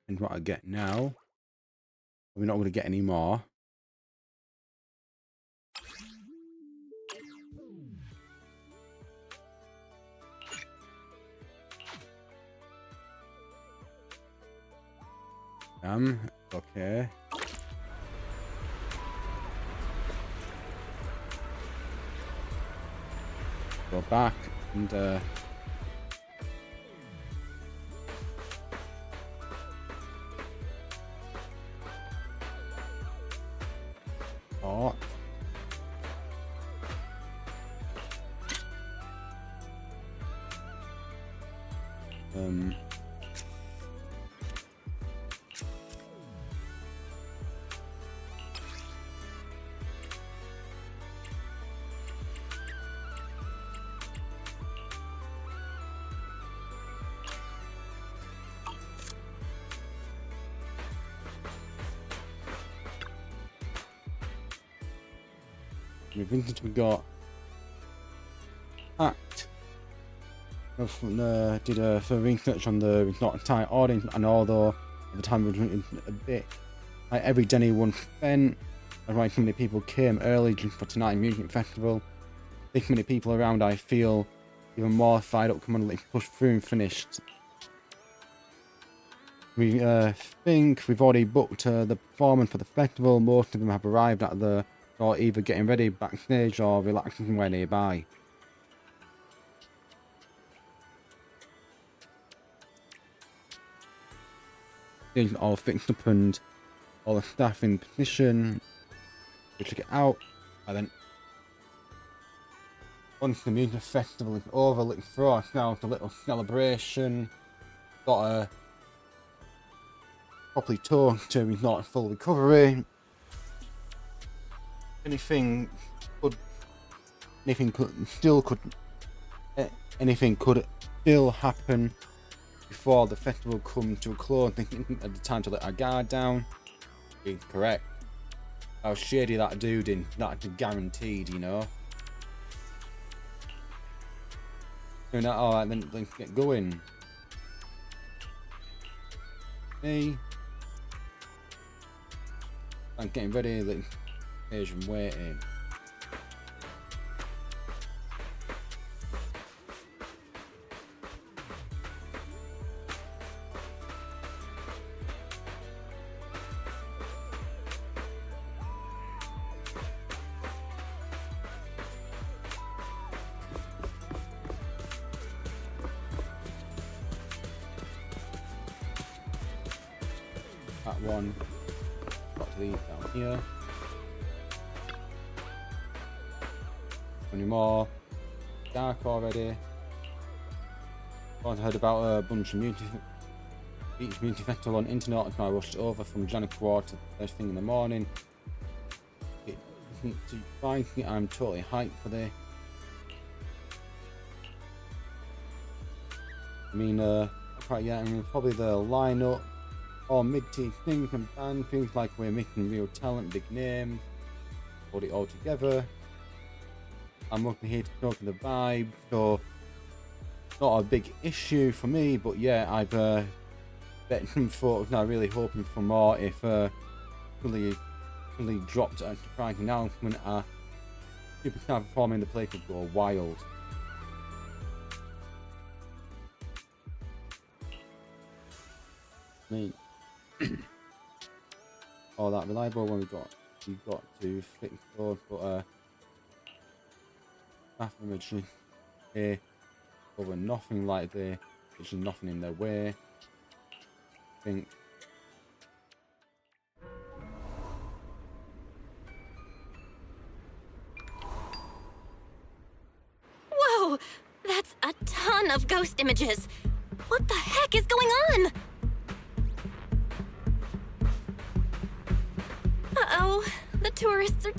And what I get now, we're not going to get any more. Okay. Go back and oh. We got hacked. Did a further research on the not tight audience, and although at the time it was a bit like every day anyone spent, and why so many people came early just for tonight music festival. This many people around, I feel even more fired up. Come on, let's push through and finished. We think we've already booked the performance for the festival. Most of them have arrived at the or either getting ready backstage or relaxing somewhere nearby. Things are all fixed up and all the staff in position. We check it out, and then once the music festival is over, let's throw ourselves a little celebration. Got a properly talk to his not full recovery. Anything could still happen before the festival comes to a close. Thinking at the time to let our guard down. Being correct. How shady that dude in, that's guaranteed, you know. Doing that, alright, then let's get going. Hey. I'm getting ready, let's Asian waiting. That one. Got these down here. Any more? Dark already. I heard about a bunch of beach beauty festival on internet, and I rushed over from Janicore to first thing in the morning. It isn't surprising. I'm totally hyped for this. I mean, probably the lineup, all mid-tier things and band things like we're making real talent, big names, put it all together. I'm looking here to talk to the vibe, so not a big issue for me, but yeah, I've bet some photos now, really hoping for more. If really dropped a surprise announcement, superstar performing, the place would go wild. Oh, that reliable one we got to fix those, but imagery here over nothing like there. There's nothing in their way. I think. Whoa! That's a ton of ghost images! What the heck is going on? Uh-oh, the tourists are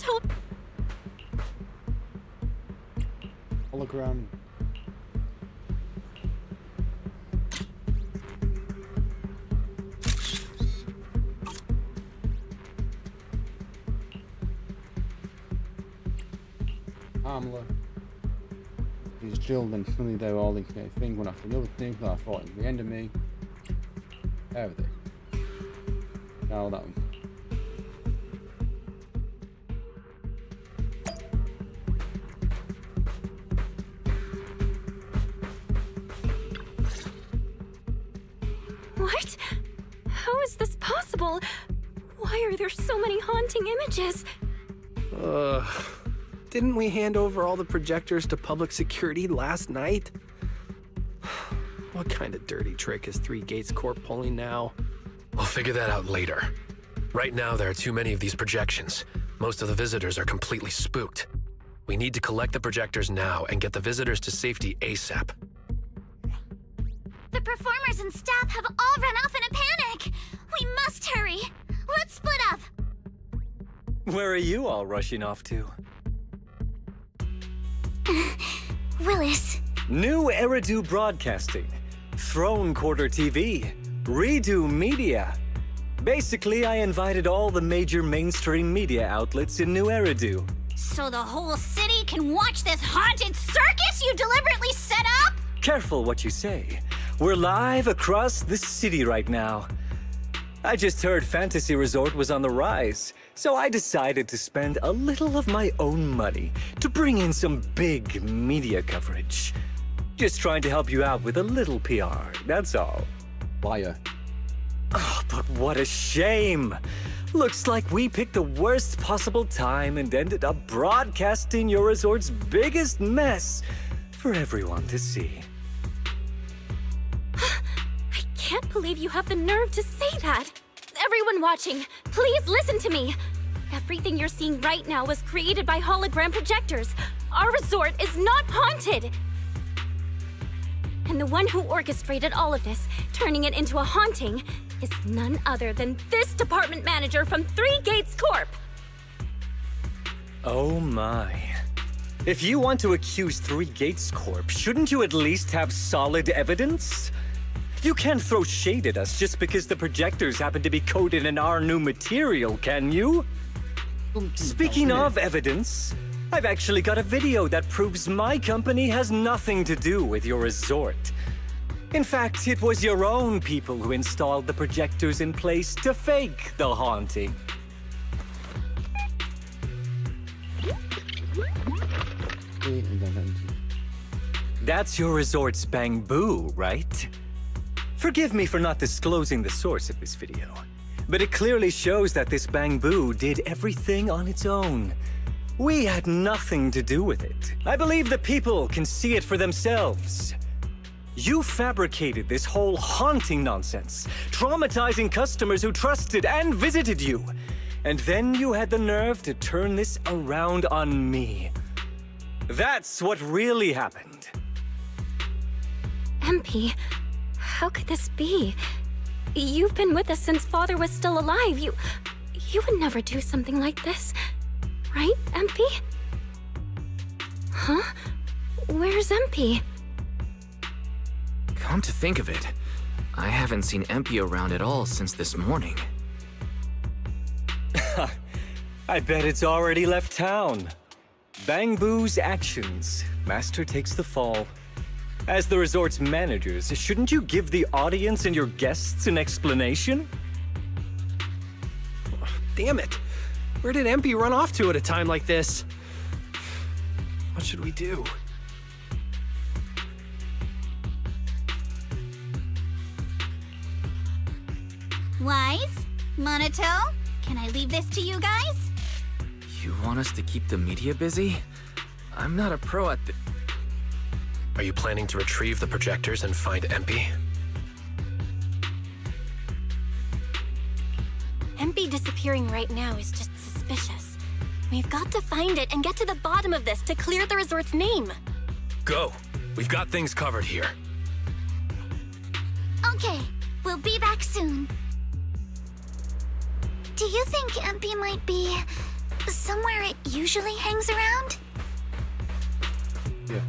hologram. Amla. He's chilled and suddenly they're all into their thing one after another thing that I thought was the end of me. There it is. Now that one. What? How is this possible? Why are there so many haunting images? Didn't we hand over all the projectors to public security last night? What kind of dirty trick is Three Gates Corp pulling now? We'll figure that out later. Right now, there are too many of these projections. Most of the visitors are completely spooked. We need to collect the projectors now and get the visitors to safety ASAP. The performers and staff have all run off in a panic. We must hurry. Let's split up. Where are you all rushing off to? Willis. New Eridu Broadcasting, Throne Quarter TV, Redo Media. Basically, I invited all the major mainstream media outlets in New Eridu. So the whole city can watch this haunted circus you deliberately set up? Careful what you say. We're live across the city right now. I just heard Fantasy Resort was on the rise, so I decided to spend a little of my own money to bring in some big media coverage. Just trying to help you out with a little PR, that's all. Liar. Oh, but what a shame! Looks like we picked the worst possible time and ended up broadcasting your resort's biggest mess for everyone to see. I can't believe you have the nerve to say that. Everyone watching, please listen to me. Everything you're seeing right now was created by hologram projectors. Our resort is not haunted. And the one who orchestrated all of this, turning it into a haunting, is none other than this department manager from Three Gates Corp. Oh my. If you want to accuse Three Gates Corp, shouldn't you at least have solid evidence? You can't throw shade at us just because the projectors happen to be coated in our new material, can you? Speaking of evidence, I've actually got a video that proves my company has nothing to do with your resort. In fact, it was your own people who installed the projectors in place to fake the haunting. That's your resort's Bamboo, right? Forgive me for not disclosing the source of this video, but it clearly shows that this Bamboo did everything on its own. We had nothing to do with it. I believe the people can see it for themselves. You fabricated this whole haunting nonsense, traumatizing customers who trusted and visited you. And then you had the nerve to turn this around on me. That's what really happened. MP, how could this be? You've been with us since Father was still alive. You would never do something like this. Right, MP? Huh? Where's MP? Come to think of it, I haven't seen MP around at all since this morning. I bet it's already left town. Bang Boo's actions. Master takes the fall. As the resort's managers, shouldn't you give the audience and your guests an explanation? Damn it! Where did MP run off to at a time like this? What should we do? Wise? Monato? Can I leave this to you guys? You want us to keep the media busy? I'm not a pro at the... Are you planning to retrieve the projectors and find MP? MP disappearing right now is just suspicious. We've got to find it and get to the bottom of this to clear the resort's name. Go! We've got things covered here. Okay, we'll be back soon. Do you think MP might be somewhere it usually hangs around? Yeah.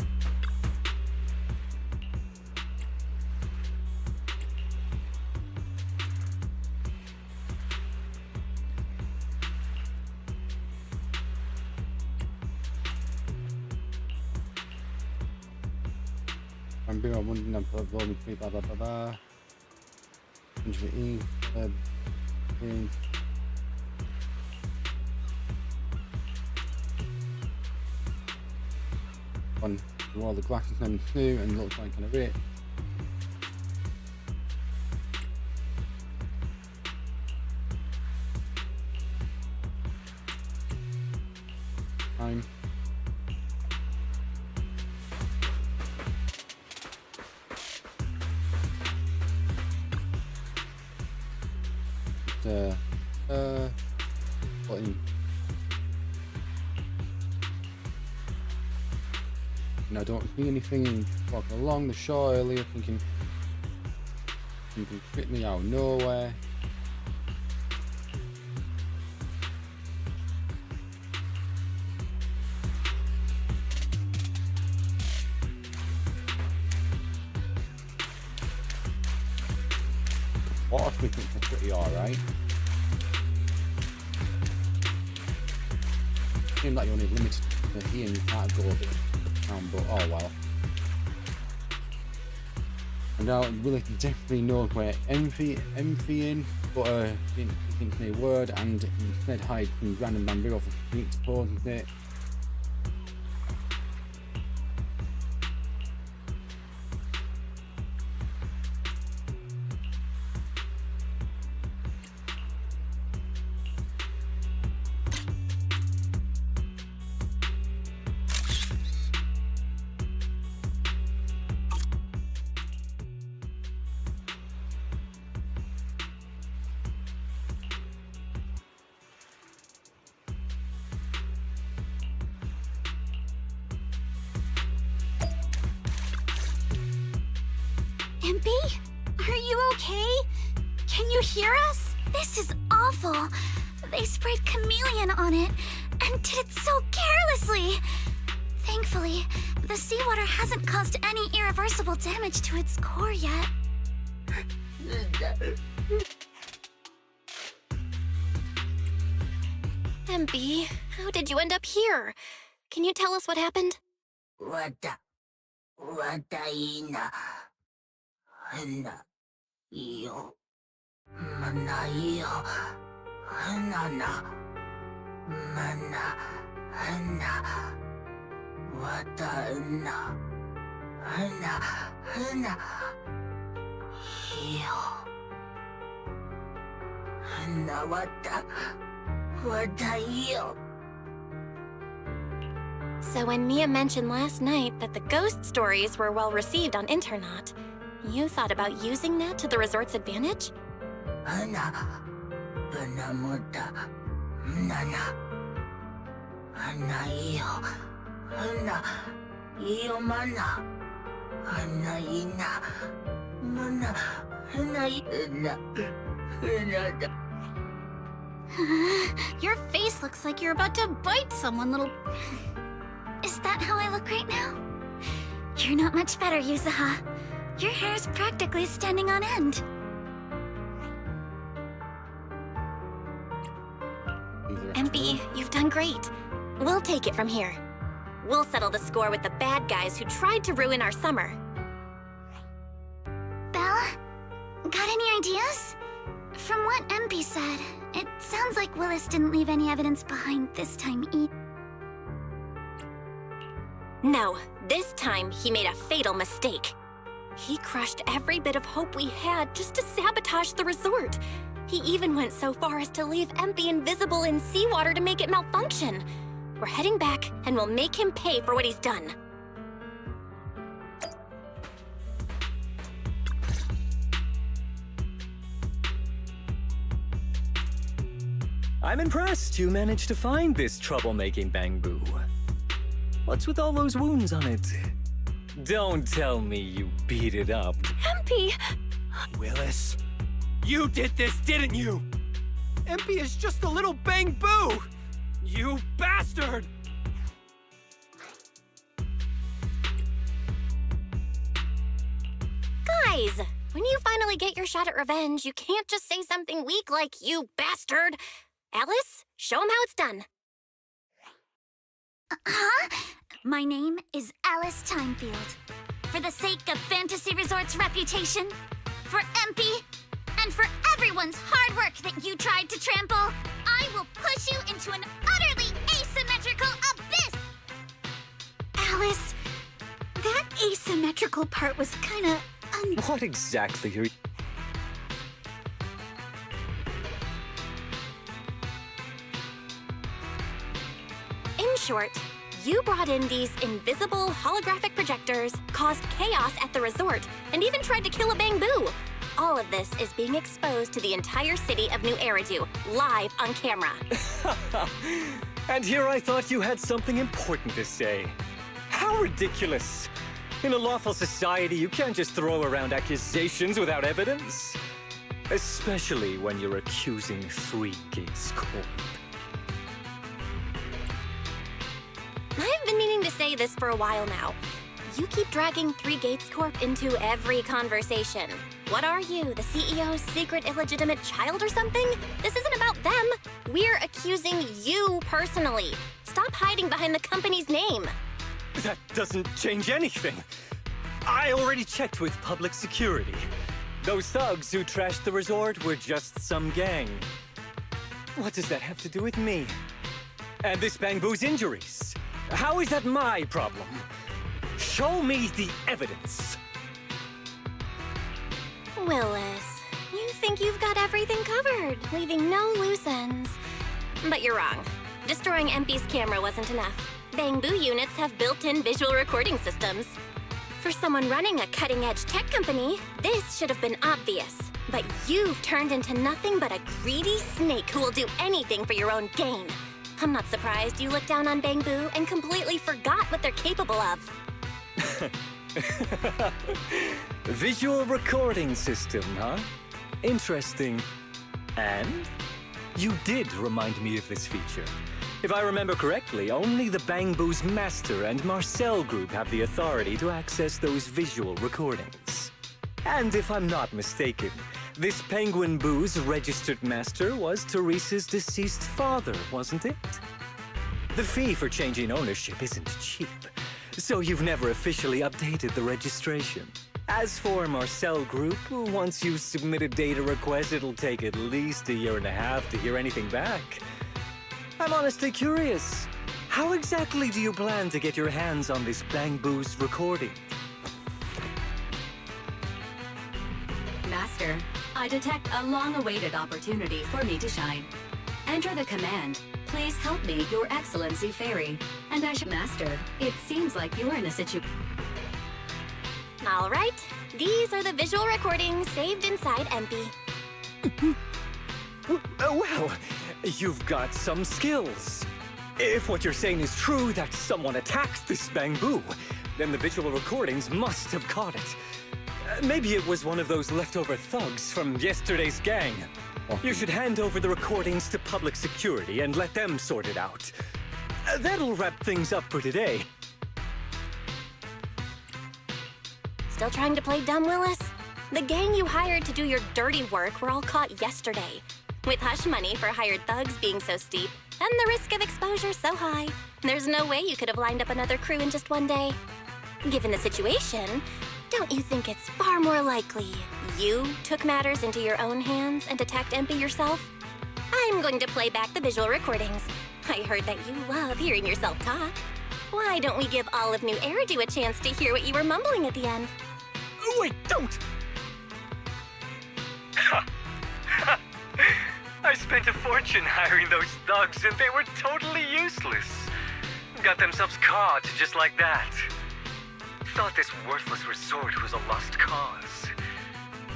I'm being on one number of blah blah blah blah. Injury in on while the glass is number 2 and looks like kind of it. Time. Button. And I don't see anything walking along the shore earlier thinking something fit me out of nowhere. Water frequency are pretty alright. Seems like you're only limited to here and you can't go a bit down, but oh well. And now Willie definitely knows where Envy in, but didn't say a word and instead hide some random bamboo off the street, supposing it. MP? Are you okay? Can you hear us? This is awful. They sprayed chameleon on it and did it so carelessly. Thankfully, the seawater hasn't caused any irreversible damage to its core yet. MP, how did you end up here? Can you tell us what happened? So when Mia mentioned last night that the ghost stories were well received on Internaut, you thought about using that to the resort's advantage? Your face looks like you're about to bite someone, little... Is that how I look right now? You're not much better, Yuzuha. Your hair's practically standing on end. MP, you've done great. We'll take it from here. We'll settle the score with the bad guys who tried to ruin our summer. Belle? Got any ideas? From what MP said, it sounds like Willis didn't leave any evidence behind this time either. No, this time he made a fatal mistake. He crushed every bit of hope we had just to sabotage the resort. He even went so far as to leave MP invisible in seawater to make it malfunction. We're heading back, and we'll make him pay for what he's done. I'm impressed you managed to find this troublemaking Bangboo. What's with all those wounds on it? Don't tell me you beat it up. MP! Willis, you did this, didn't you? MP is just a little Bangboo! You bastard! Guys, when you finally get your shot at revenge, you can't just say something weak like, "You bastard!" Alice, show him how it's done. Huh? My name is Alice Timefield. For the sake of Fantasy Resort's reputation, for MP, and for everyone's hard work that you tried to trample, I will push you into an utterly asymmetrical abyss! Alice, that asymmetrical part was kinda... What exactly are you... In short, you brought in these invisible holographic projectors, caused chaos at the resort, and even tried to kill a Bangboo. All of this is being exposed to the entire city of New Eridu, live on camera. And here I thought you had something important to say. How ridiculous! In a lawful society, you can't just throw around accusations without evidence. Especially when you're accusing Three Gates Corp. I've been meaning to say this for a while now. You keep dragging Three Gates Corp into every conversation. What are you, the CEO's secret illegitimate child or something? This isn't about them. We're accusing you personally. Stop hiding behind the company's name. That doesn't change anything. I already checked with public security. Those thugs who trashed the resort were just some gang. What does that have to do with me? And this Bangboo's injuries? How is that my problem? Show me the evidence. Willis, you think you've got everything covered, leaving no loose ends. But you're wrong. Destroying MP's camera wasn't enough. Bangboo units have built-in visual recording systems. For someone running a cutting-edge tech company, this should have been obvious. But you've turned into nothing but a greedy snake who will do anything for your own gain. I'm not surprised you looked down on Bangboo and completely forgot what they're capable of. Visual recording system, huh? Interesting. And? You did remind me of this feature. If I remember correctly, only the Bangboo's Master and Marcel Group have the authority to access those visual recordings. And if I'm not mistaken, this Penguin Boo's registered master was Teresa's deceased father, wasn't it? The fee for changing ownership isn't cheap, so you've never officially updated the registration. As for Marcel Group, once you submit a data request, it'll take at least 1.5 years to hear anything back. I'm honestly curious. How exactly do you plan to get your hands on this Bangboo's recording? Master, I detect a long-awaited opportunity for me to shine. Enter the command, "Please help me, Your Excellency Fairy." And I should... Master, it seems like you're in a situation... All right, these are the visual recordings saved inside MP. Well, you've got some skills. If what you're saying is true, that someone attacked this bamboo, then the visual recordings must have caught it. Maybe it was one of those leftover thugs from yesterday's gang. You should hand over the recordings to public security and let them sort it out. That'll wrap things up for today. Still trying to play dumb, Willis? The gang you hired to do your dirty work were all caught yesterday. With hush money for hired thugs being so steep, and the risk of exposure so high, there's no way you could have lined up another crew in just one day. Given the situation, don't you think it's far more likely you took matters into your own hands and attacked Empy yourself? I'm going to play back the visual recordings. I heard that you love hearing yourself talk. Why don't we give all of New Eridu a chance to hear what you were mumbling at the end? Wait, don't! I spent a fortune hiring those thugs and they were totally useless. Got themselves caught just like that. Thought this worthless resort was a lost cause.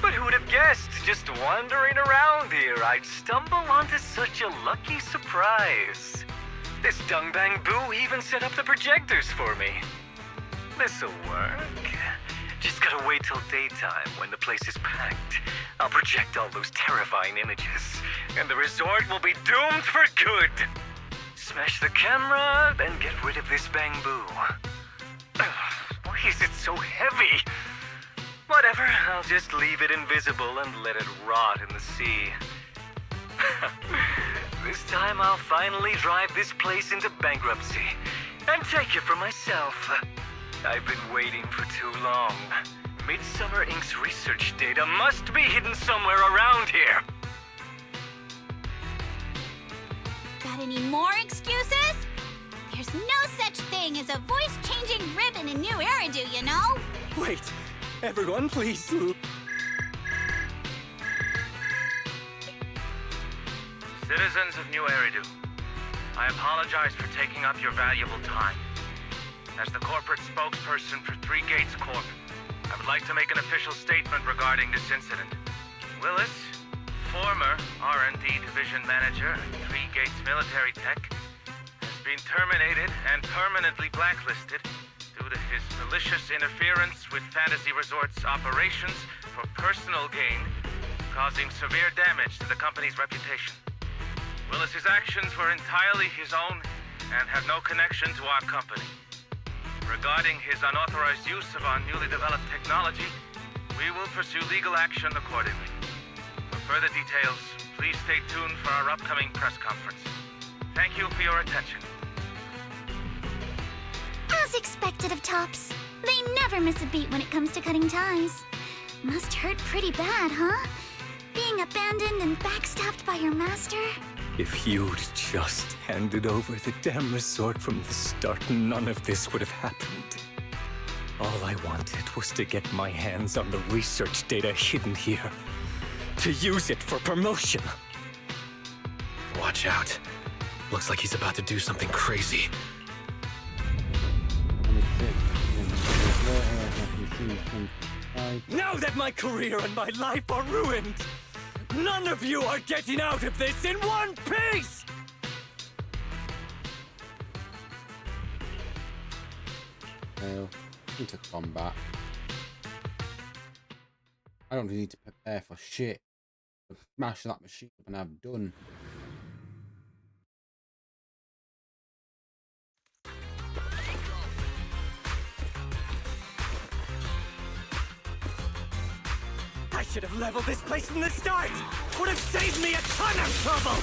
But who would have guessed, just wandering around here, I'd stumble onto such a lucky surprise. This dung bamboo even set up the projectors for me. This'll work. Just gotta wait till daytime when the place is packed. I'll project all those terrifying images, and the resort will be doomed for good. Smash the camera, then get rid of this bamboo. Why is it so heavy? Whatever, I'll just leave it invisible and let it rot in the sea. This time I'll finally drive this place into bankruptcy and take it for myself. I've been waiting for too long. Midsummer Inc.'s research data must be hidden somewhere around here. Got any more excuses? There's no such thing as a voice-changing ribbon in New Eridu, you know? Wait, everyone please. Citizens of New Eridu, I apologize for taking up your valuable time. As the corporate spokesperson for Three Gates Corp, I would like to make an official statement regarding this incident. Willis, former R&D division manager at Three Gates Military Tech, has been terminated and permanently blacklisted due to his malicious interference with Fantasy Resort's operations for personal gain, causing severe damage to the company's reputation. Willis's actions were entirely his own and have no connection to our company. Regarding his unauthorized use of our newly developed technology, we will pursue legal action accordingly. For further details, please stay tuned for our upcoming press conference. Thank you for your attention. As expected of Tops, they never miss a beat when it comes to cutting ties. Must hurt pretty bad, huh? Being abandoned and backstabbed by your master? If you'd just handed over the damn resort from the start, none of this would have happened. All I wanted was to get my hands on the research data hidden here. To use it for promotion. Watch out. Looks like he's about to do something crazy. Now that my career and my life are ruined, none of you are getting out of this in one piece! Fail. Into combat. I don't need to prepare for shit. Smash that machine up and I'm done. I should have leveled this place from the start! Would have saved me a ton of trouble!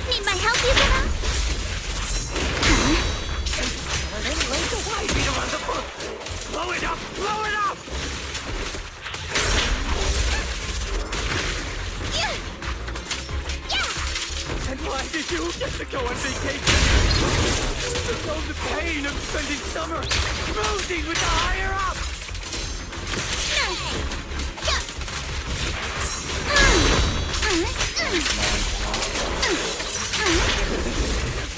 Need my help, Yuzuna? Why beat around the bush? Blow it up! Blow it up! And why did you get to go on vacation? To know the pain of spending summer cruising with the higher up!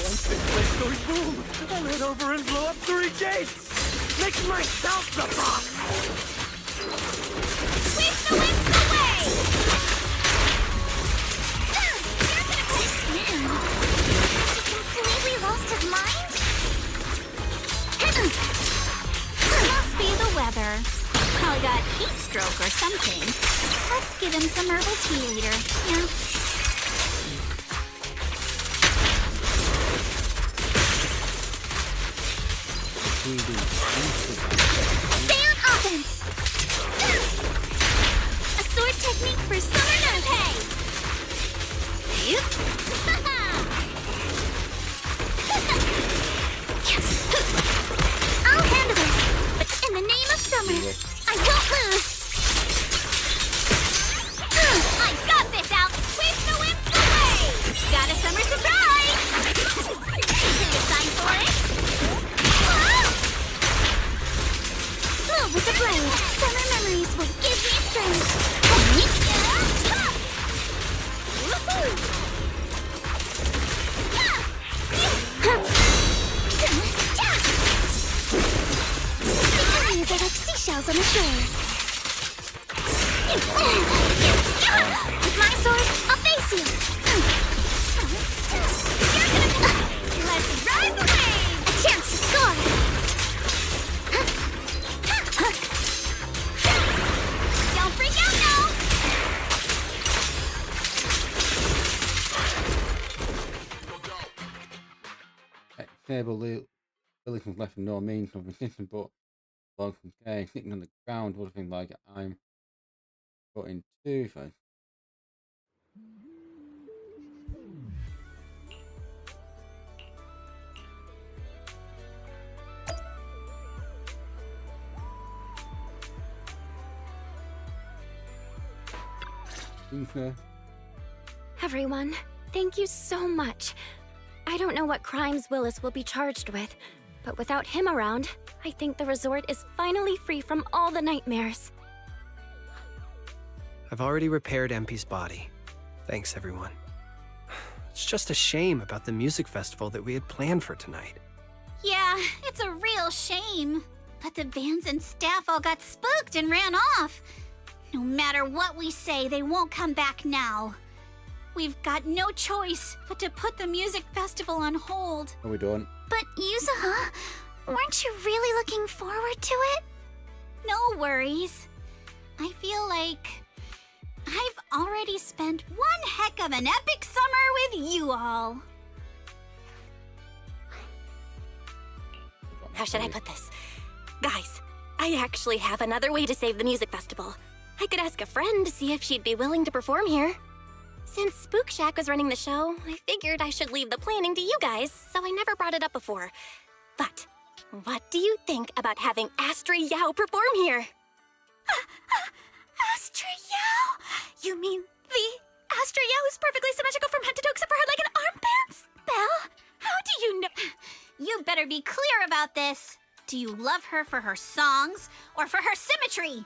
Once this place goes boom, I'll head over and blow up Three Gates! Make myself the boss! Sweep the winds away! You're gonna heat stroke or something. Let's give him some herbal tea later. Yeah. Stay on offense! A sword technique for summer Nerpay! I'll handle this, but in the name of summer, I won't lose! I got this out! Sweep the wimps away! Got a summer surprise! Can you sign for it? Move with the blade. Summer memories will give me strength. Woohoo! Memories are like seashells on the shore. With my sword, I'll face you. Let's ride the wave! A chance to score. Don't freak out now! Table Billikens left for no means of resistance, but long from care, sitting on the ground, would have been like I'm putting two first. Everyone, thank you so much. I don't know what crimes Willis will be charged with, but without him around, I think the resort is finally free from all the nightmares. I've already repaired MP's body. Thanks, everyone. It's just a shame about the music festival that we had planned for tonight. Yeah, it's a real shame. But the bands and staff all got spooked and ran off. No matter what we say, they won't come back now. We've got no choice but to put the music festival on hold. No, we don't. But Yuzuha, weren't you really looking forward to it? No worries. I feel like I've already spent one heck of an epic summer with you all. How should I put this? Guys, I actually have another way to save the music festival. I could ask a friend to see if she'd be willing to perform here. Since Spook Shack was running the show, I figured I should leave the planning to you guys, so I never brought it up before. But what do you think about having Astra Yao perform here? Astra Yao? You mean the Astra Yao who's perfectly symmetrical from head to toe except for her leg and armbands? Belle, how do you know? You better be clear about this. Do you love her for her songs or for her symmetry?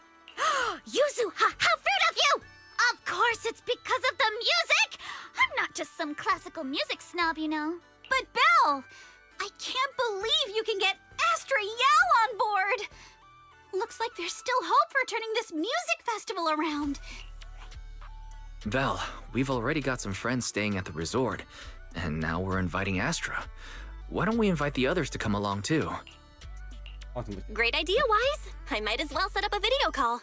Yuzuha, how rude of you! Of course it's because of the music! I'm not just some classical music snob, you know. But Belle, I can't believe you can get Astra Yao on board! Looks like there's still hope for turning this music festival around. Val, we've already got some friends staying at the resort, and now we're inviting Astra. Why don't we invite the others to come along too? Great idea, Wise. I might as well set up a video call.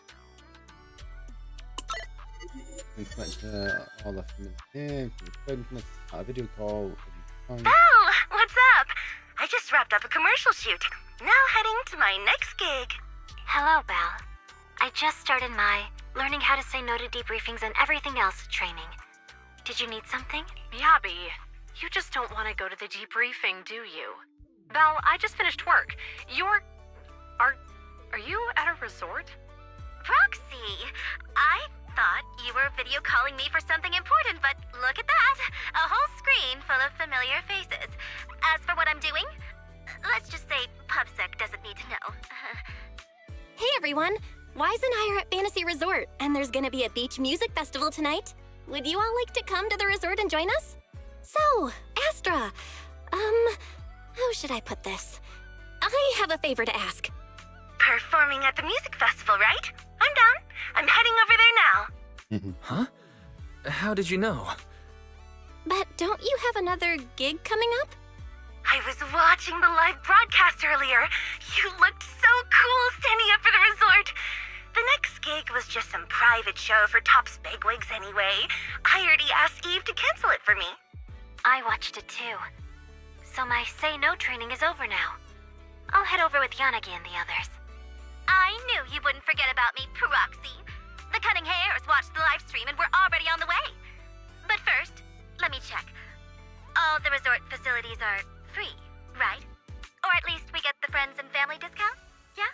All left here. A video call. Oh, what's up? I just wrapped up a commercial shoot. Now heading to my next gig. Hello, Belle. I just started my learning how to say no to debriefings and everything else training. Did you need something? Yabi, you just don't want to go to the debriefing, do you? Belle, I just finished work. Are you at a resort? Roxy, I thought you were video calling me for something important, but look at that! A whole screen full of familiar faces. As for what I'm doing, let's just say PubSec doesn't need to know. Hey everyone! Wise and I are at Fantasy Resort, and there's gonna be a beach music festival tonight. Would you all like to come to the resort and join us? So, Astra, how should I put this? I have a favor to ask. Performing at the music festival, right? I'm down. I'm heading over there now. Huh? How did you know? But don't you have another gig coming up? I was watching the live broadcast earlier. You looked so cool standing up for the resort. The next gig was just some private show for Topps bigwigs anyway. I already asked Eve to cancel it for me. I watched it too. So my Say No training is over now. I'll head over with Yanagi and the others. I knew you wouldn't forget about me, Proxy. The Cutting Hairs watched the live stream and we're already on the way. But first, let me check. All the resort facilities are free, right? Or at least we get the friends and family discount? Yeah?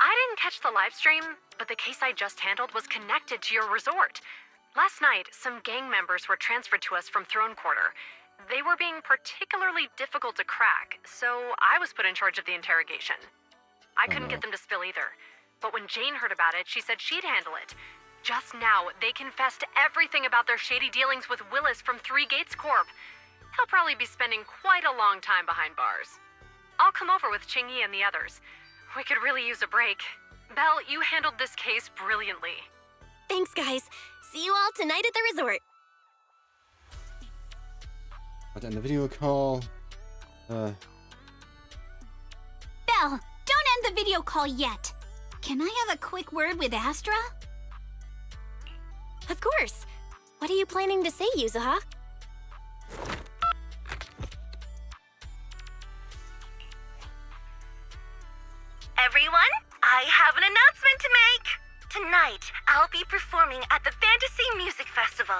I didn't catch the live stream, but the case I just handled was connected to your resort. Last night, some gang members were transferred to us from Throne Quarter. They were being particularly difficult to crack, so I was put in charge of the interrogation. I couldn't get them to spill either, but when Jane heard about it, she said she'd handle it. Just now, they confessed everything about their shady dealings with Willis from Three Gates Corp. He'll probably be spending quite a long time behind bars. I'll come over with Qingyi and the others. We could really use a break. Belle, you handled this case brilliantly. Thanks, guys. See you all tonight at the resort. I'll end the video call. Belle, don't end the video call yet. Can I have a quick word with Astra? Of course. What are you planning to say, Yuzuha? Everyone, I have an announcement to make. Tonight, I'll be performing at the Fantasy Music Festival,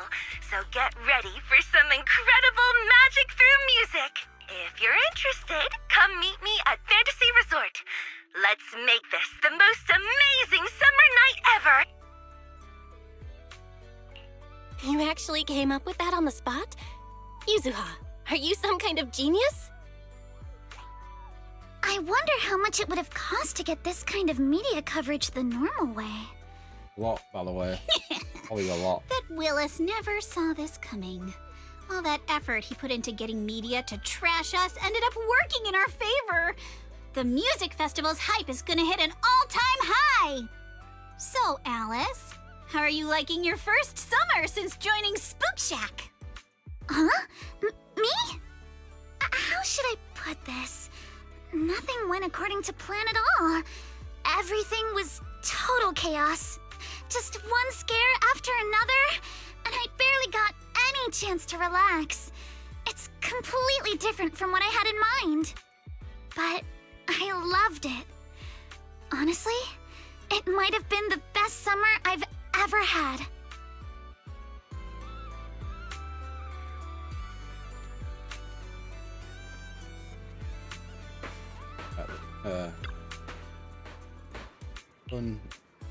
so get ready for some incredible magic through music. If you're interested, come meet me at Fantasy Resort. Let's make this the most amazing summer night ever! You actually came up with that on the spot? Yuzuha, are you some kind of genius? I wonder how much it would have cost to get this kind of media coverage the normal way. A lot, by the way. Probably a lot. Bet Willis never saw this coming. All that effort he put into getting media to trash us ended up working in our favor. The music festival's hype is gonna hit an all-time high. So, Alice, how are you liking your first summer since joining Spook Shack? Huh? Me? How should I put this? Nothing went according to plan at all. Everything was total chaos. Just one scare after another, and I barely got any chance to relax. It's completely different from what I had in mind. But I loved it. Honestly, it might have been the best summer I've ever had. Fun.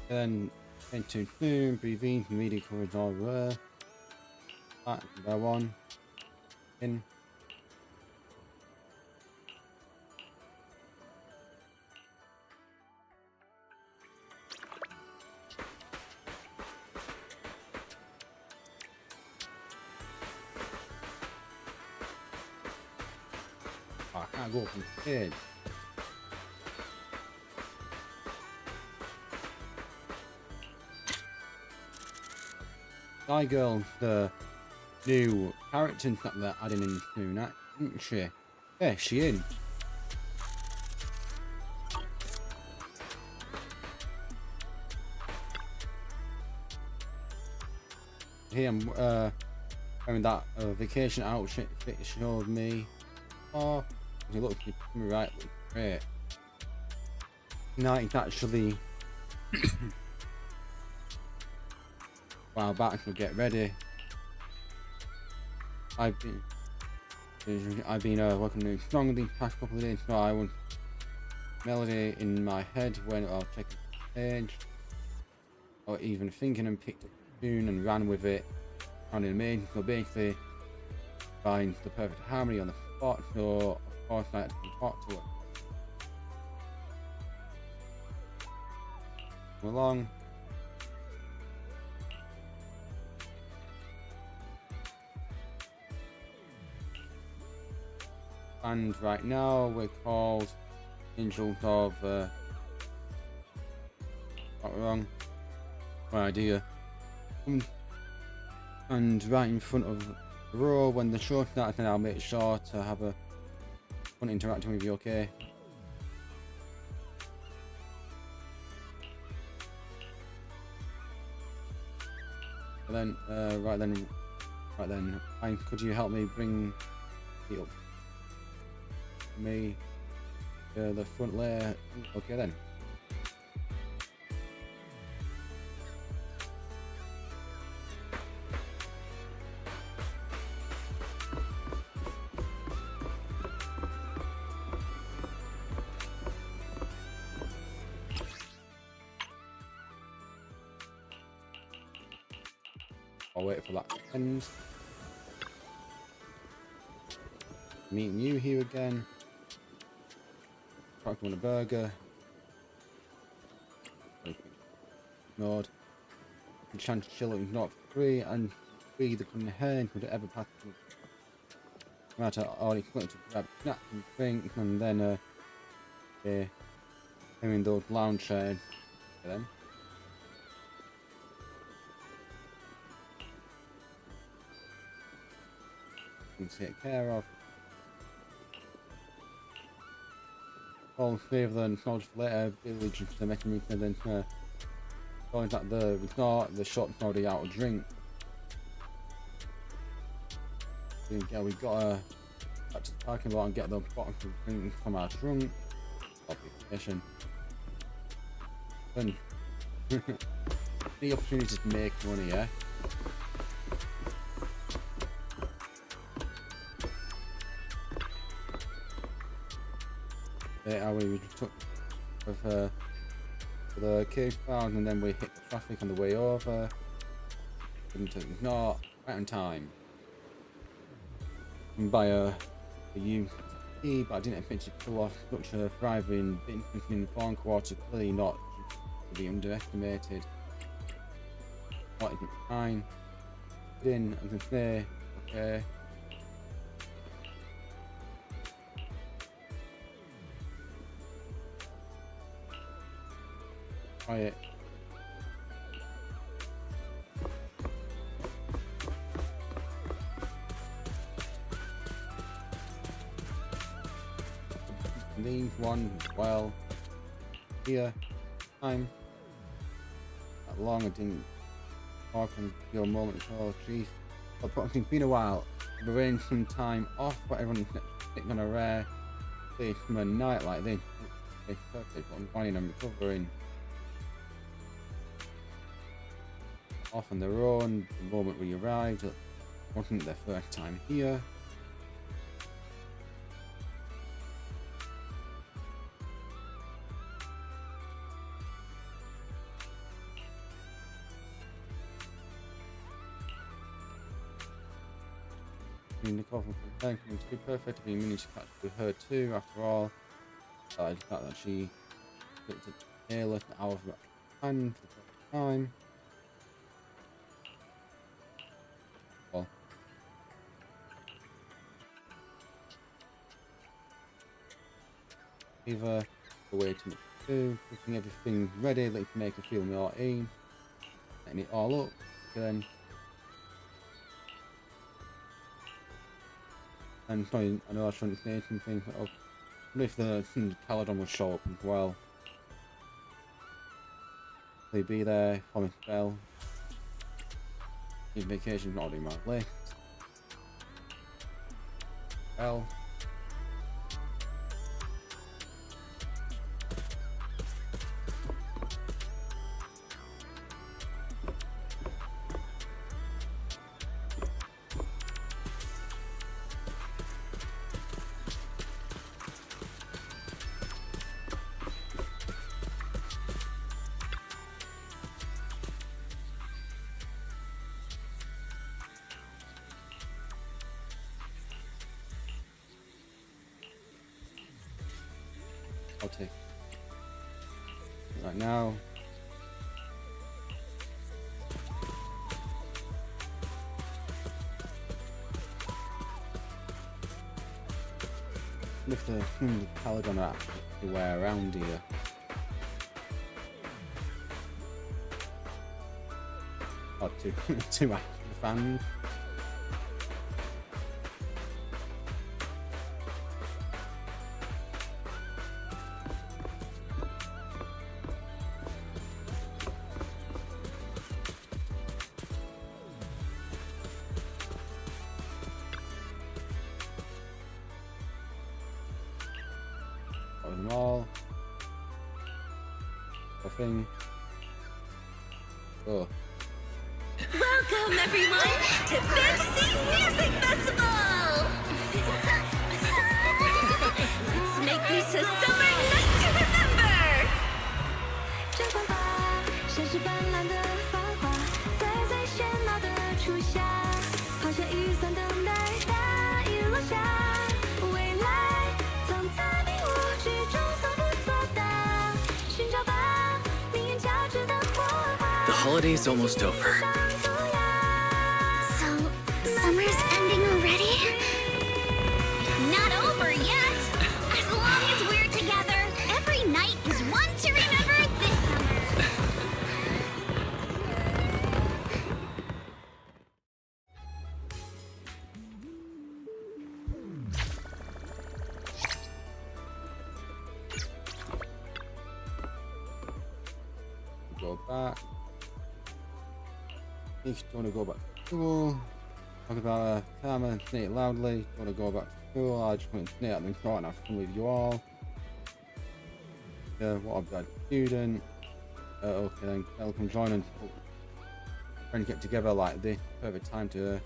Then into zoom, breathe in, media coverage all rare. Back, go on. In. I can't go from the stage. Sky Girl, the new character that they're adding in soon, isn't she? Yeah, she in. Here I'm wearing that vacation outfit that showed me. Oh, it looks right, looks great. Tonight it's actually while back to get ready. I've been working really strong these past couple of days, so I want melody in my head when I'll check the stage, or even thinking and picked up a tune and ran with it. Sounded amazing. So basically, find the perfect harmony on the spot. So of course I had to talk to it. Come along. And right now we're called Angels of not wrong. My idea. And right in front of the row when the show starts, then I'll make sure to have a fun interacting with you, okay? then, right then, fine. Could you help me bring it up? Me, the front layer. Okay then. I'll wait for that to end. Meeting you here again. Trying to want a burger. Ignored. Enchanted chill is not free, and free the couldn't hand would ever pass. No matter all it's going to grab snack and drink, and then in those lounge chairs. Then. Take care of. All three of them knowledge later village into the mechanism, and then going at the resort, the shop's already out of drink. So, yeah, we gotta back to the parking lot and get the bottles of drink from our trunk. Obligation. Fun. The opportunity to make money, yeah. We took with the cave bound, and then we hit the traffic on the way over. Didn't ignore right on time. And by a UT, but I didn't expect to pull off such a thriving business in the foreign quarter. Clearly not to be underestimated. What isn't fine? In and to say, okay. Quiet. Leave one well here time that long I didn't talk and your moment oh geez it's been a while. I've arranged some time off for everyone sitting on a rare place from a night like this. It's perfect, but I'm finding I'm recovering. Off on their own the moment we arrived. It wasn't their first time here. Nicole from coming to be perfect. I've been meaning to catch up with her too. After all, I felt that she looked at Taylor out of her hand for the time. Well, either the way to do, putting everything ready, like to make her feel more in, setting it all up, then. And sorry, I know I shouldn't say something, but what if the Caledon would show up as well? They'd be there for a spell. His vacation's not on my list. Well. I'll take right now. If the Caledon are everywhere around here. Oh, two active fans. with them all. Nothing. Oh. Welcome, everyone, to Fantasy Music Festival! Let's make this a summer night to remember! 绽放吧，闪闪斑斓的繁华，在最喧闹的初夏，抛下雨伞等待大雨落下，未来藏在迷雾之中所不作答，寻找吧，命运交织的火花。 The holiday's almost over. So, summer's ending already? It's not over yet! As long as we're together, every night is one to remember this summer. Go back. If you want to go back to school, talk about time and say it loudly. If you want to go back to school, I just want to snake out and try and have fun with you all. Yeah, what a bad student. Okay then, they'll come join and try and get together like this. Perfect time to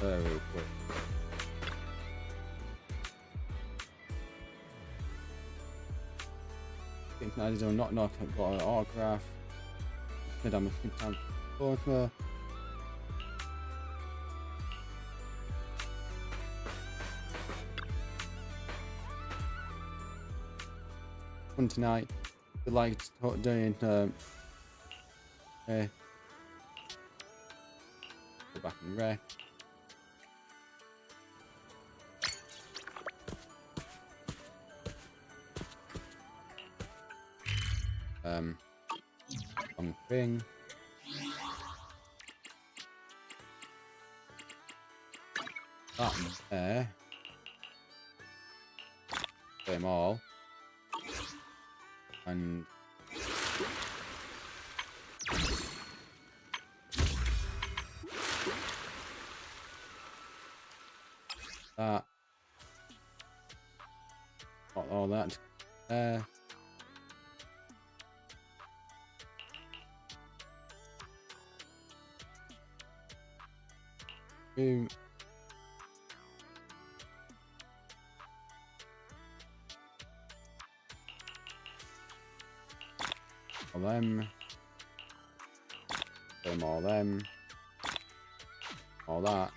very quick. Think I did not knock. I've got an autograph. Said I'm a good time supporter. Fun tonight. We like doing go back and rest. Something. That there. Them all. And that. Not all that. There. Boom. All them. Them all them. All that.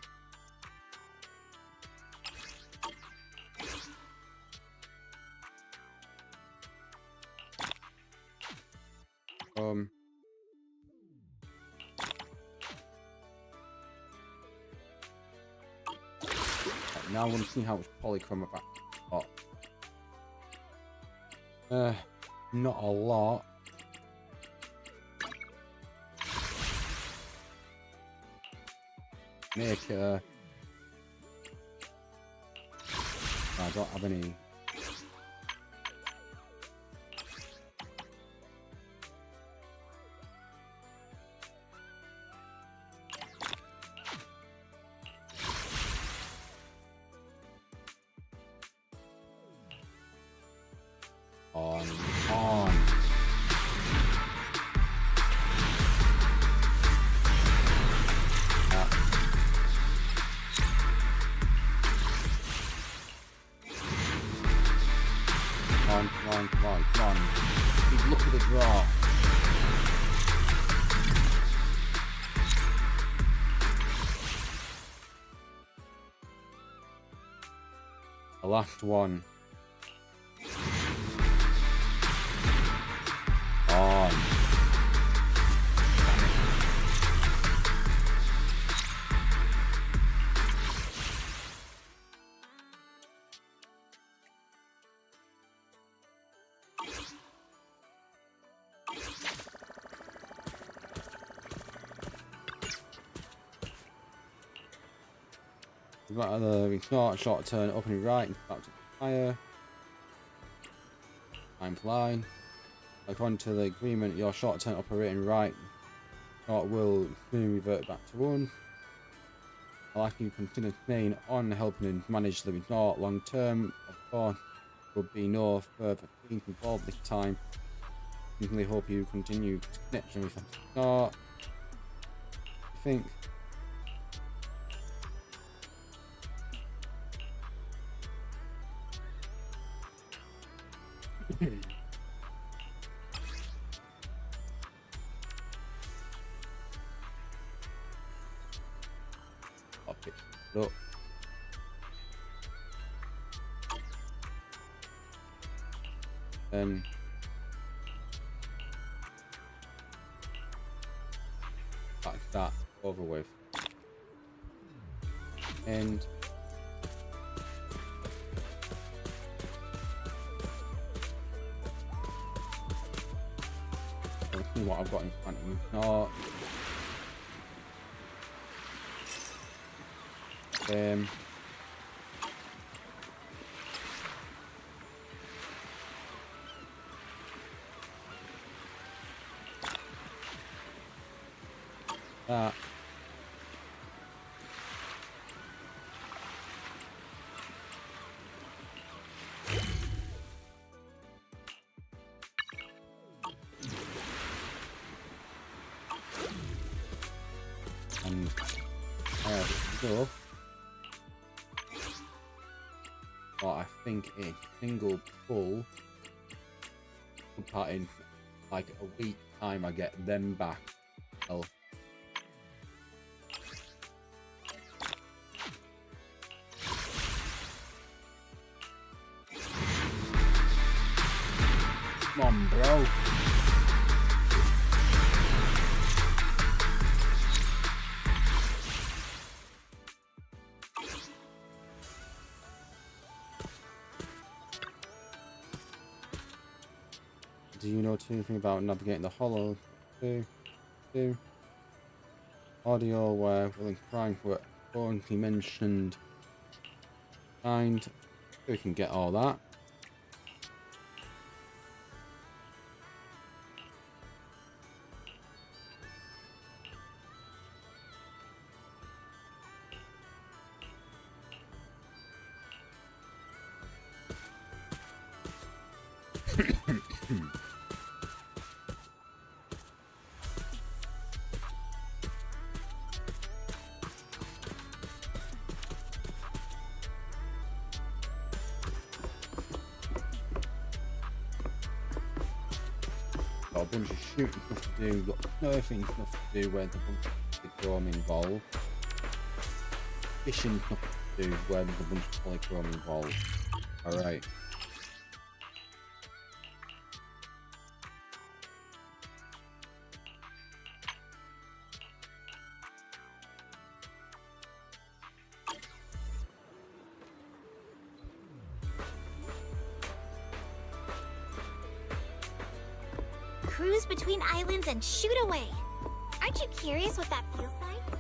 Now I want to see how much polychrome I've got. Not a lot. Make I don't have any. On. Come on. Look at the draw. The last one. On. We've got the resort, short turn, opening right, back to fire. Time flying. According to the agreement, your short turn operating right short will soon revert back to 1. I'd like you to consider staying on, helping to manage the resort long term. Of course, there will be no further fees involved this time. I really hope you continue connection with the resort. I think. I'll pick it up. Then that's that over with. And let's see what I've got in front of me. No. That. And so but I think a single pull part in like a week time I get them back. Well, come on, bro. Do you know anything about navigating the hollow? Do. Audio where Will and Frank were only mentioned. And we can get all that. Got a bunch of shooting stuff to do, got surfing stuff to do where there's a bunch of polychrome involved. Fishing stuff to do where there's a bunch of polychrome involved. Alright. Cruise between islands and shoot away. Aren't you curious what that feels like?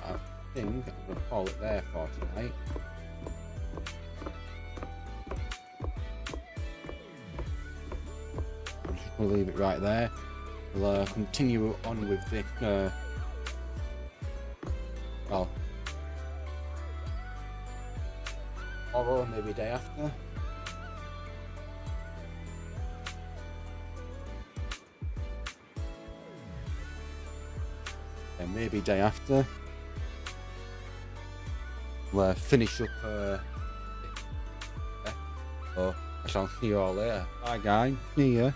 I think I'm going to call it there for tonight. I'm just going to leave it right there. We'll continue on with this, well, tomorrow, maybe day after. And maybe day after. We'll finish up. So I shall see you all later. Bye, guys. See ya.